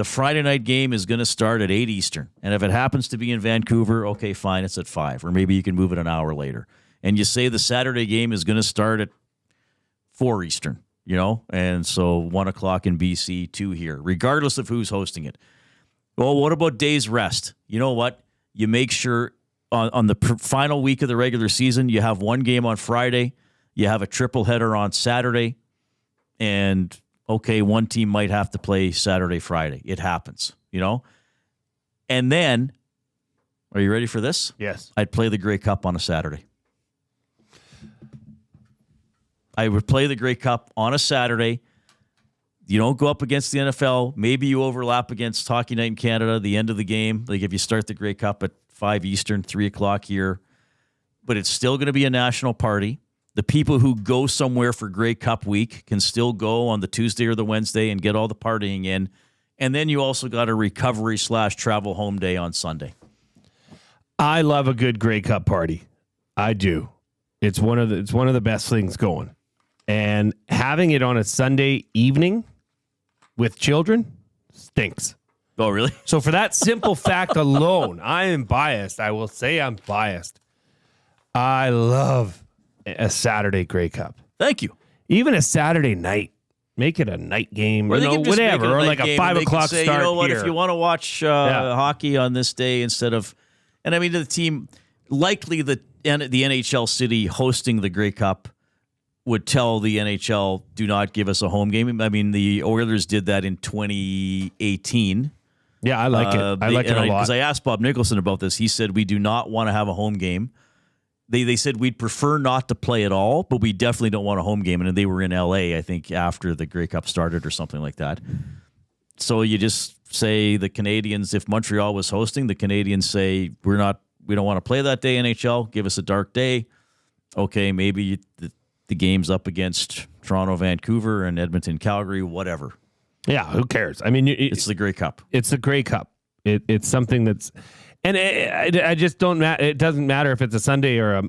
Friday night game is going to start at 8 Eastern. And if it happens to be in Vancouver, okay, fine, it's at 5. Or maybe you can move it an hour later. And you say the Saturday game is going to start at 4 Eastern, And so 1 o'clock in BC, 2 here, regardless of who's hosting it. Well, what about days rest? You know what? You make sure on the final week of the regular season, you have 1 game on Friday. You have a triple header on Saturday. And... okay, 1 team might have to play Saturday, Friday. It happens, And then, are you ready for this? Yes. I'd play the Grey Cup on a Saturday. I would play the Grey Cup on a Saturday. You don't go up against the NFL. Maybe you overlap against Hockey Night in Canada, the end of the game. Like if you start the Grey Cup at 5 Eastern, 3 o'clock here. But it's still going to be a national party. The people who go somewhere for Grey Cup week can still go on the Tuesday or the Wednesday and get all the partying in. And then you also got a recovery/travel home day on Sunday. I love a good Grey Cup party. I do. It's one of the best things going. And having it on a Sunday evening with children stinks. Oh, really? So for that simple fact alone, I am biased. I will say I'm biased. I love a Saturday Grey Cup. Thank you. Even a Saturday night. Make it a night game, or whatever, or like a 5 o'clock say, start. You know what? Here. If you want to watch hockey on this day instead of, and I mean the team, likely the NHL city hosting the Grey Cup would tell the NHL, do not give us a home game. I mean the Oilers did that in 2018. Yeah, I like it. I like it a lot. Because I asked Bob Nicholson about this. He said we do not want to have a home game. They said we'd prefer not to play at all, but we definitely don't want a home game. And they were in LA, I think, after the Grey Cup started or something like that. So you just say the Canadians, if Montreal was hosting, the Canadians say we don't want to play that day, NHL, give us a dark day. Okay, maybe the game's up against Toronto, Vancouver, and Edmonton, Calgary, whatever. Yeah, who cares? I mean, it's the Grey Cup. It's the Grey Cup. It's something that's, and I just don't. It doesn't matter if it's a Sunday or a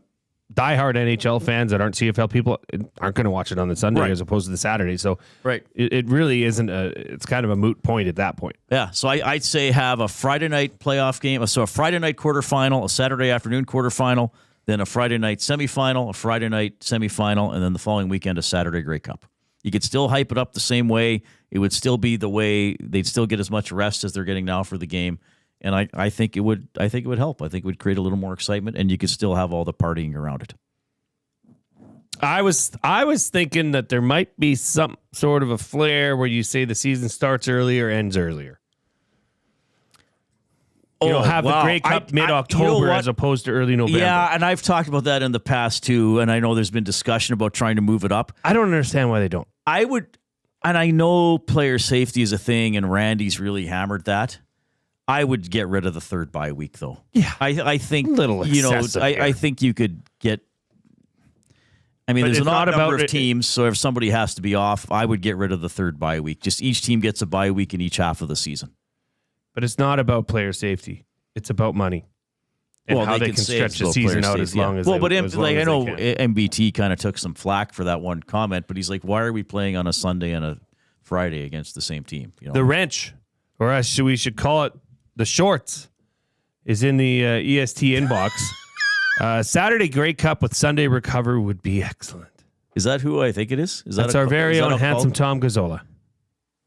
diehard NHL fans that aren't CFL people aren't going to watch it on the Sunday as opposed to the Saturday. So right, it really isn't it's kind of a moot point at that point. Yeah. So I'd say have a Friday night playoff game. So a Friday night quarterfinal, a Saturday afternoon quarterfinal, then a Friday night semifinal, a Friday night semifinal, and then the following weekend a Saturday Grey Cup. You could still hype it up the same way. It would still be the way they'd still get as much rest as they're getting now for the game. And I think it would help. I think it would create a little more excitement, and you could still have all the partying around it. I was thinking that there might be some sort of a flair where you say the season starts earlier, ends earlier. Have the Grey Cup mid-October as opposed to early November. Yeah, and I've talked about that in the past too, and I know there's been discussion about trying to move it up. I don't understand why they don't. I would, and I know player safety is a thing, and Randy's really hammered that. I would get rid of the third bye week, though. Yeah, I think little excessive I think you could get. I mean, there's an odd number of teams, so if somebody has to be off, I would get rid of the third bye week. Just each team gets a bye week in each half of the season. But it's not about player safety; it's about money and how they can stretch the season out as long as. Well, but I know MBT kind of took some flack for that one comment, but he's like, "Why are we playing on a Sunday and a Friday against the same team?" The wrench, or as we should call it, the shorts, is in the EST inbox. Saturday Grey Cup with Sunday recovery would be excellent. Is that who I think it is? That's our very own handsome Tom Gazzola.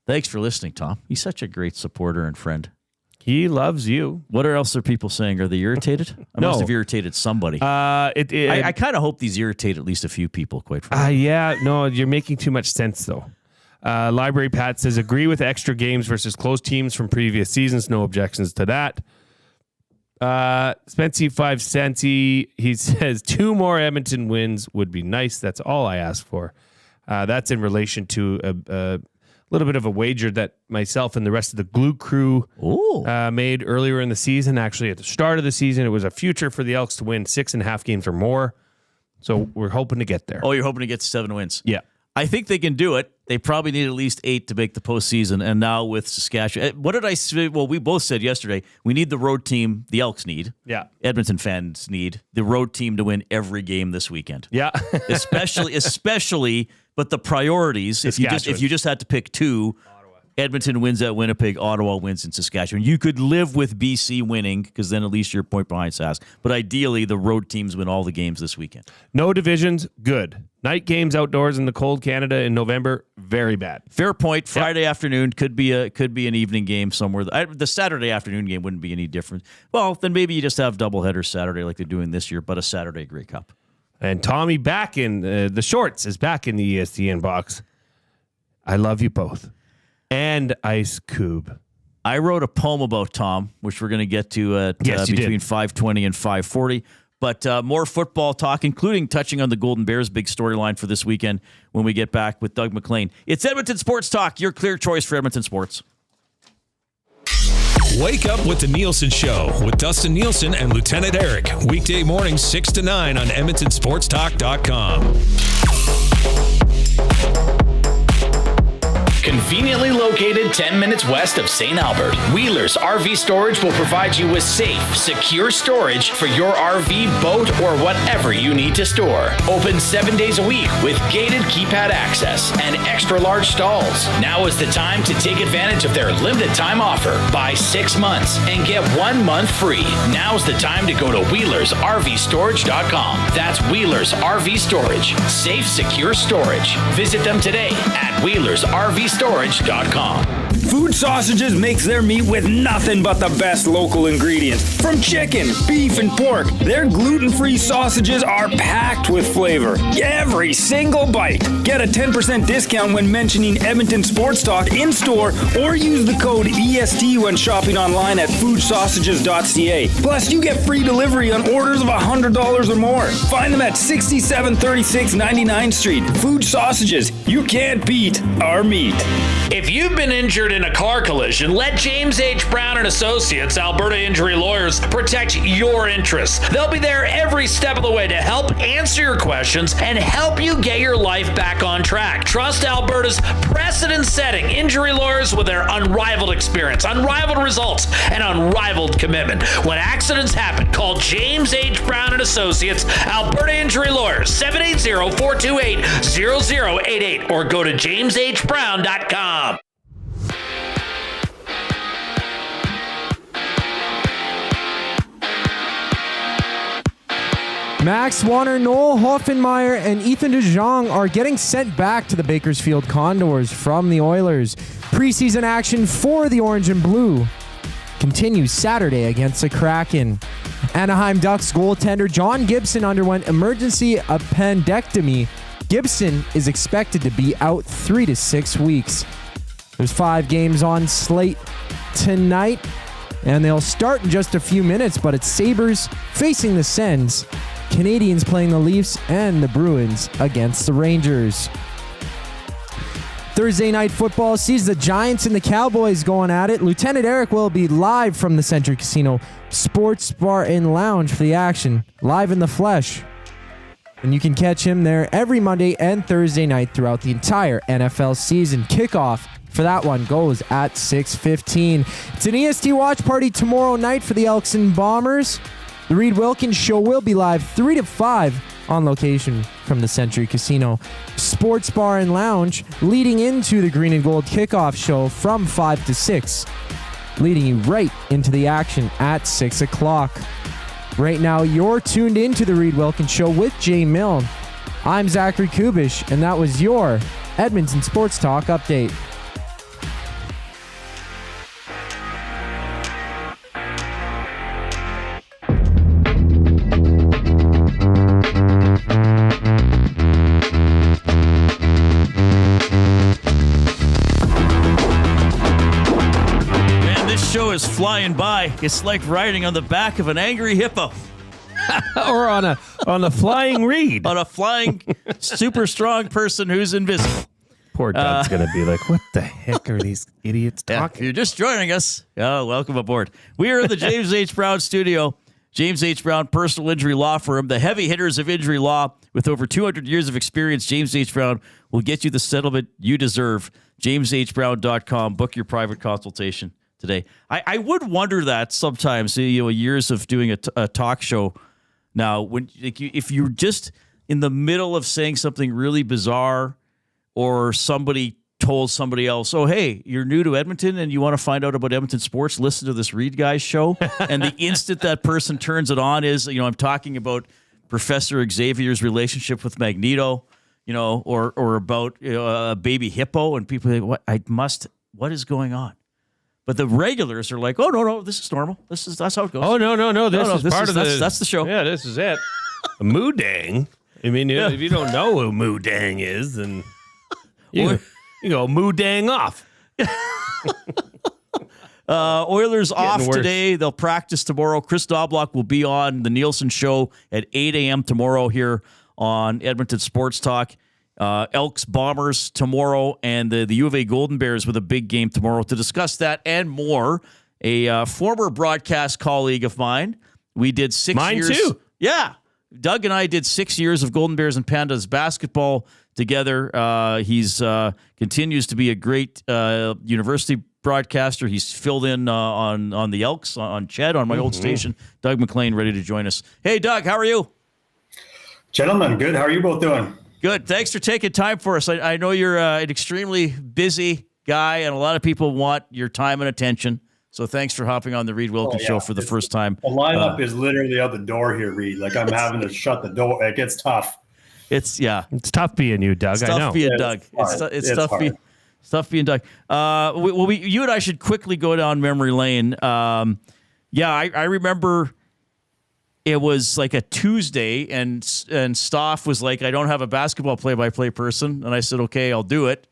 Thanks for listening, Tom. He's such a great supporter and friend. He loves you. What else are people saying? Are they irritated? I must have irritated somebody. I kind of hope these irritate at least a few people, quite frankly. Yeah, no, you're making too much sense, though. Library Pat says, agree with extra games versus close teams from previous seasons. No objections to that. Spency 5 Centy, he says 2 more Edmonton wins would be nice. That's all I ask for. That's in relation to a little bit of a wager that myself and the rest of the Glue crew made earlier in the season. Actually, at the start of the season, it was a future for the Elks to win 6.5 games or more. So we're hoping to get there. Oh, you're hoping to get 7 wins? Yeah. I think they can do it. They probably need at least 8 to make the postseason. And now with Saskatchewan, what did I say? Well, we both said yesterday, we need the road team. The Elks need. Yeah. Edmonton fans need the road team to win every game this weekend. Yeah. especially, but the priorities, if you just had to pick 2, Edmonton wins at Winnipeg, Ottawa wins in Saskatchewan. You could live with BC winning because then at least you're a point behind Sask. But ideally, the road teams win all the games this weekend. No divisions, good. Night games outdoors in the cold Canada in November, very bad. Fair point. Friday afternoon could be an evening game somewhere. The Saturday afternoon game wouldn't be any different. Well, then maybe you just have doubleheaders Saturday like they're doing this year, but a Saturday Grey Cup. And Tommy back in the shorts is back in the EST inbox. I love you both. And Ice Cube. I wrote a poem about Tom, which we're going to get to at between 5:20 and 5:40. But more football talk, including touching on the Golden Bears' big storyline for this weekend when we get back with Doug McLean. It's Edmonton Sports Talk, your clear choice for Edmonton sports. Wake up with the Nielsen Show with Dustin Nielsen and Lieutenant Eric. Weekday mornings 6 to 9 on EdmontonSportsTalk.com. conveniently located 10 minutes west of St. Albert. Wheeler's RV Storage will provide you with safe, secure storage for your RV, boat, or whatever you need to store. Open 7 days a week with gated keypad access and extra large stalls. Now is the time to take advantage of their limited time offer. Buy 6 months and get 1 month free. Now's the time to go to WheelersRVStorage.com. That's Wheeler's RV Storage. Safe, secure storage. Visit them today at WheelersRVStorage.com. Food Sausages makes their meat with nothing but the best local ingredients. From chicken, beef, and pork, their gluten-free sausages are packed with flavor. Every single bite. Get a 10% discount when mentioning Edmonton Sports Talk in-store or use the code EST when shopping online at foodsausages.ca. Plus, you get free delivery on orders of $100 or more. Find them at 6736 99th Street. Food Sausages. You can't beat our meat. If you've been injured in a car collision, let James H. Brown and Associates, Alberta Injury Lawyers, protect your interests. They'll be there every step of the way to help answer your questions and help you get your life back on track. Trust Alberta's precedent-setting injury lawyers with their unrivaled experience, unrivaled results, and unrivaled commitment. When accidents happen, call James H. Brown and Associates, Alberta Injury Lawyers, 780-428-0088, or go to jameshbrown.com. Max Warner, Noel Hoffenmeyer, and Ethan DeJong are getting sent back to the Bakersfield Condors from the Oilers. Preseason action for the Orange and Blue continues Saturday against the Kraken. Anaheim Ducks goaltender John Gibson underwent emergency appendectomy. Gibson is expected to be out 3 to 6 weeks. There's 5 games on slate tonight, and they'll start in just a few minutes, but it's Sabres facing the Sens, Canadians playing the Leafs, and the Bruins against the Rangers. Thursday night football sees the Giants and the Cowboys going at it. Lieutenant Eric will be live from the Century Casino Sports Bar and Lounge for the action, live in the flesh. And you can catch him there every Monday and Thursday night throughout the entire NFL season. Kickoff for that one goes at 6:15. It's an EST watch party tomorrow night for the Elks and Bombers. The Reid Wilkins Show will be live 3 to 5 on location from the Century Casino Sports Bar and Lounge, leading into the Green and Gold Kickoff Show from 5 to 6, leading you right into the action at 6 o'clock. Right now, you're tuned into the Reid Wilkins Show with Jay Milne. I'm Zachary Kubish, and that was your Edmonton Sports Talk update. Is flying by. It's like riding on the back of an angry hippo. Or on a flying Reid. On a flying, super strong person who's invisible. Poor Doug's going to be like, what the heck are these idiots talking? If you're just joining us, welcome aboard. We are in the James H. Brown studio. James H. Brown Personal Injury Law Firm, the heavy hitters of injury law. With over 200 years of experience, James H. Brown will get you the settlement you deserve. JamesHBrown.com. Book your private consultation today. I would wonder that sometimes, years of doing a talk show now, when if you're just in the middle of saying something really bizarre, or somebody told somebody else, oh, hey, you're new to Edmonton and you want to find out about Edmonton sports, listen to this Reid guy's show. And the instant that person turns it on is, I'm talking about Professor Xavier's relationship with Magneto, or about a baby hippo, and people think, what is going on? But the regulars are like, oh, no, this is normal. That's how it goes. Oh, no. This is part of that's the show. Yeah, this is it. Moodang. I mean, if you don't know who Moodang is, then you go Moodang off. Oilers off today. They'll practice tomorrow. Chris Knobloch will be on the Nielsen Show at 8 a.m. tomorrow here on Edmonton Sports Talk. Elks Bombers tomorrow, and the U of A Golden Bears with a big game tomorrow. To discuss that and more, a former broadcast colleague of mine. We did 6 years. Mine too. Yeah. Doug and I did 6 years of Golden Bears and Pandas basketball together. He's continues to be a great university broadcaster. He's filled in on the Elks, on Ched, on my old station. Doug McLean ready to join us. Hey, Doug, how are you? Gentlemen, good. How are you both doing? Good. Thanks for taking time for us. I know you're an extremely busy guy, and a lot of people want your time and attention. So thanks for hopping on the Reid Wilkins show for the first time. The lineup is literally out the door here, Reid. Like I'm having to shut the door. It gets tough. It's tough being you, Doug. It's I know. tough being Doug. It's tough being Doug. You and I should quickly go down memory lane. I remember it was like a Tuesday, and Stoff was like, "I don't have a basketball play-by-play person," and I said, "Okay, I'll do it."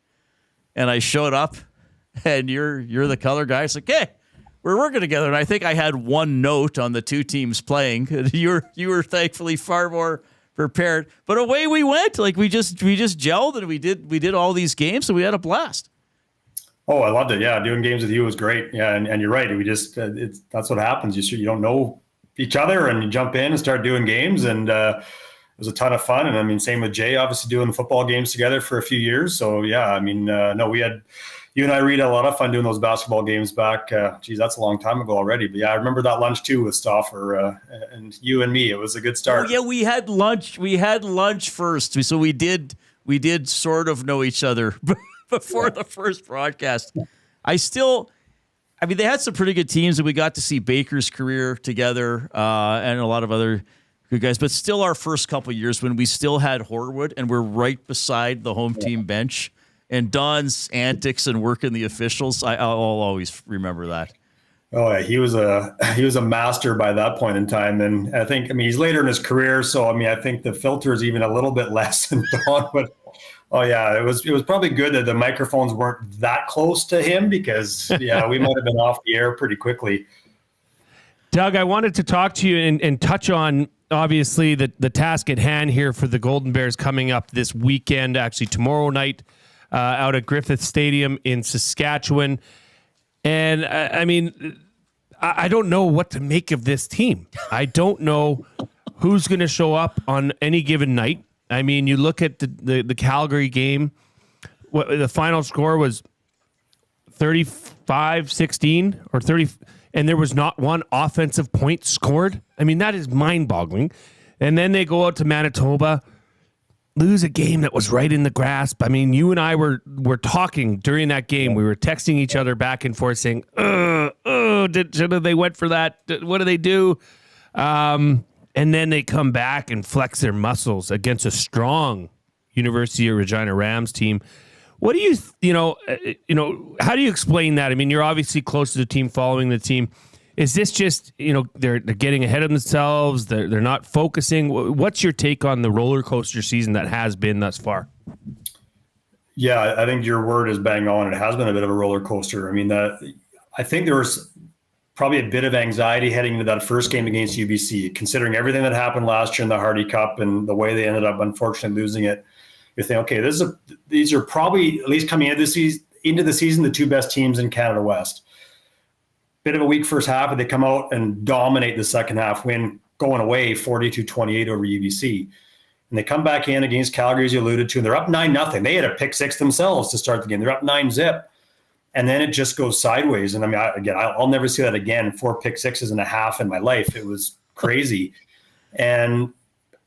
And I showed up, and you're the color guy. It's like, "Hey, we're working together." And I think I had one note on the two teams playing. You were thankfully far more prepared, but away we went. Like we just gelled, and we did all these games, and we had a blast. Oh, I loved it. Yeah, doing games with you was great. Yeah, and you're right. We just that's what happens. You don't know each other, and you jump in and start doing games, and it was a ton of fun. And I mean, same with Jay, obviously doing the football games together for a few years. So yeah, I mean, we had you and I, Reid, had a lot of fun doing those basketball games back. That's a long time ago already. But yeah, I remember that lunch too with Stoffer and you and me. It was a good start. Oh, yeah, we had lunch. We had lunch first, so we did sort of know each other before the first broadcast. They had some pretty good teams, and we got to see Baker's career together and a lot of other good guys. But still, our first couple of years when we still had Horwood, and we're right beside the home team bench, and Don's antics and working the officials, I'll always remember that. Oh yeah, he was a master by that point in time, and I think he's later in his career, so I think the filter is even a little bit less than Don. But oh yeah, it was probably good that the microphones weren't that close to him, because we might have been off the air pretty quickly. Doug, I wanted to talk to you and touch on obviously the task at hand here for the Golden Bears coming up this weekend, actually tomorrow night, out at Griffith Stadium in Saskatchewan. And I don't know what to make of this team. I don't know who's going to show up on any given night. I mean, you look at the Calgary game, the final score was 35-16 or 30, and there was not one offensive point scored. I mean, that is mind-boggling. And then they go out to Manitoba, lose a game that was right in the grasp. I mean, you and I were talking during that game. We were texting each other back and forth saying, should they went for that? What do they do? And then they come back and flex their muscles against a strong University of Regina Rams team. What do how do you explain that? I mean, you're obviously close to the team, following the team. Is this just, they're getting ahead of themselves? They're not focusing? What's your take on the roller coaster season that has been thus far? Yeah, I think your word is bang on. It has been a bit of a roller coaster. I mean, I think there was probably a bit of anxiety heading into that first game against UBC, considering everything that happened last year in the Hardy Cup and the way they ended up unfortunately losing it. You think, okay, these are probably, at least coming into the season, the two best teams in Canada West. Bit of a weak first half, but they come out and dominate the second half, win going away 42-28 over UBC. And they come back in against Calgary, as you alluded to, and they're up 9-0. They had a pick six themselves to start the game. They're up 9-0. And then it just goes sideways. And I'll never see that again. 4 pick sixes and a half in my life. It was crazy. and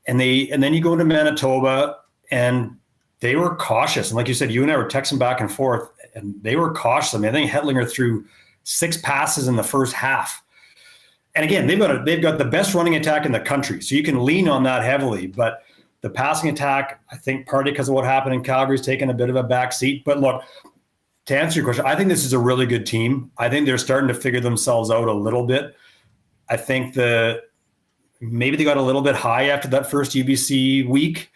then you go to Manitoba, and they were cautious. And like you said, you and I were texting back and forth, and they were cautious. I think Hetlinger threw 6 passes in the first half. And again, they've got the best running attack in the country, so you can lean on that heavily. But the passing attack, I think partly because of what happened in Calgary, is taking a bit of a back seat. But look, to answer your question, I think this is a really good team. I think they're starting to figure themselves out a little bit. I think maybe they got a little bit high after that first UBC week,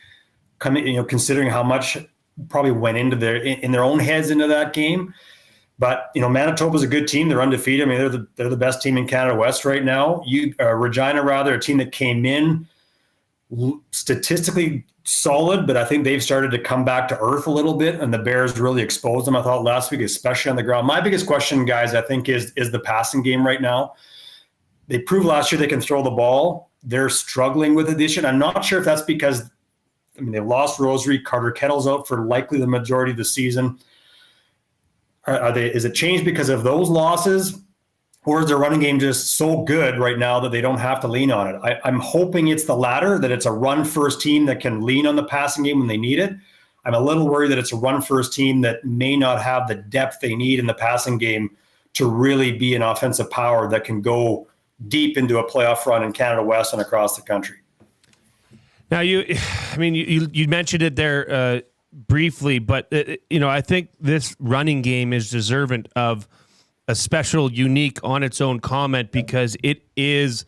considering how much probably went into in their own heads into that game. But Manitoba's a good team. They're undefeated. I mean, they're the best team in Canada West right now. Regina, rather, a team that came in statistically solid, but I think they've started to come back to earth a little bit, and the Bears really exposed them, I thought, last week, especially on the ground. My biggest question, guys, I think is the passing game right now. They proved last year they can throw the ball. They're struggling with it this year. I'm not sure if that's because they lost Rosary. Carter Kettle's out for likely the majority of the season. Is it changed because of those losses? Or is their running game just so good right now that they don't have to lean on it? I'm hoping it's the latter, that it's a run-first team that can lean on the passing game when they need it. I'm a little worried that it's a run-first team that may not have the depth they need in the passing game to really be an offensive power that can go deep into a playoff run in Canada West and across the country. Now, you mentioned it there briefly, but, I think this running game is deserving of a special, unique, on its own comment because it is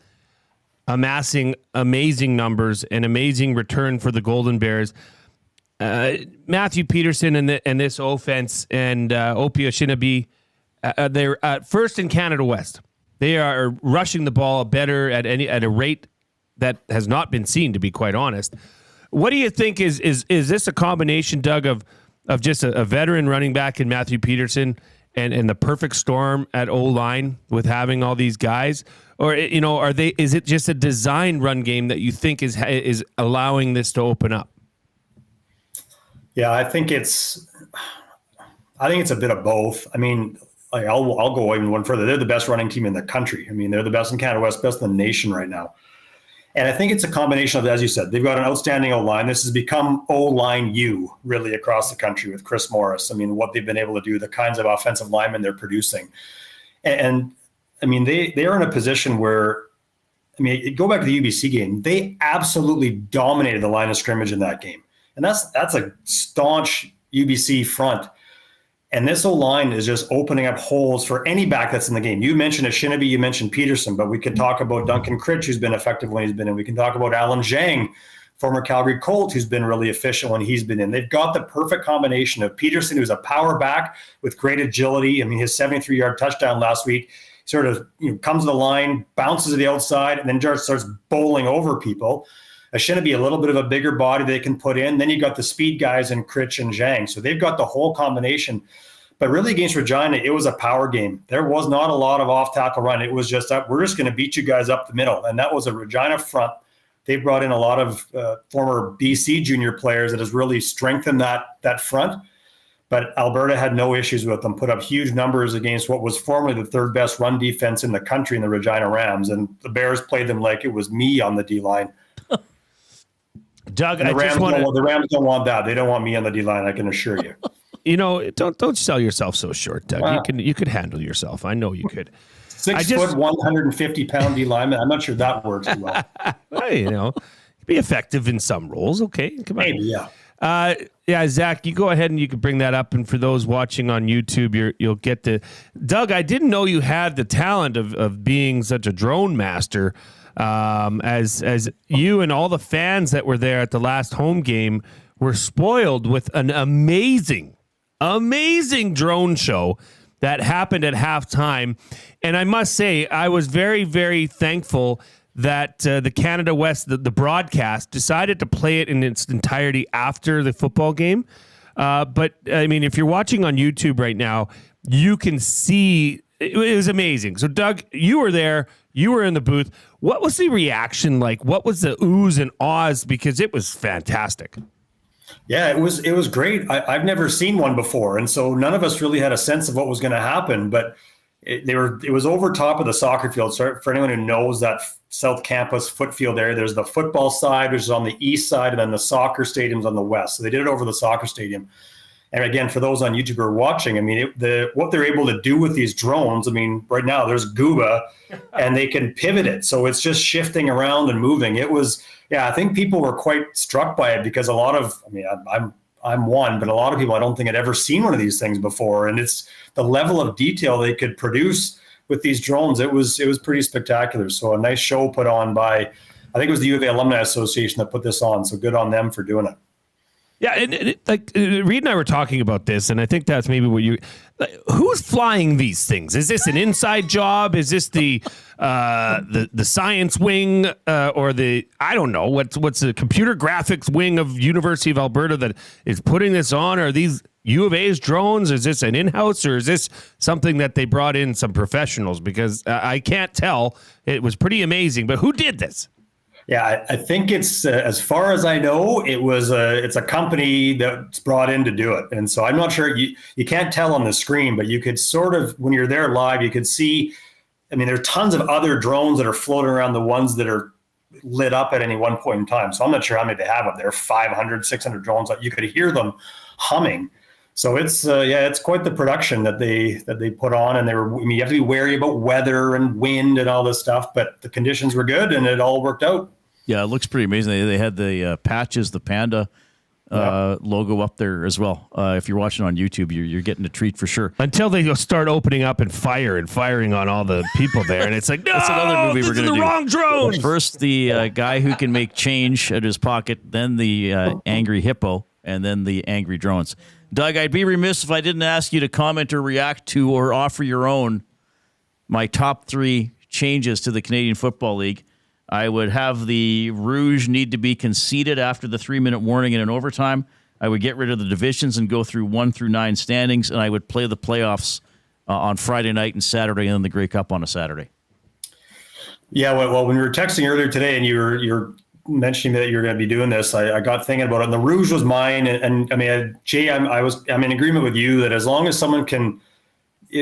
amassing amazing numbers and amazing return for the Golden Bears. Matthew Peterson and this offense and Opio Shinabi, they're first in Canada West. They are rushing the ball better at a rate that has not been seen, to be quite honest. What do you think is this a combination, Doug, of just a veteran running back in Matthew Peterson and the perfect storm at O-line with having all these guys? Or, is it just a design run game that you think is allowing this to open up? Yeah, I think it's a bit of both. I'll go even one further. They're the best running team in the country. They're the best in Canada West, best in the nation right now. And I think it's a combination of, as you said, they've got an outstanding O-line. This has become O-line U really across the country with Chris Morris. What they've been able to do, the kinds of offensive linemen they're producing. And they are in a position where, go back to the UBC game, they absolutely dominated the line of scrimmage in that game. And that's a staunch UBC front. And this O-line is just opening up holes for any back that's in the game. You mentioned Ashinabi, you mentioned Peterson, but we could talk about Duncan Critch, who's been effective when he's been in. We can talk about Alan Zhang, former Calgary Colt, who's been really efficient when he's been in. They've got the perfect combination of Peterson, who's a power back with great agility. His 73-yard touchdown last week sort of comes to the line, bounces to the outside, and then just starts bowling over people. Ashinabi, a little bit of a bigger body they can put in. Then you got the speed guys in Critch and Zhang. So they've got the whole combination. But really against Regina, it was a power game. There was not a lot of off-tackle run. It was just we're just going to beat you guys up the middle. And that was a Regina front. They brought in a lot of former BC junior players that has really strengthened that front. But Alberta had no issues with them, put up huge numbers against what was formerly the third best run defense in the country in the Regina Rams. And the Bears played them like it was me on the D-line. Doug, the Rams don't want that. They don't want me on the D-line, I can assure you. Don't sell yourself so short, Doug. Wow. You could handle yourself. I know you could. 6 foot, 150-pound D lineman. I'm not sure that works well. Well, be effective in some roles. Okay, come on. Maybe, yeah. Zach, you go ahead and you can bring that up. And for those watching on YouTube, you'll get to. Doug, I didn't know you had the talent of being such a drone master. As you and all the fans that were there at the last home game were spoiled with an amazing drone show that happened at halftime. And I must say, I was very, very thankful that the Canada West, the broadcast, decided to play it in its entirety after the football game. But, if you're watching on YouTube right now, you can see it was amazing. So, Doug, you were there. You were in the booth. What was the reaction like? What was the oohs and ahs? Because it was fantastic. Yeah, it was great. I've never seen one before, and so none of us really had a sense of what was going to happen. But it was over top of the soccer field. So for anyone who knows that South Campus foot field area, there's the football side, which is on the east side, and then the soccer stadium's on the west. So they did it over the soccer stadium. And again, for those on YouTube who are watching, what they're able to do with these drones, right now there's Guba, and they can pivot it. So it's just shifting around and moving. It was. Yeah, I think people were quite struck by it because a lot of, I'm one, but a lot of people I don't think had ever seen one of these things before. And it's the level of detail they could produce with ththese drones. It was pretty spectacular. So a nice show put on by, I think it was the U of A Alumni Association that put this on. So good on them for doing it. Yeah, and Reid and I were talking about this, and I think that's maybe what who's flying these things? Is this an inside job? Is this the science wing or I don't know what's the computer graphics wing of University of Alberta that is putting this on? Are these U of A's drones? Is this an in-house, or is this something that they brought in some professionals? Because I can't tell. It was pretty amazing, but who did this? Yeah, I think it's as far as I know, it's a company that's brought in to do it, and so I'm not sure you can't tell on the screen, but you could sort of when you're there live, you could see. I mean, there are tons of other drones that are floating around, the ones that are lit up at any one point in time. So I'm not sure how many they have up there, 500, 600 drones. You could hear them humming. So it's it's quite the production that they put on, and you have to be wary about weather and wind and all this stuff, but the conditions were good and it all worked out. Yeah, it looks pretty amazing. They had the patches, the panda logo up there as well. If you're watching on YouTube, you're getting a treat for sure. Until they start opening up and firing on all the people there, and it's like, no, that's another movie we're going to do. Wrong drone. First, the guy who can make change at his pocket, then the angry hippo, and then the angry drones. Doug, I'd be remiss if I didn't ask you to comment or react to or offer your own my top 3 changes to the Canadian Football League. I would have the Rouge need to be conceded after the 3-minute warning in an overtime. I would get rid of the divisions and go through 1 through 9 standings, and I would play the playoffs on Friday night and Saturday, and then the Grey Cup on a Saturday. Yeah, well, when we were texting earlier today, and you're mentioning that you're going to be doing this, I got thinking about it. And the Rouge was mine, and I mean, Jay, I'm in agreement with you that as long as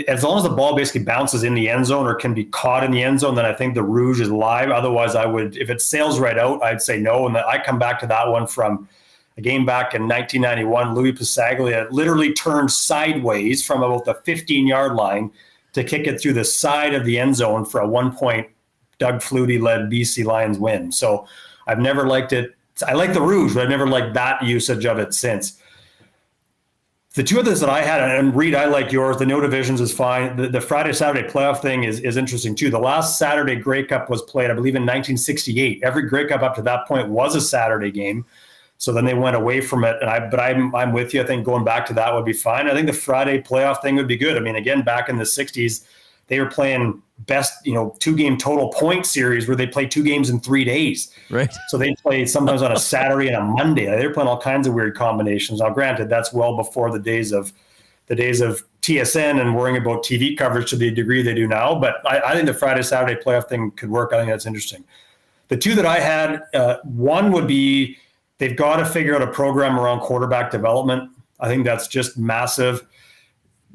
as long as the ball basically bounces in the end zone or can be caught in the end zone, then I think the Rouge is live. Otherwise, if it sails right out, I'd say no. And I come back to that one from a game back in 1991. Louis Passaglia literally turned sideways from about the 15-yard line to kick it through the side of the end zone for a 1-point Doug Flutie-led BC Lions win. So I've never liked it. I like the Rouge, but I've never liked that usage of it since. The 2 others that I had, and Reid, I like yours. The no divisions is fine. The Friday-Saturday playoff thing is interesting too. The last Saturday Grey Cup was played, I believe, in 1968. Every Grey Cup up to that point was a Saturday game. So then they went away from it. But I'm with you. I think going back to that would be fine. I think the Friday playoff thing would be good. I mean, again, back in the 60s, they were playing best, 2-game total point series where they play 2 games in 3 days. Right. So they play sometimes on a Saturday and a Monday. They were playing all kinds of weird combinations. Now, granted, that's well before the days of TSN and worrying about TV coverage to the degree they do now. But I think the Friday-Saturday playoff thing could work. I think that's interesting. The 2 that I had, one would be they've got to figure out a program around quarterback development. I think that's just massive.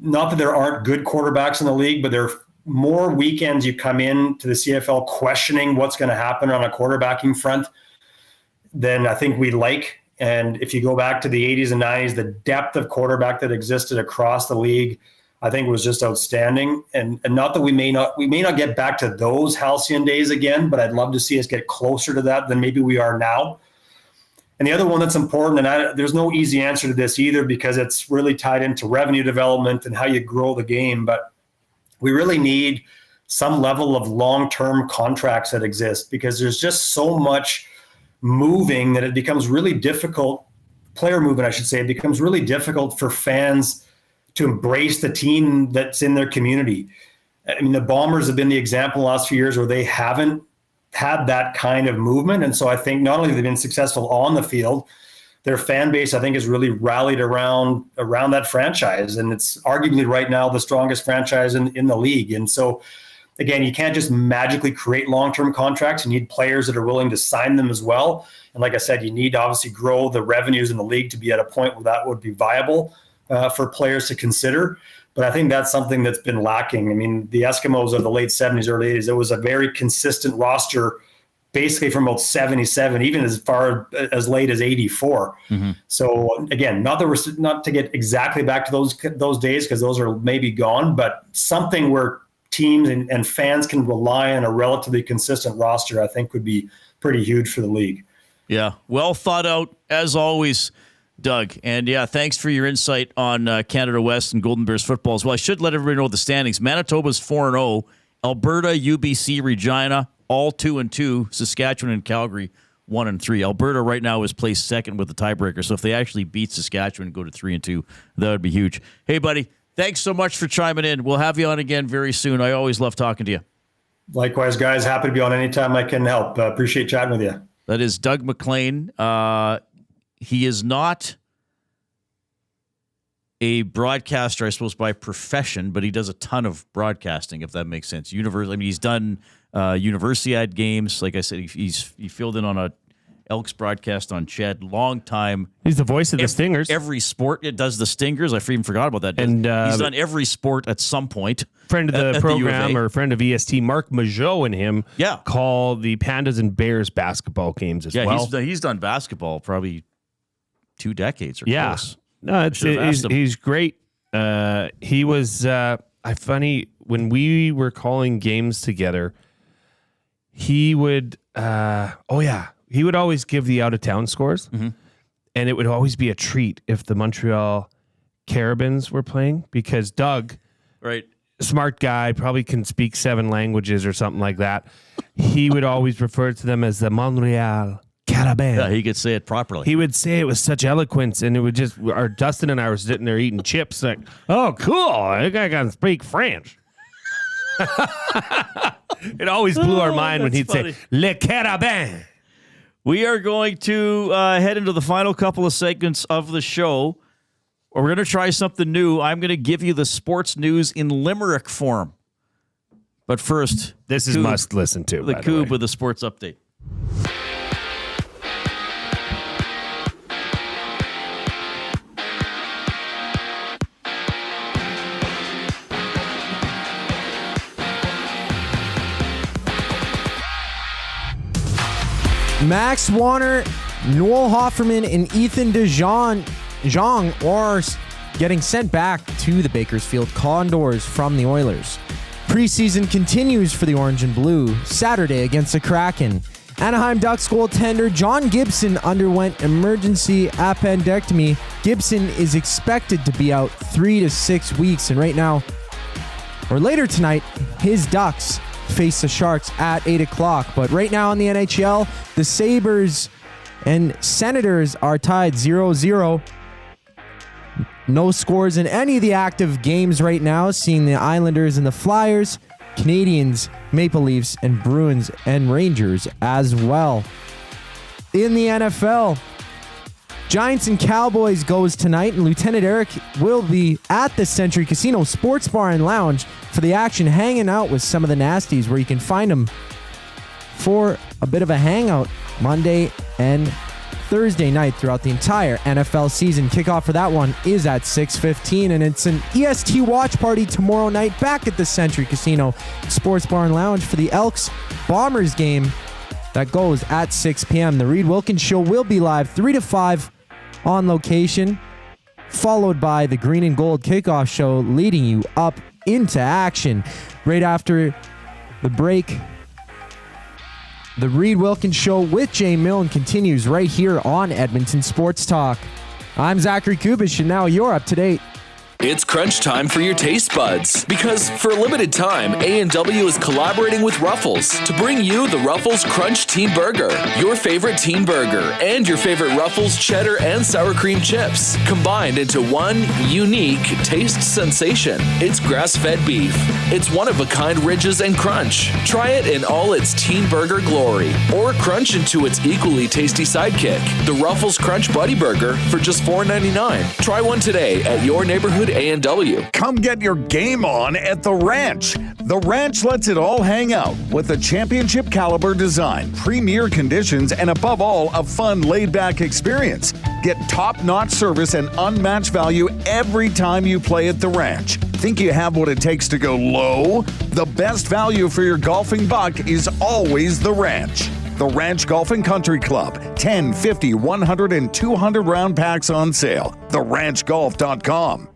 Not that there aren't good quarterbacks in the league, but there are more weekends you come in to the CFL questioning what's going to happen on a quarterbacking front than I think we like. And if you go back to the 80s and 90s, the depth of quarterback that existed across the league, I think was just outstanding. And not that we may not get back to those halcyon days again, but I'd love to see us get closer to that than maybe we are now. And the other one that's important, and there's no easy answer to this either because it's really tied into revenue development and how you grow the game, but we really need some level of long-term contracts that exist because there's just so much moving that it becomes really difficult, player movement, I should say, it becomes really difficult for fans to embrace the team that's in their community. I mean, the Bombers have been the example the last few years where they haven't had that kind of movement. And so I think not only have they been successful on the field, their fan base, I think, has really rallied around that franchise. And it's arguably right now the strongest franchise in the league. And so, again, you can't just magically create long-term contracts. You need players that are willing to sign them as well. And like I said, you need to obviously grow the revenues in the league to be at a point where that would be viable for players to consider. But I think that's something that's been lacking. I mean, the Eskimos of the late 70s, early 80s, it was a very consistent roster basically from about 77, even as far as late as 84. Mm-hmm. So again, not to get exactly back to those days because those are maybe gone, but something where teams and fans can rely on a relatively consistent roster, I think would be pretty huge for the league. Yeah, well thought out as always, Doug. And yeah, thanks for your insight on Canada West and Golden Bears football as well. I should let everybody know the standings. Manitoba's 4-0, Alberta, UBC, Regina, all 2-2. Saskatchewan and Calgary 1-3. Alberta right now is placed second with the tiebreaker. So if they actually beat Saskatchewan and go to 3-2, that would be huge. Hey, buddy, thanks so much for chiming in. We'll have you on again very soon. I always love talking to you. Likewise, guys. Happy to be on anytime I can help. Appreciate chatting with you. That is Doug McLean. He is not a broadcaster, I suppose, by profession, but he does a ton of broadcasting, if that makes sense. He's done Universiade games. Like I said, he filled in on a Elks broadcast on Ched. Long time. He's the voice of the Stingers. Every sport it does the Stingers. I even forgot about that. And he's done every sport at some point. Friend of the program or friend of EST, Mark Majot and him call the Pandas and Bears basketball games as well. He's done basketball probably 2 decades or close. No, he's great. He was funny when we were calling games together. He would he would always give the out of town scores, and it would always be a treat if the Montreal Carabins were playing because Doug, smart guy, probably can speak 7 languages or something like that. He would always refer to them as the Montreal Carabins. Yeah, he could say it properly. He would say it with such eloquence, and it would just. Dustin and I were sitting there eating chips, like, oh, cool, that guy can speak French. It always blew our mind when he'd say Le Carabin. We are going to head into the final couple of segments of the show. We're going to try something new. I'm going to give you the sports news in Limerick form. But first, this is must listen to. The Coob with the sports update. Max Warner, Noel Hofferman, and Ethan DeJong are getting sent back to the Bakersfield Condors from the Oilers. Preseason continues for the Orange and Blue Saturday against the Kraken. Anaheim Ducks goaltender John Gibson underwent emergency appendectomy. Gibson is expected to be out 3 to 6 weeks, and right now, or later tonight, his Ducks face the Sharks at 8 o'clock. But right now in the NHL, the Sabres and Senators are tied 0-0. No scores in any of the active games right now, seeing the Islanders and the Flyers, Canadians, Maple Leafs, and Bruins and Rangers as well. In the NFL, Giants and Cowboys goes tonight, and Lieutenant Eric will be at the Century Casino Sports Bar and Lounge for the action, hanging out with some of the nasties, where you can find them for a bit of a hangout Monday and Thursday night throughout the entire NFL season. Kickoff for that one is at 6:15, and it's an EST watch party tomorrow night back at the Century Casino Sports Bar and Lounge for the Elks Bombers game that goes at 6 p.m. The Reid Wilkins Show will be live 3 to 5 on location, followed by the Green and Gold Kickoff Show, leading you up into action. Right after the break, the Reid Wilkins Show with Jay Milne continues right here on Edmonton Sports Talk. I'm Zachary Kubish, and now you're up to date. It's crunch time for your taste buds, because for a limited time, A&W is collaborating with Ruffles to bring you the Ruffles Crunch Teen Burger, your favorite teen burger, and your favorite Ruffles cheddar and sour cream chips, combined into one unique taste sensation. It's grass-fed beef. It's one-of-a-kind ridges and crunch. Try it in all its teen burger glory, or crunch into its equally tasty sidekick, the Ruffles Crunch Buddy Burger, for just $4.99. Try one today at your neighborhood A&W. Come get your game on at The Ranch. The Ranch lets it all hang out with a championship caliber design, premier conditions, and above all, a fun laid-back experience. Get top-notch service and unmatched value every time you play at The Ranch. Think you have what it takes to go low? The best value for your golfing buck is always The Ranch. The Ranch Golf and Country Club. 10, 50, 100, and 200 round packs on sale. TheRanchGolf.com.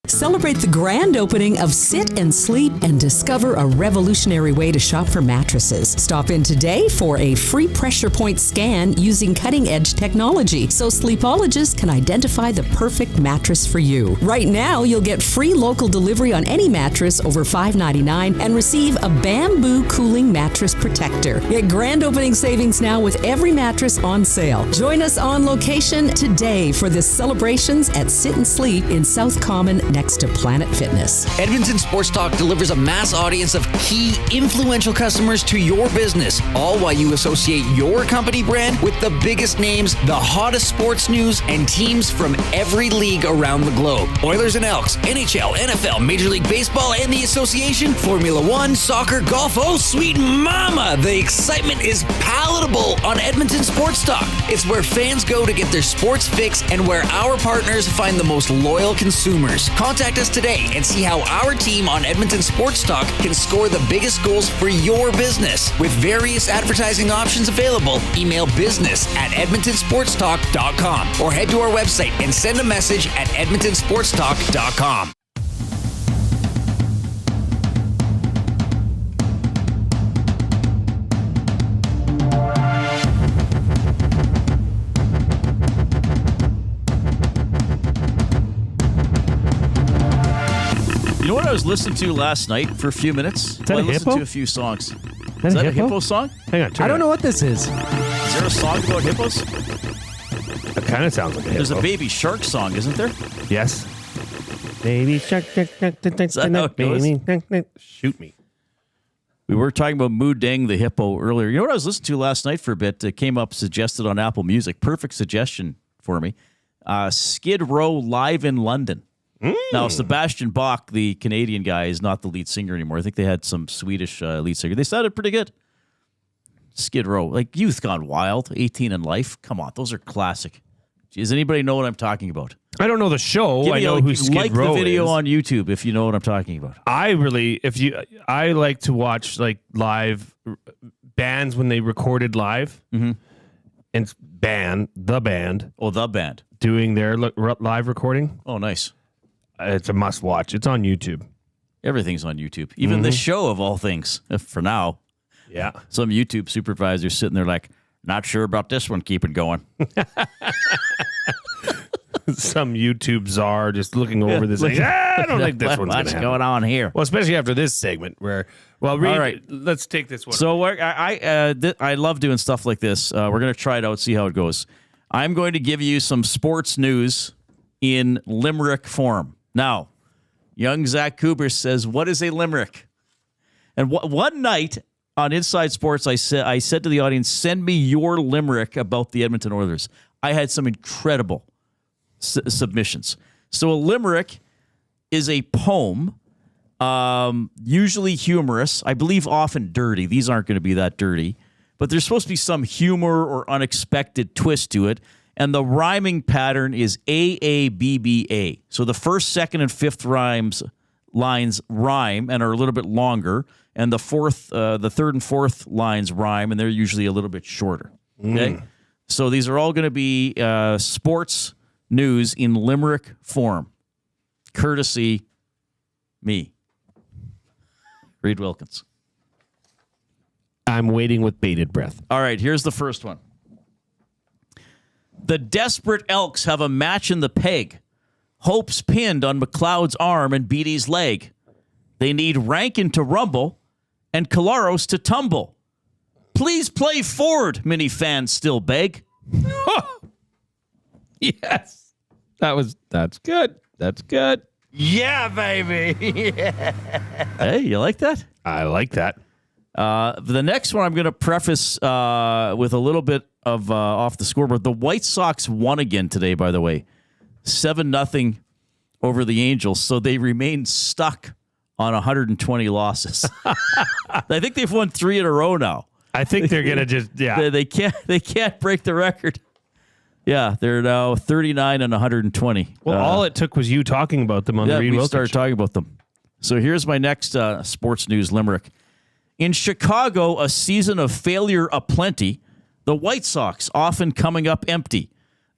Celebrate the grand opening of Sit and Sleep and discover a revolutionary way to shop for mattresses. Stop in today for a free pressure point scan using cutting-edge technology so sleepologists can identify the perfect mattress for you. Right now, you'll get free local delivery on any mattress over $5.99 and receive a bamboo cooling mattress protector. Get grand opening savings now with every mattress on sale. Join us on location today for the celebrations at Sit and Sleep in South Common next benefits to Planet Fitness. Edmonton Sports Talk delivers a mass audience of key, influential customers to your business, all while you associate your company brand with the biggest names, the hottest sports news, and teams from every league around the globe. Oilers and Elks, NHL, NFL, Major League Baseball, and the association, Formula One, soccer, golf. Oh, sweet mama! The excitement is palatable on Edmonton Sports Talk. It's where fans go to get their sports fix and where our partners find the most loyal consumers. Contact us today and see how our team on Edmonton Sports Talk can score the biggest goals for your business. With various advertising options available, email business@edmontonsportstalk.com or head to our website and send a message at edmontonsportstalk.com. You know what I was listening to last night for a few minutes? that a I listened hippo? to a few songs. Is that that a a hippo song? Hang on. I don't know what this is. Is there a song about hippos? It kind of sounds like a hippo. There's a Baby Shark song, isn't there? Yes. Baby shark. Is that how it goes? Shoot me. We were talking about Moo Dang the hippo earlier. You know what I was listening to last night for a bit? It came up suggested on Apple Music. Perfect suggestion for me. Skid Row live in London. Now, Sebastian Bach, the Canadian guy, is not the lead singer anymore. I think they had some Swedish lead singer. They sounded pretty good. Skid Row, like Youth Gone Wild, 18 in Life. Come on, those are classic. Does anybody know what I'm talking about? I don't know the show. I know who Skid like Row the video is. on YouTube if you know what I'm talking about. I like to watch like live bands when they recorded live, and the band doing their live recording. Oh, nice. It's a must watch. It's on YouTube. Everything's on YouTube. Even this show, of all things, for now. Yeah. Some YouTube supervisors sitting there like, not sure about this one. Keep it going. Some YouTube czar just looking over this. Like, I don't think this one's What's going on here? Well, especially after this segment where, Reid, all right, let's take this one. So I love doing stuff like this. We're going to try it out, see how it goes. I'm going to give you some sports news in limerick form. Now, young Zach Kubers says, what is a limerick? And one night on Inside Sports, I said to the audience, send me your limerick about the Edmonton Oilers. I had some incredible submissions. So a limerick is a poem, usually humorous, I believe often dirty. These aren't going to be that dirty, but there's supposed to be some humor or unexpected twist to it. And the rhyming pattern is AABBA. So the first, second, and fifth lines rhyme and are a little bit longer, and the third and fourth lines rhyme, and they're usually a little bit shorter. Okay, so these are all going to be sports news in limerick form, courtesy me, Reid Wilkins. I'm waiting with bated breath. All right, here's the first one. The desperate Elks have a match in the peg. Hope's pinned on McLeod's arm and Beatty's leg. They need Rankin to rumble and Kolaros to tumble. Please play forward, many fans still beg. Yes. That's good. That's good. Yeah, baby. Yeah. Hey, you like that? I like that. The next one I'm going to preface with a little bit of off the scoreboard. The White Sox won again today, by the way. 7-0 over the Angels, so they remain stuck on 120 losses. I think they've won 3 in a row now. I think they're going to just, yeah. They can't break the record. Yeah, they're now 39 and 120. Well, all it took was you talking about them on the Reid Wilkins. Started talking about them. So here's my next sports news limerick. In Chicago, a season of failure aplenty, the White Sox often coming up empty.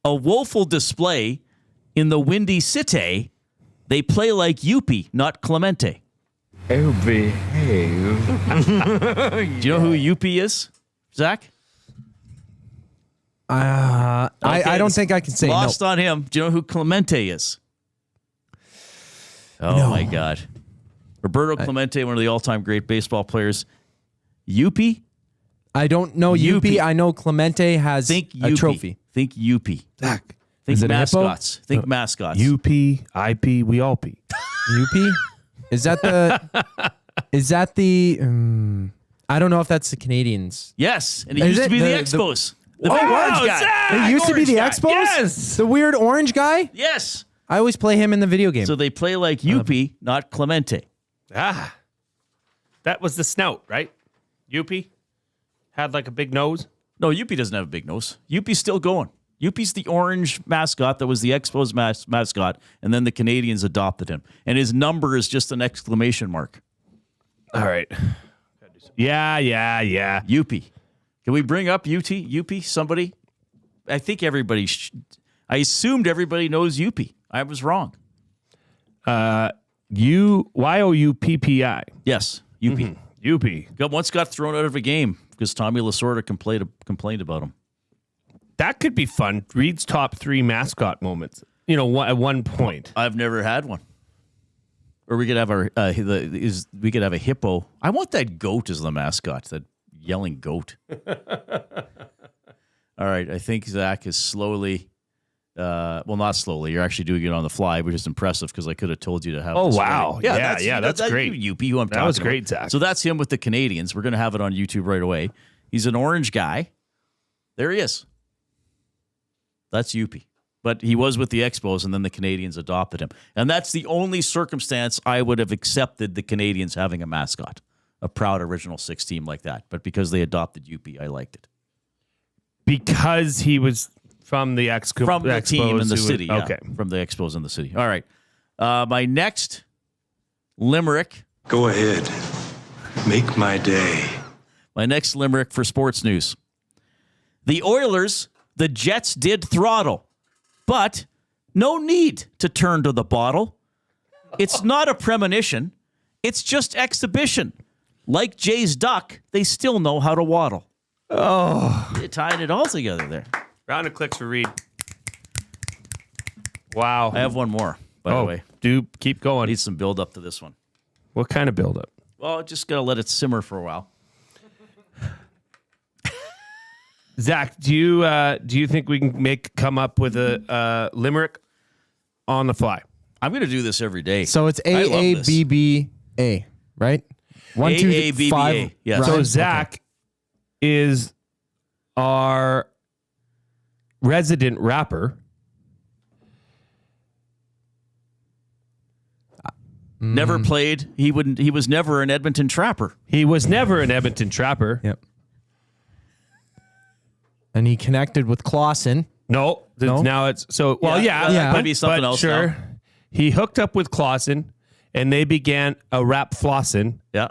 A woeful display in the Windy City. They play like Yuppie, not Clemente. Oh, behave. Do you know who Yuppie is, Zach? I don't think I can say Lost no. on him. Do you know who Clemente is? Oh, No. my God. Roberto Clemente, one of the all-time great baseball players. Yuppie? I don't know Yuppie. I know Clemente has Think a Yuppie. trophy. Think Yuppie. Zach, Think Is it a hippo? mascots. Think mascots. UP, IP, we all pee. UP? Is that the I don't know if that's the Canadians. Yes, and it used to be the Expos. The big orange guy. It used to be the Orange guy. Expos? Yes. The weird orange guy? Yes. I always play him in the video game. So they play like Yuppie, not Clemente. Ah. That was the snout, right? UP had like a big nose. No, Yuppie doesn't have a big nose. Yuppie's still going. Yuppie's the orange mascot that was the Expos mascot, and then the Canadians adopted him. And his number is just an exclamation mark. All right. Yeah. Yuppie. Can we bring up Yuppie? Somebody? I think everybody... I assumed everybody knows Yuppie. I was wrong. YOUPPI. Yes, Yuppie. Yuppie. Once got thrown out of a game because Tommy Lasorda complained about him. That could be fun. Reid's top 3 mascot moments. You know, at one point. I've never had one. Or we could have we could have a hippo. I want that goat as the mascot. That yelling goat. All right, I think Zach is slowly. Well, not slowly. You're actually doing it on the fly, which is impressive because I could have told you to have. Oh, this wow. ready. That's great. Yuppie, who I'm talking That was about. great, Zach. So that's him with the Canadians. We're going to have it on YouTube right away. He's an orange guy. There he is. That's Yuppie. But he was with the Expos, and then the Canadians adopted him. And that's the only circumstance I would have accepted the Canadians having a mascot, a proud Original Six team like that. But because they adopted Yuppie, I liked it. Because he was from the Expos. From the team in the city. Yeah, okay. From the Expos in the city. All right. My next Limerick. Go ahead. Make my day. My next Limerick for sports news. The Oilers, the Jets did throttle, but no need to turn to the bottle. It's not a premonition. It's just exhibition. Like Jay's duck, they still know how to waddle. Oh. You're tying it all together there. Round of clicks for Reid. Wow. I have one more, by the way. Do keep going. Need some build up to this one. What kind of build up? Well, just got to let it simmer for a while. Zach, do you think we can come up with a limerick on the fly? I'm going to do this every day. So it's AABBA, right? 1, 2, 3, 5. Yes. Right? So Zach is our resident rapper. Never played. He was never an Edmonton Trapper. He was never an Edmonton Trapper. Yep. And he connected with Clausen. No. Now it's so. Well, yeah. Might be something else. Sure. Now. He hooked up with Clausen, and they began a rap flossin. Yeah.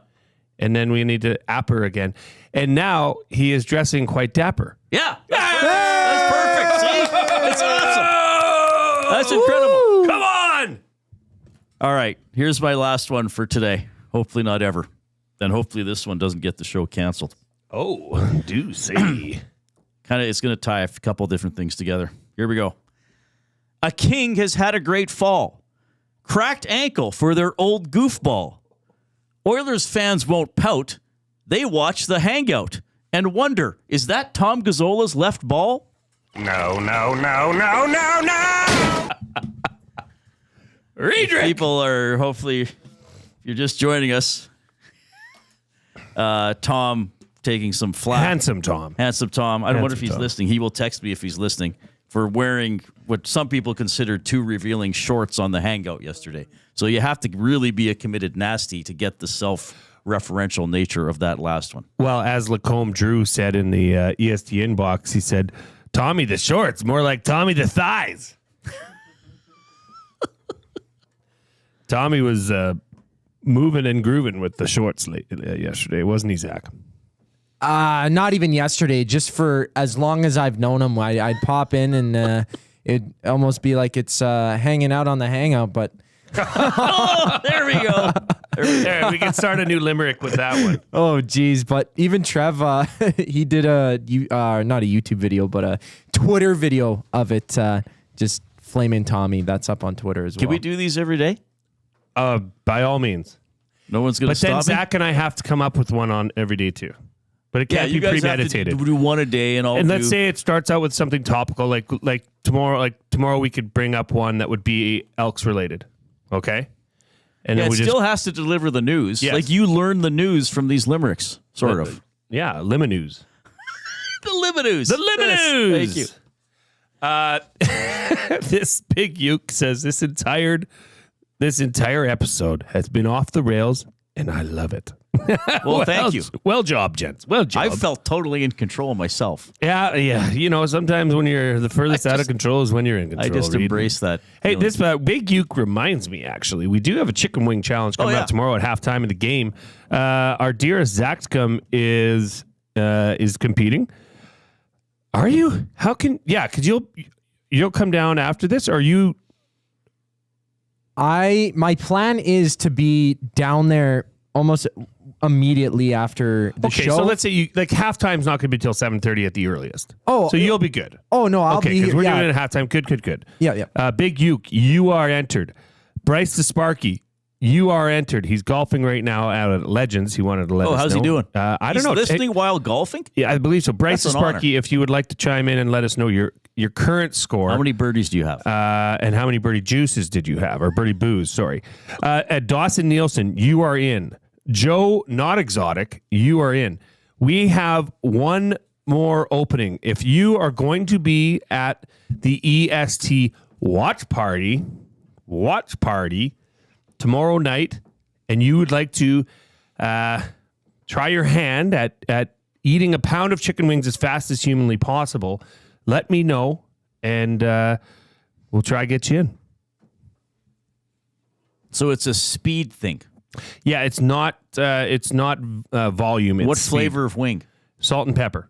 And then we need to apper again. And now he is dressing quite dapper. Yeah. That's perfect. See? It's awesome. That's incredible. Come on. All right. Here's my last one for today. Hopefully not ever. Then hopefully this one doesn't get the show canceled. Oh, do see. It's going to tie a couple different things together. Here we go. A king has had a great fall. Cracked ankle for their old goofball. Oilers fans won't pout. They watch the hangout and wonder, is that Tom Gazzola's left ball? No. Reidrick. People are, hopefully, if you're just joining us, Tom taking some flack. Handsome Tom. I wonder if he's listening. He will text me if he's listening for wearing what some people consider too revealing shorts on the hangout yesterday. So you have to really be a committed nasty to get the self-referential nature of that last one. Well, as Lacombe Drew said in the EST inbox, he said, Tommy the shorts, more like Tommy the thighs. Tommy was moving and grooving with the shorts yesterday, wasn't he, Zach? Not even yesterday. Just for as long as I've known him, I'd pop in and it'd almost be like it's hanging out on the hangout. But oh, there we go. There, we can start a new limerick with that one. Oh, geez. But even Trev, he did not a YouTube video, but a Twitter video of it. Just flaming Tommy. That's up on Twitter as well. Can we do these every day? By all means. No one's going to stop me? But then Zach and I have to come up with one on every day too. but it can't you be guys premeditated. have to do one a day, and let's say it starts out with something topical, like tomorrow. Like tomorrow, we could bring up one that would be Elks related. Okay, and then it we still has to deliver the news. Yes. Like you learn the news from these limericks, sort of. Yeah, Limanews. The Limanews. The Limanews. Thank you. This Big Uke says this entire episode has been off the rails, and I love it. Well, thank you. Well job, gents. Well job. I felt totally in control myself. Yeah. You know, sometimes when you're the furthest out of control is when you're in control. I just embrace that. Hey, feeling. this Big Uke reminds me, actually, we do have a chicken wing challenge coming up tomorrow at halftime of the game. Our dearest Zaxcom is competing. Are you? How can? Yeah, because you'll come down after this. Or are you? My plan is to be down there almost immediately after the show. So let's say you like halftime's not going to be till 7:30 at the earliest. Oh, so you'll be good. Oh no, I'll be because we're yeah. doing it at halftime. Good. Yeah. Big Uke, you are entered. Bryce the Sparky, you are entered. He's golfing right now out at Legends. He wanted to let us know. How's he doing? I don't know. He's listening while golfing? Yeah, I believe so. Bryce the That's an Sparky, honor. if you would like to chime in and let us know your current score. How many birdies do you have? And how many birdie juices did you have? Or birdie booze, sorry. At Dawson Nielsen, you are in. Joe, not exotic, you are in. We have one more opening. If you are going to be at the EST watch party tomorrow night, and you would like to try your hand at eating a pound of chicken wings as fast as humanly possible, let me know, and we'll try to get you in. So it's a speed thing. Yeah, it's not volume. It's What speed. flavor of wing? Salt and pepper.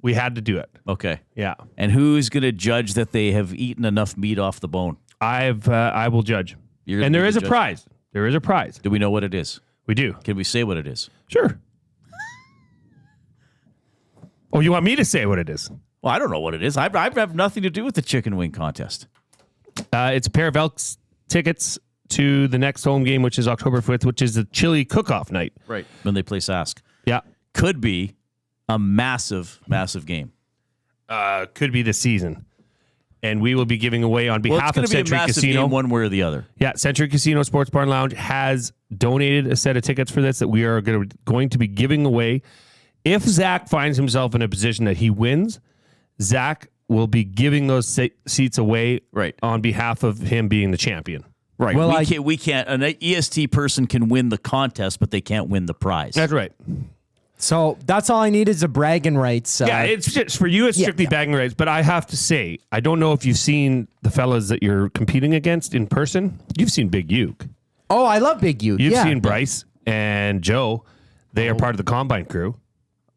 We had to do it. Okay. Yeah. And who's going to judge that they have eaten enough meat off the bone? I will judge. And there is a prize. There is a prize. Do we know what it is? We do. Can we say what it is? Sure. Oh, you want me to say what it is? Well, I don't know what it is. I have nothing to do with the chicken wing contest. It's a pair of Elks tickets to the next home game, which is October 5th, which is the chili cook-off night. Right. When they play Sask. Yeah. Could be a massive, massive game. Could be the season. And we will be giving away on behalf of it's Century be a massive Casino. Game one way or the other. Yeah, Century Casino Sports Bar and Lounge has donated a set of tickets for this that we are going to be giving away. If Zach finds himself in a position that he wins, Zach will be giving those seats away on behalf of him being the champion. Right. Well, we can't. An EST person can win the contest, but they can't win the prize. That's right. So that's all I need is a bragging rights. Yeah, it's just for you. It's strictly bragging rights. But I have to say, I don't know if you've seen the fellas that you're competing against in person. You've seen Big Uke. Oh, I love Big Uke. You've seen Bryce and Joe. They are part of the combine crew.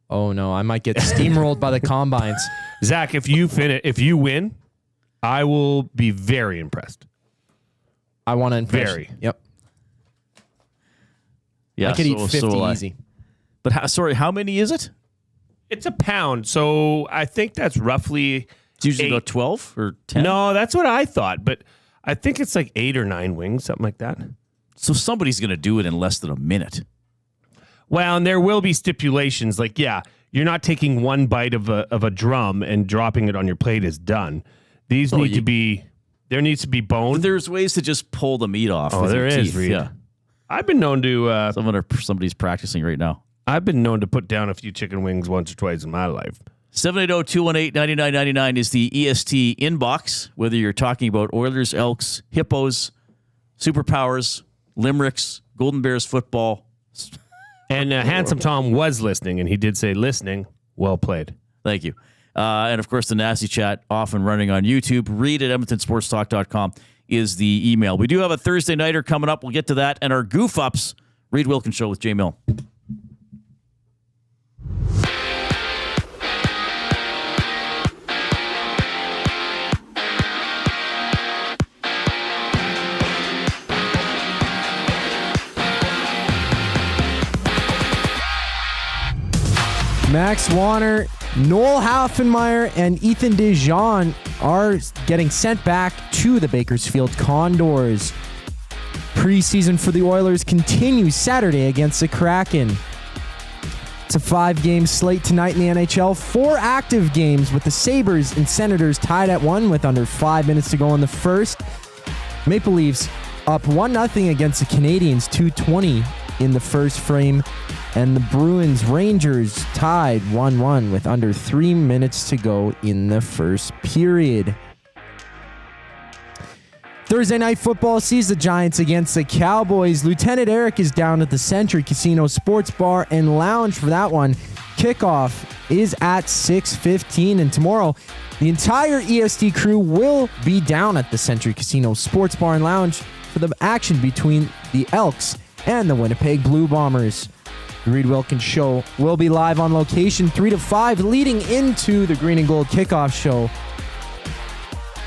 Oh no, I might get steamrolled by the combines. Zach, if you win, I will be very impressed. I want to impress. Very. Yep. Yeah, I could eat 50 easy. But how many is it? It's a pound, so I think that's roughly. It's usually about 12 or 10. No, that's what I thought, but I think it's like 8 or 9 wings, something like that. So somebody's going to do it in less than a minute. Well, and there will be stipulations, like you're not taking one bite of a drum and dropping it on your plate is done. These need to be. There needs to be bone. There's ways to just pull the meat off. Oh, with there your is. teeth. Reid. Yeah. I've been known to. Somebody's practicing right now. I've been known to put down a few chicken wings once or twice in my life. 780-218-9999 is the EST inbox. Whether you're talking about Oilers, Elks, Hippos, Superpowers, Limericks, Golden Bears football. And Handsome Tom was listening, and he did say, listening, well played. Thank you. And, of course, the Nasty Chat off and running on YouTube. Reid at EdmontonSportsTalk.com is the email. We do have a Thursday Nighter coming up. We'll get to that. And our Goof Ups, Reid Wilkins Show with Jay Milne. Max Warner, Noel Halfenmeyer, and Ethan DeJean are getting sent back to the Bakersfield Condors. Preseason for the Oilers continues Saturday against the Kraken. It's a 5-game slate tonight in the NHL. 4 active games with the Sabres and Senators tied at 1 with under 5 minutes to go in the first. Maple Leafs up 1-0 against the Canadiens, 2:20 in the first frame. And the Bruins Rangers tied 1-1 with under 3 minutes to go in the first period. Thursday Night Football sees the Giants against the Cowboys. Lieutenant Eric is down at the Century Casino Sports Bar and Lounge for that one. Kickoff is at 6:15, and tomorrow the entire EST crew will be down at the Century Casino Sports Bar and Lounge for the action between the Elks and the Winnipeg Blue Bombers. The Reid Wilkins Show will be live on location 3 to 5, leading into the Green and Gold Kickoff Show.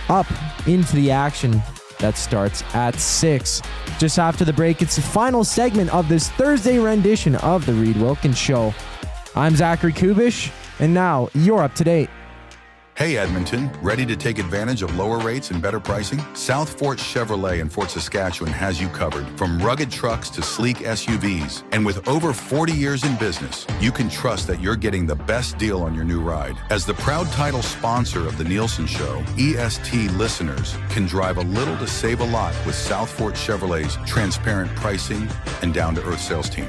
Up into the action that starts at 6. Just after the break, it's the final segment of this Thursday rendition of the Reid Wilkins Show. I'm Zachary Kubish, and now you're up to date. Hey Edmonton, ready to take advantage of lower rates and better pricing? South Fort Chevrolet in Fort Saskatchewan has you covered. From rugged trucks to sleek SUVs. And with over 40 years in business, you can trust that you're getting the best deal on your new ride. As the proud title sponsor of the Nielsen Show, EST listeners can drive a little to save a lot with South Fort Chevrolet's transparent pricing and down-to-earth sales team.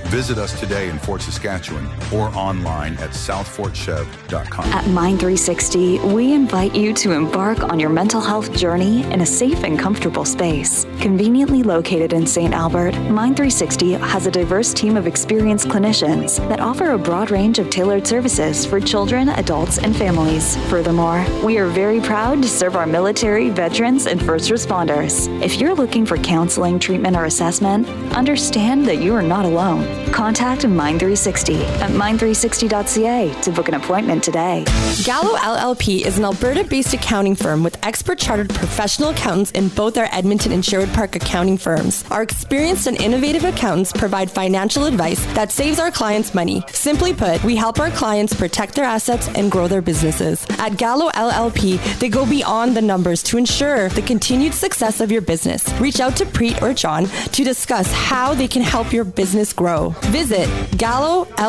Visit us today in Fort Saskatchewan or online at southfortchev.com. At Mind 360, we invite you to embark on your mental health journey in a safe and comfortable space. Conveniently located in St. Albert, Mind 360 has a diverse team of experienced clinicians that offer a broad range of tailored services for children, adults, and families. Furthermore, we are very proud to serve our military, veterans, and first responders. If you're looking for counseling, treatment, or assessment, understand that you are not alone. Contact Mind 360 at mind360.ca to book an appointment today. Gallo LLP is an Alberta-based accounting firm with expert chartered professional accountants in both our Edmonton and Sherwood Park accounting firms. Our experienced and innovative accountants provide financial advice that saves our clients money. Simply put, we help our clients protect their assets and grow their businesses. At Gallo LLP, they go beyond the numbers to ensure the continued success of your business. Reach out to Preet or John to discuss how they can help your business grow. Visit gallollp.ca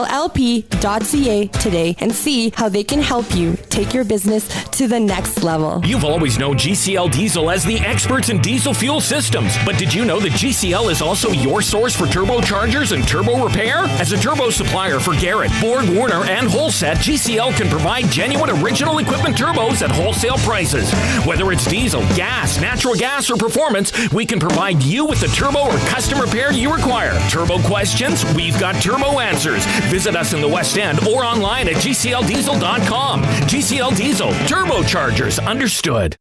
today and see how they can help you take your business to the next level. You've always known GCL Diesel as the experts in diesel fuel systems, but did you know that GCL is also your source for turbochargers and turbo repair? As a turbo supplier for Garrett, Borg Warner, and Holset, GCL can provide genuine original equipment turbos at wholesale prices. Whether it's diesel, gas, natural gas, or performance, we can provide you with the turbo or custom repair you require. Turbo questions? We've got turbo answers. Visit us in the West End or online at gcldiesel.com. GCL Diesel, turbochargers, understood.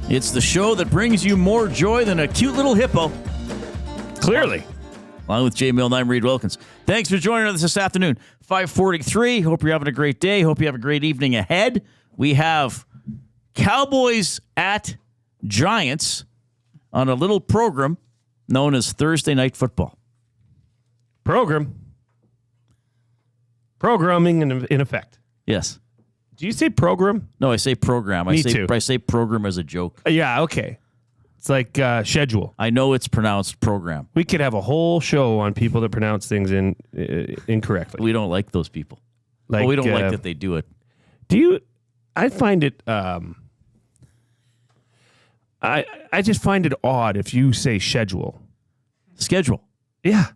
It's the show that brings you more joy than a cute little hippo. Clearly. Along with Jay Milne, I'm Reid Wilkins. Thanks for joining us this afternoon. 5:43. Hope you're having a great day. Hope you have a great evening ahead. We have Cowboys at Giants on a little program known as Thursday Night Football. Programming in effect. Yes. Do you say program? No, I say program. Me too. I say program as a joke. Yeah, okay. It's like schedule. I know it's pronounced program. We could have a whole show on people that pronounce things incorrectly. We don't like those people. Like, we don't like that they do it. Do you? I find it. I just find it odd if you say schedule. Schedule. Yeah.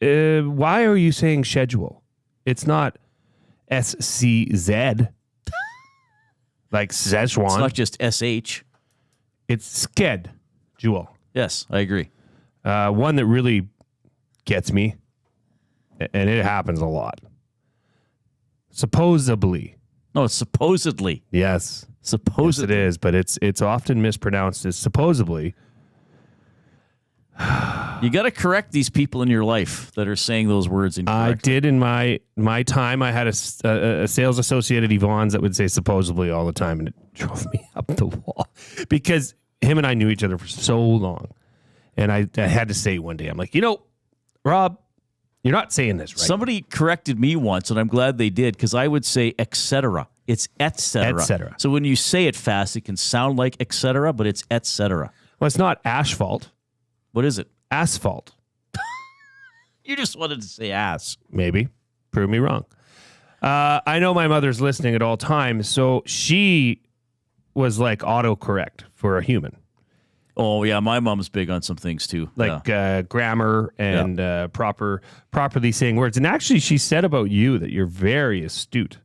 Why are you saying schedule? It's not SCZ. Like Szechuan. It's not just SH. It's schedule. Yes, I agree. One that really gets me, and it happens a lot. Supposedly. No, it's supposedly. Yes. Supposedly. Yes, it is, but it's often mispronounced as supposedly. You got to correct these people in your life that are saying those words incorrectly. I did in my time. I had a sales associate at Yvonne's that would say supposedly all the time, and it drove me up the wall because him and I knew each other for so long. And I had to say one day, I'm like, Rob, you're not saying this right. Somebody corrected me once, and I'm glad they did, because I would say et cetera. It's et cetera. Et cetera. So when you say it fast, it can sound like et cetera, but it's et cetera. Well, it's not asphalt. What is it? Asphalt. You just wanted to say ass. Maybe. Prove me wrong. I know my mother's listening at all times, so she was like autocorrect for a human. Oh, yeah. My mom's big on some things, too. Like grammar and properly saying words. And actually, she said about you that you're very astute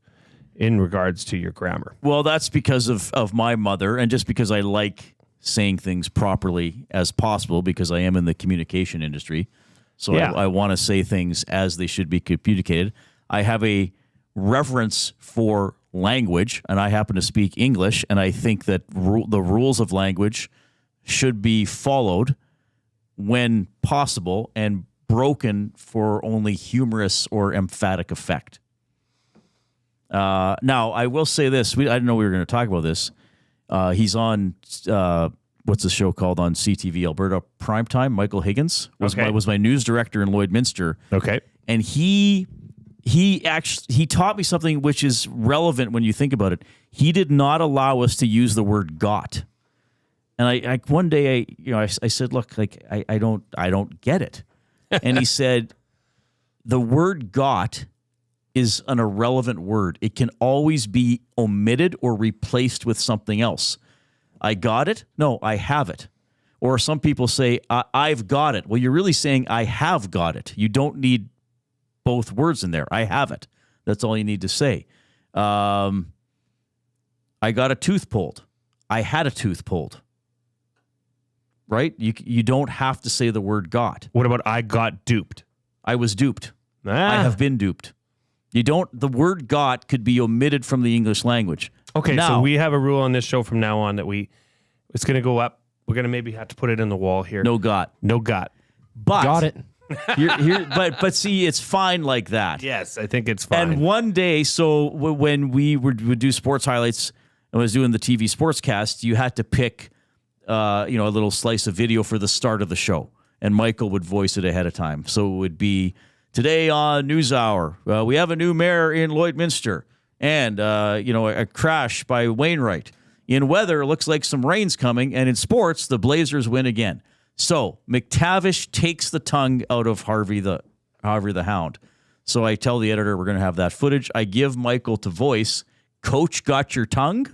in regards to your grammar. Well, that's because of my mother, and just because I like saying things properly as possible, because I am in the communication industry. So I want to say things as they should be communicated. I have a reverence for language, and I happen to speak English, and I think that the rules of language should be followed when possible and broken for only humorous or emphatic effect. Now, I will say this. I didn't know we were going to talk about this. He's on... what's the show called on CTV Alberta Primetime? Michael Higgins was my news director in Lloydminster. Okay. And he taught me something which is relevant when you think about it. He did not allow us to use the word got. And I one day I said, look, like I don't get it. And he said, the word got is an irrelevant word. It can always be omitted or replaced with something else. I got it? No, I have it. Or some people say, I've got it. Well, you're really saying I have got it. You don't need both words in there. I have it. That's all you need to say. I got a tooth pulled. I had a tooth pulled. Right? You don't have to say the word got. What about I got duped? I was duped. I have been duped. The word got could be omitted from the English language. Okay, now, so we have a rule on this show from now on that it's going to go up. We're going to maybe have to put it in the wall here. No got. But got it. But see, it's fine like that. Yes, I think it's fine. And one day, so when we would do sports highlights, I was doing the TV sportscast, you had to pick a little slice of video for the start of the show, and Michael would voice it ahead of time. So it would be, today on NewsHour, we have a new mayor in Lloydminster. And, a crash by Wainwright. In weather, it looks like some rain's coming. And in sports, the Blazers win again. So McTavish takes the tongue out of Harvey the Hound. So I tell the editor we're going to have that footage. I give Michael to voice, Coach got your tongue?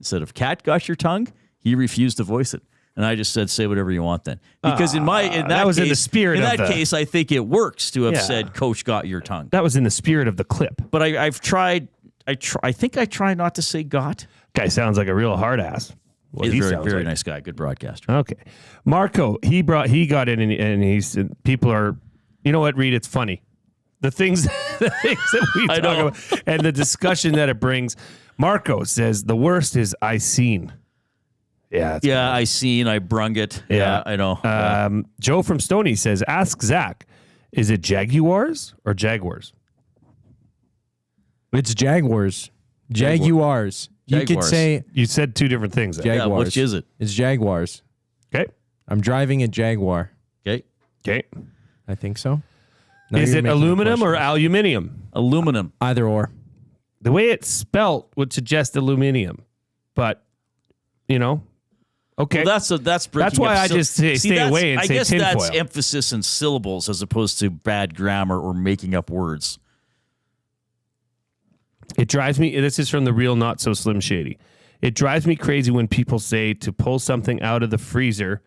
Instead of Cat got your tongue? He refused to voice it. And I just said, say whatever you want then. Because in the spirit of the case, I think it works to have said, Coach got your tongue. That was in the spirit of the clip. But I've tried... I think I try not to say got. Guy sounds like a real hard ass. Well, he's a very nice guy, good broadcaster. Okay. Marco, he got in and he said, people are, you know what, Reid, it's funny. The things that we talk about and the discussion that it brings. Marco says the worst is I seen. Yeah. I seen, I brung it. Yeah, I know. Joe from Stoney says, ask Zach, is it Jaguars or Jaguars? It's Jaguars. Jaguars. You could say... You said two different things. Jaguars. Yeah, which is it? It's Jaguars. Okay. I'm driving a Jaguar. Okay. I think so. Now is it aluminum or aluminium? Aluminum. Either or. The way it's spelt would suggest aluminium. But, okay. Well, that's why I just stay away and say tinfoil. I guess that's emphasis in syllables as opposed to bad grammar or making up words. It drives me, this is from the real Not So Slim Shady. It drives me crazy when people say to pull something out of the freezer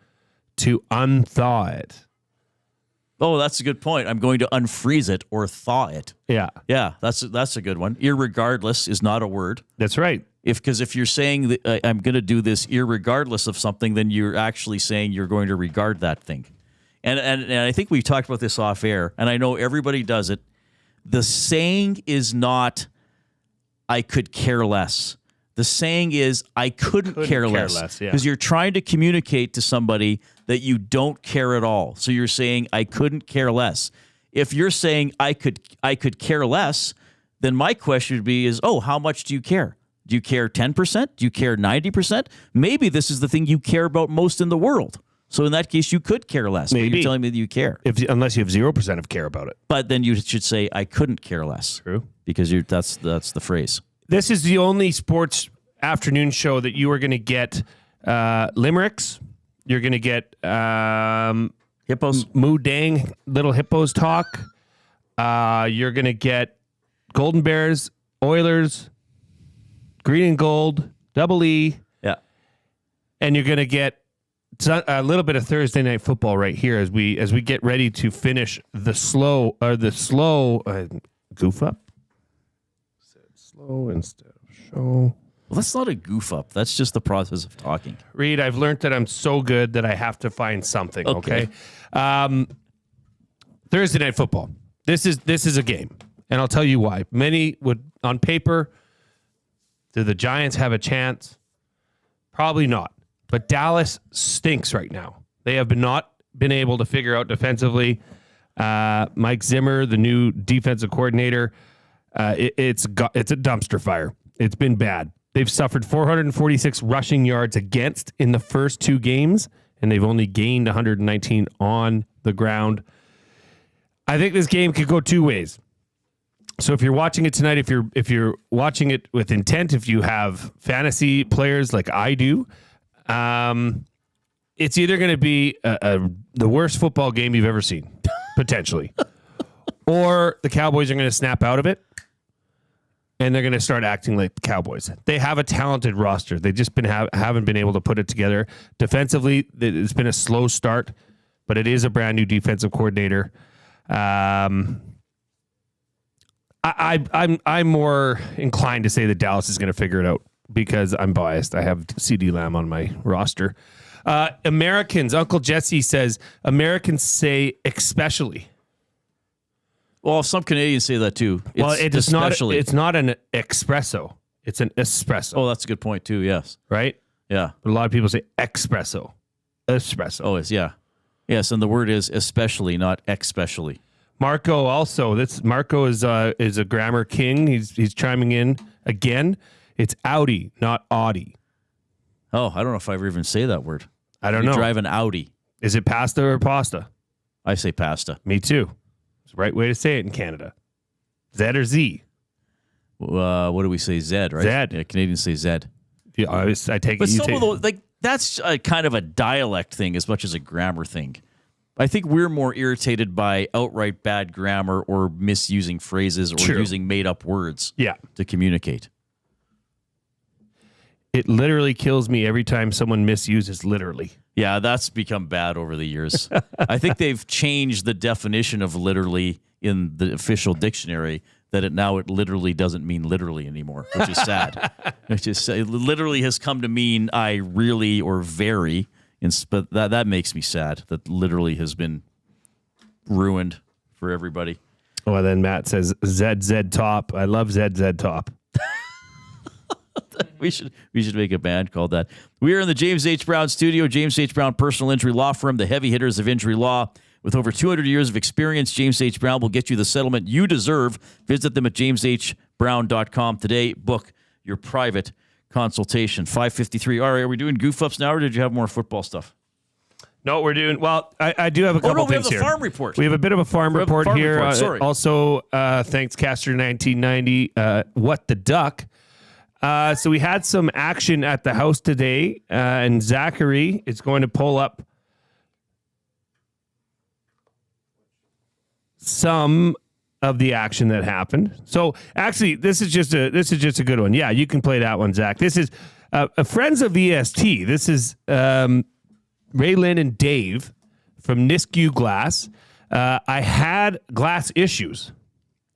to unthaw it. Oh, that's a good point. I'm going to unfreeze it or thaw it. Yeah. Yeah, that's a good one. Irregardless is not a word. That's right. Because if you're saying that I'm going to do this irregardless of something, then you're actually saying you're going to regard that thing. And I think we talked about this off air, and I know everybody does it. The saying is not, I could care less. The saying is, I couldn't care less. Because you're trying to communicate to somebody that you don't care at all. So you're saying, I couldn't care less. If you're saying, I could care less, then my question would be how much do you care? Do you care 10%? Do you care 90%? Maybe this is the thing you care about most in the world. So in that case, you could care less. Maybe. But you're telling me that you care. Unless you have 0% of care about it. But then you should say, I couldn't care less. True. Because that's the phrase. This is the only sports afternoon show that you are going to get limericks. You're going to get hippos, moo dang, little hippos talk. You're going to get Golden Bears, Oilers, Green and Gold, Double E. Yeah. And you're going to get a little bit of Thursday night football right here as we get ready to finish the slow goof up. Said slow instead of show. Well, that's not a goof up. That's just the process of talking. Reid, I've learned that I'm so good that I have to find something. Okay. Thursday night football. This is a game, and I'll tell you why. Many would, on paper, do the Giants have a chance? Probably not. But Dallas stinks right now. They have not been able to figure out defensively. Mike Zimmer, the new defensive coordinator, it's a dumpster fire. It's been bad. They've suffered 446 rushing yards against in the first 2 games, and they've only gained 119 on the ground. I think this game could go 2 ways. So if you're watching it tonight, if you're watching it with intent, if you have fantasy players like I do, it's either going to be the worst football game you've ever seen, potentially, or the Cowboys are going to snap out of it and they're going to start acting like the Cowboys. They have a talented roster. They just haven't been able to put it together. Defensively, it's been a slow start, but it is a brand new defensive coordinator. I'm more inclined to say that Dallas is going to figure it out because I'm biased. I have CD Lamb on my roster. Americans, Uncle Jesse says, Americans say especially. Well, some Canadians say that too. It's not an espresso. It's an espresso. Oh, that's a good point too. Yes. Right? Yeah. But a lot of people say espresso. Espresso. Oh, yeah. Yes, and the word is especially, not especially. Marco also. Marco is a grammar king. He's chiming in again. It's Audi, not Audi. Oh, I don't know if I ever even say that word. I don't know. Drive an Audi. Is it pasta or pasta? I say pasta. Me too. It's the right way to say it in Canada. Z or Z? What do we say? Z, right? Z. Yeah, Canadians say Z. Yeah, I take but it. Some of those, that's a kind of a dialect thing as much as a grammar thing. I think we're more irritated by outright bad grammar or misusing phrases or using made-up words to communicate. It literally kills me every time someone misuses literally. Yeah, that's become bad over the years. I think they've changed the definition of literally in the official dictionary that it literally doesn't mean literally anymore, which is sad. It literally has come to mean I really or very. But that makes me sad that literally has been ruined for everybody. Oh, and then Matt says ZZ Top. I love ZZ Top. We should make a band called that. We are in the James H. Brown studio. James H. Brown Personal Injury Law Firm, the heavy hitters of injury law. With over 200 years of experience, James H. Brown will get you the settlement you deserve. Visit them at jameshbrown.com today. Book your private consultation. 5:53. All right, are we doing goof ups now, or did you have more football stuff? No, we're doing well. I do have a couple things here. We have the farm report. We have a bit of a farm report here. Sorry. Also, thanks Caster 1990. What the duck? So we had some action at the house today, and Zachary is going to pull up some of the action that happened. So actually, this is just a good one. Yeah, you can play that one, Zach. This is friends of EST. This is Raylin and Dave from Nisku Glass. I had glass issues.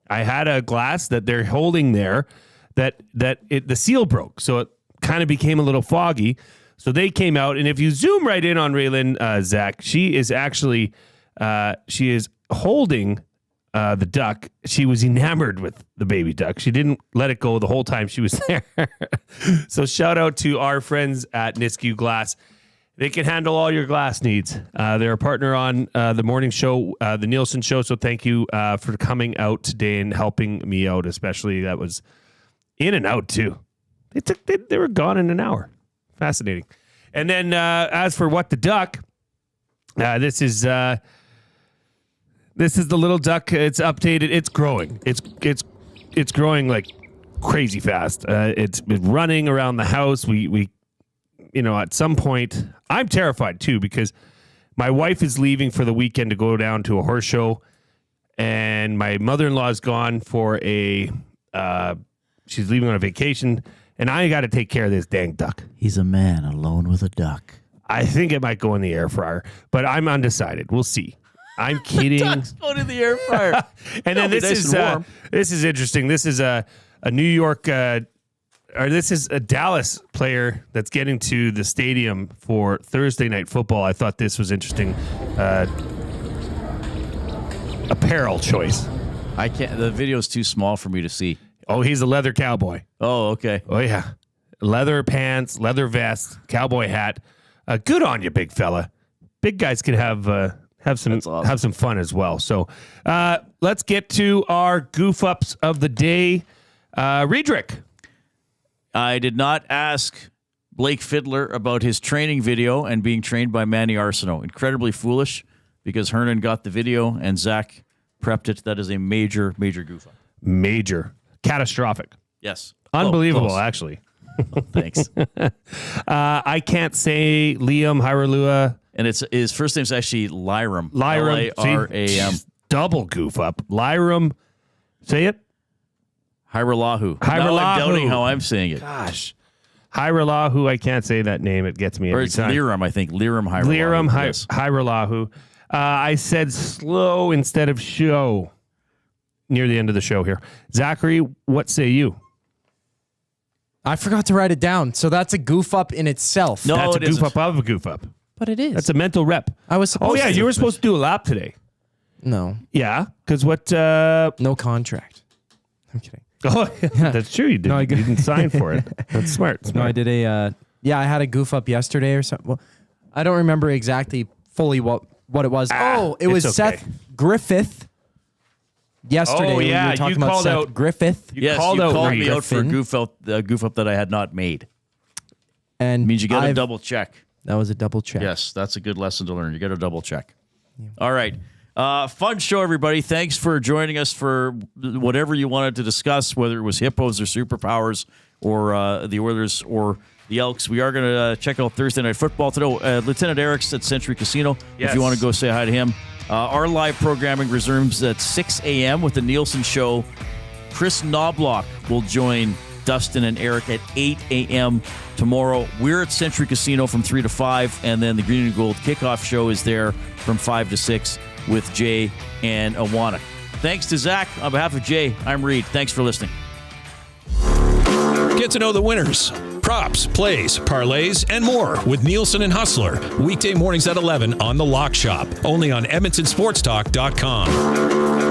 I had a glass that they're holding there that the seal broke, so it kind of became a little foggy. So they came out, and if you zoom right in on Raylin, Zach, she is actually she is holding the duck. She was enamored with the baby duck. She didn't let it go the whole time she was there. So shout out to our friends at Nisku Glass. They can handle all your glass needs. They're a partner on the morning show, the Nielsen Show. So thank you for coming out today and helping me out, especially. That was in and out too. They were gone in an hour. Fascinating. And then as for What the Duck, This is the little duck. It's updated. It's growing. It's growing like crazy fast. It's been running around the house. We at some point, I'm terrified too because my wife is leaving for the weekend to go down to a horse show, and my mother-in-law is gone for she's leaving on a vacation, and I got to take care of this dang duck. He's a man alone with a duck. I think it might go in the air fryer, but I'm undecided. We'll see. I'm kidding. Duck's going in the air fryer. And then this is interesting. This is a New York this is a Dallas player that's getting to the stadium for Thursday night football. I thought this was interesting. Apparel choice. I can't. The video's too small for me to see. Oh, he's a leather cowboy. Oh, okay. Oh yeah, leather pants, leather vest, cowboy hat. Good on you, big fella. Big guys can have some fun as well. So let's get to our goof ups of the day. Riedrich. I did not ask Blake Fiddler about his training video and being trained by Manny Arsenault. Incredibly foolish because Hernan got the video and Zach prepped it. That is a major, major goof up. Major. Catastrophic. Yes. Unbelievable, actually. Thanks. I can't say Liam Hiralua. And his first name's actually Lyram. Lyram. Lyram. Double goof up. Lyram. Say it. Hiralahu. Now I'm doubting how I'm saying it. Gosh. Hiralahu. I can't say that name. It gets me every time. Liram, I think. Liram Hiralahu. Liram yes. Hiralahu. I said slow instead of show near the end of the show here. Zachary, what say you? I forgot to write it down. So that's a goof up in itself. No, that's a goof up of a goof up. But it is. That's a mental rep. I was supposed to. You were supposed to do a lap today. No. Yeah, because what? No contract. I'm kidding. Oh, yeah, that's true. You didn't. You didn't sign for it. That's smart. No, I did a. I had a goof up yesterday or something. Well, I don't remember exactly fully what it was. It was okay. Seth Griffith. Yesterday, we were talking about Seth Griffith. You called me out for a goof up that I had not made. And it means you got to double check. That was a double check. Yes, that's a good lesson to learn. You got to double check. Yeah. All right. Fun show, everybody. Thanks for joining us for whatever you wanted to discuss, whether it was hippos or superpowers or the Oilers or the Elks. We are going to check out Thursday Night Football today. Lieutenant Eric's at Century Casino. Yes. If you want to go say hi to him. Our live programming resumes at 6 a.m. with the Nielsen Show. Chris Knobloch will join Dustin and Eric at 8 a.m. tomorrow. We're at Century Casino from 3 to 5, and then the Green and Gold kickoff show is there from 5 to 6 with Jay and Awana. Thanks to Zach. On behalf of Jay, I'm Reid. Thanks for listening. Get to know the winners, props, plays, parlays, and more with Nielsen and Hustler. Weekday mornings at 11 on The Lock Shop. Only on EdmontonSportsTalk.com.